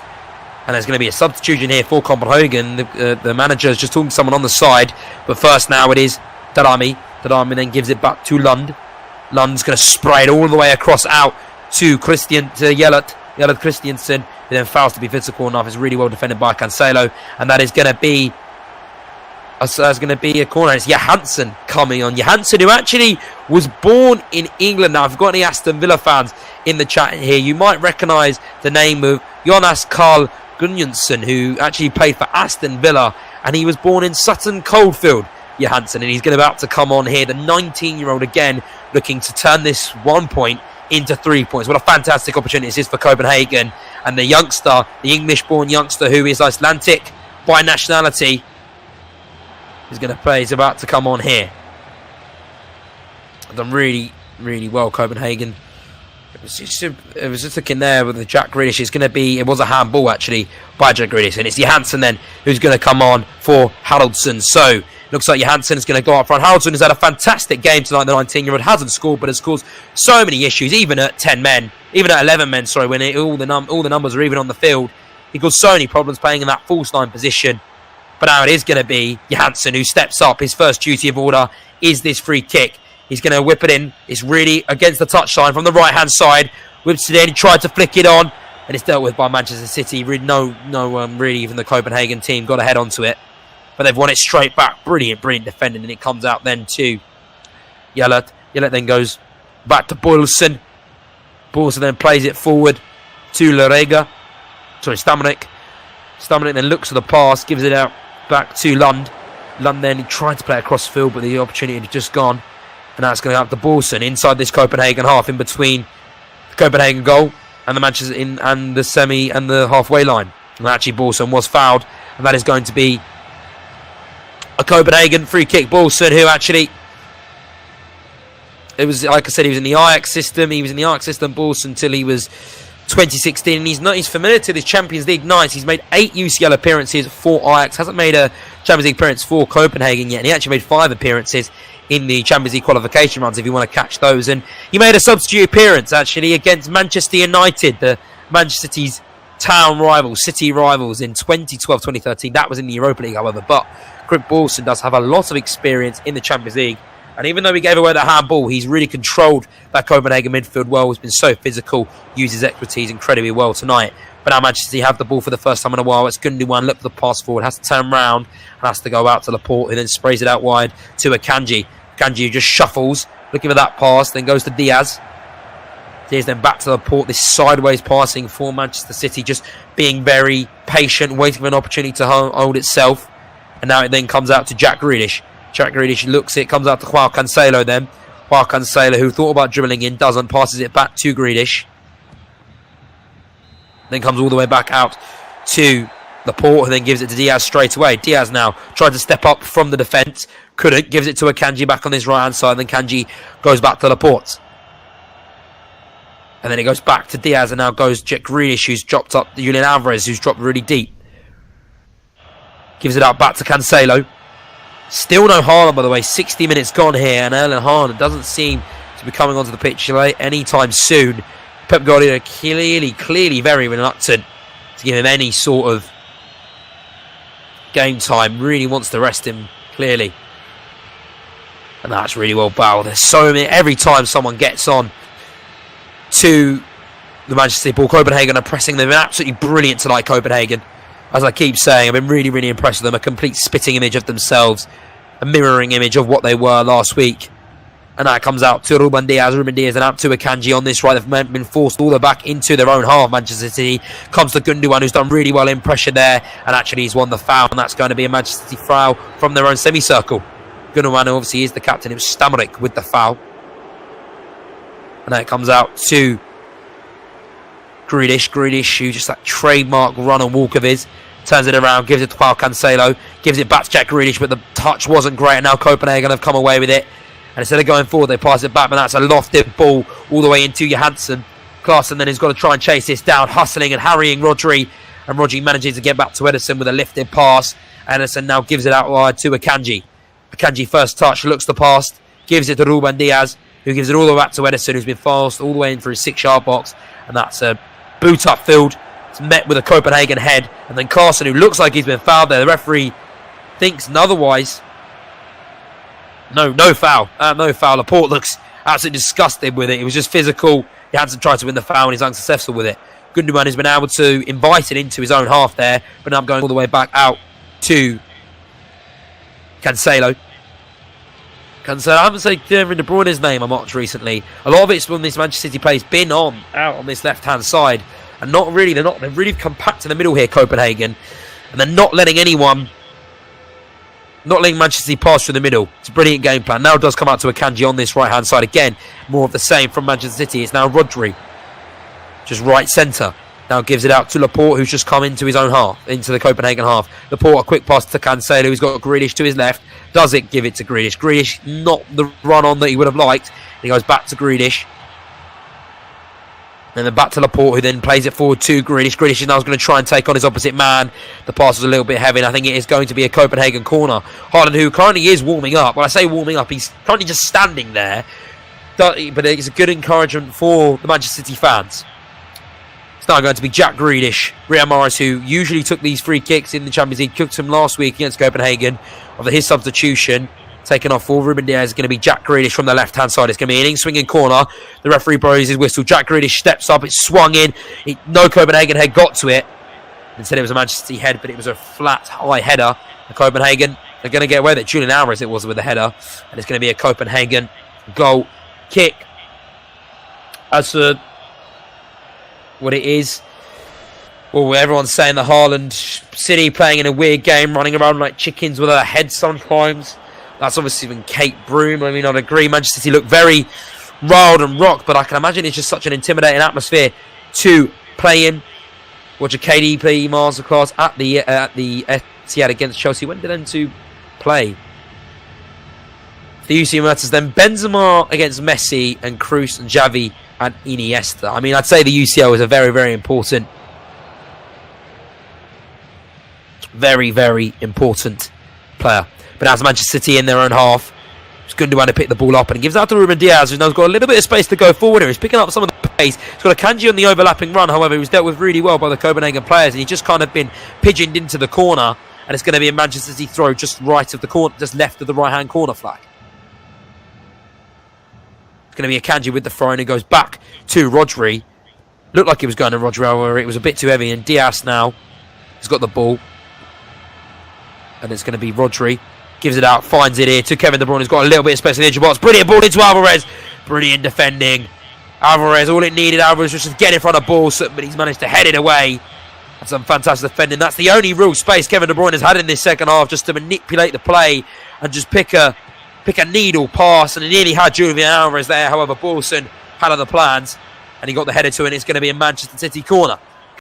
And there's going to be a substitution here for Copenhagen. The manager is just talking to someone on the side, but first now it is Darami. Darami then gives it back to Lund. Lund's going to spray it all the way across out to Yellert Christiansen, who then fouls to be physical enough. It's really well defended by Cancelo, and that is going to be a corner. It's Johansson coming on. Johansson, who actually was born in England. Now, if you've got any Aston Villa fans in the chat here, you might recognise the name of Jonas Carl Gunnarsson, who actually played for Aston Villa, and he was born in Sutton Coldfield, Johansson, and he's about to come on here. The 19-year-old again looking to turn this 1 point into 3 points. What a fantastic opportunity this is for Copenhagen. And the youngster, the English-born youngster who is Icelandic by nationality, is going to play. He's about to come on here. Done really well, Copenhagen. It was just looking there with the Jack Grealish. It was a handball actually by Jack Grealish, and it's Johansson then who's going to come on for Haraldsson. So looks like Johansson is going to go up front. Haraldsson has had a fantastic game tonight. The 19-year-old hasn't scored, but has caused so many issues, even at 11 men. Sorry, when all the numbers are even on the field, he caused so many problems playing in that false 9 position. But now it is going to be Johansson who steps up. His first duty of order is this free kick. He's going to whip it in. It's really against the touchline from the right-hand side. Whips it in. He tried to flick it on, and it's dealt with by Manchester City. Really, really even the Copenhagen team got a head onto it. But they've won it straight back. Brilliant defending. And it comes out then to Yellert. Yellert then goes back to Boylson. Boylson then plays it forward to Stamanik. Stamenic then looks for the pass, gives it out back to Lund. Lund then tried to play across the field, but the opportunity had just gone. And that's going to have to Boulson inside this Copenhagen half, in between the Copenhagen goal and the Manchester and the semi and the halfway line. And actually Boulson was fouled, and that is going to be a Copenhagen free kick. Boulson, who actually, it was, like I said, he was in the Ajax system. He was in the Ajax system, Boulson, until he was 2016, and he's familiar to this Champions League nights. He's made 8 UCL appearances for Ajax, hasn't made a Champions League appearance for Copenhagen yet, and he actually made 5 appearances in the Champions League qualification runs, if you want to catch those. And he made a substitute appearance actually against Manchester United, the Manchester City's town rivals, city rivals, in 2012-2013. That was in the Europa League, however. But Chris Boulson does have a lot of experience in the Champions League, and even though he gave away the handball, he's really controlled that Copenhagen midfield well. He's been so physical, used his expertise incredibly well tonight. But now Manchester City have the ball for the first time in a while. It's Gundogan, look for the pass forward, has to turn round and has to go out to Laporte, who then sprays it out wide to Akanji. Akanji just shuffles, looking for that pass, then goes to Diaz. Diaz then back to Laporte, this sideways passing for Manchester City, just being very patient, waiting for an opportunity to hold itself. And now it then comes out to Jack Grealish. Jack Grealish looks it, comes out to Joao Cancelo then. Joao Cancelo, who thought about dribbling in, doesn't, passes it back to Grealish. Then comes all the way back out to Laporte, who then gives it to Diaz straight away. Diaz now tried to step up from the defence, couldn't, gives it to Akanji back on his right hand side, and then Kanji goes back to Laporte. And then it goes back to Diaz, and now goes Jack Grealish, who's dropped up, Julian Alvarez, who's dropped really deep. Gives it out back to Cancelo. Still no Haaland, by the way. 60 minutes gone here, and Erling Haaland doesn't seem to be coming onto the pitch anytime soon. Pep Guardiola clearly very reluctant to give him any sort of game time. Really wants to rest him, clearly. And that's really well bowled. There's so many, every time someone gets on to the Manchester City ball, Copenhagen are pressing. They've been absolutely brilliant tonight, Copenhagen. As I keep saying, I've been really impressed with them. A complete spitting image of themselves, a mirroring image of what they were last week. And that comes out to Ruben Diaz and out to Akanji on this right. They've been forced all the way back into their own half. Manchester City comes to Gundogan, who's done really well in pressure there, and actually he's won the foul, and that's going to be a Manchester City foul from their own semicircle. Gundogan obviously is the captain. It was Stamenic with the foul. And then it comes out to Grealish, who just that trademark run and walk of his, turns it around, gives it to Joao Cancelo, gives it back to Jack Grealish, but the touch wasn't great, and now Copenhagen have come away with it. And instead of going forward, they pass it back, but that's a lofted ball all the way into Johansson. Klaassen then has got to try and chase this down, hustling and harrying Rodri, and Rodri manages to get back to Ederson with a lifted pass. Ederson now gives it out wide to Akanji. Akanji first touch, looks the pass, gives it to Ruben Diaz, who gives it all the way back to Ederson, who's been fast all the way in for his 6-yard box, and that's a boot upfield. It's met with a Copenhagen head, and then Klaassen, who looks like he's been fouled there. The referee thinks otherwise. No foul. No foul. Laporte looks absolutely disgusted with it. It was just physical. Johansson tried to win the foul, and he's unsuccessful with it. Gundogan has been able to invite it into his own half there, but now I'm going all the way back out to Cancelo. I haven't said Kevin De Bruyne's name much recently. A lot of it's when this Manchester City play's been out on this left-hand side, and they've really compact in the middle here, Copenhagen, and they're not letting Manchester City pass through the middle. It's a brilliant game plan. Now it does come out to Akanji on this right-hand side again. More of the same from Manchester City. It's now Rodri, just right centre. Now gives it out to Laporte, who's just come into his own half, into the Copenhagen half. Laporte, a quick pass to Cancelo, who's got Grealish to his left. Does it give it to Grealish? Grealish, not the run-on that he would have liked. He goes back to Grealish. And then back to Laporte, who then plays it forward to Grealish. Grealish is now going to try and take on his opposite man. The pass was a little bit heavy, and I think it is going to be a Copenhagen corner. Haaland, who currently is warming up. When I say warming up, he's currently just standing there. But it's a good encouragement for the Manchester City fans. It's now going to be Jack Grealish. Riyad Mahrez, who usually took these free kicks in the Champions League, cooked him last week against Copenhagen. After his substitution, taken off for Ruben Diaz, is going to be Jack Grealish from the left-hand side. It's going to be an in-swinging corner. The referee blows his whistle. Jack Grealish steps up. It's swung in. No Copenhagen head got to it. Instead, it was a Manchester City head, but it was a flat, high header. The Copenhagen are going to get away with it. Julian Alvarez it was with the header. And it's going to be a Copenhagen goal kick. As for what it is, Well, everyone's saying that Haaland City playing in a weird game, running around like chickens with their heads sometimes. That's obviously been Kate Broom. I mean, I'd agree. Manchester City look very riled and rocked, but I can imagine it's just such an intimidating atmosphere to play in. Watch a KDP masterclass at the Etihad against Chelsea. When did them two play? The UCL matters then. Benzema against Messi and Kroos and Xavi and Iniesta. I mean, I'd say the UCL is a very, very important, very important player. But as Manchester City in their own half, it's Gundogan to pick the ball up and he gives out to Ruben Diaz, who's now got a little bit of space to go forward here. He's picking up some of the pace. He's got a Kanji on the overlapping run. However, he was dealt with really well by the Copenhagen players, and he's just kind of been pigeoned into the corner. And it's going to be a Manchester City throw just right of the corner, just left of the right-hand corner flag. It's going to be a Kanji with the throw, and it goes back to Rodri. Looked like it was going to Rodri, however, it was a bit too heavy. And Diaz now has got the ball, and it's going to be Rodri. Gives it out, finds it here to Kevin De Bruyne. He's got a little bit of space in the edge of the box. Brilliant ball into Alvarez. Brilliant defending. Alvarez, all it needed, Alvarez was just get in front of the ball, but he's managed to head it away. That's some fantastic defending. That's the only real space Kevin De Bruyne has had in this second half, just to manipulate the play and just pick a needle pass. And he nearly had Julian Alvarez there. However, Boulson had other plans, and he got the header to it, and it's going to be a Manchester City corner.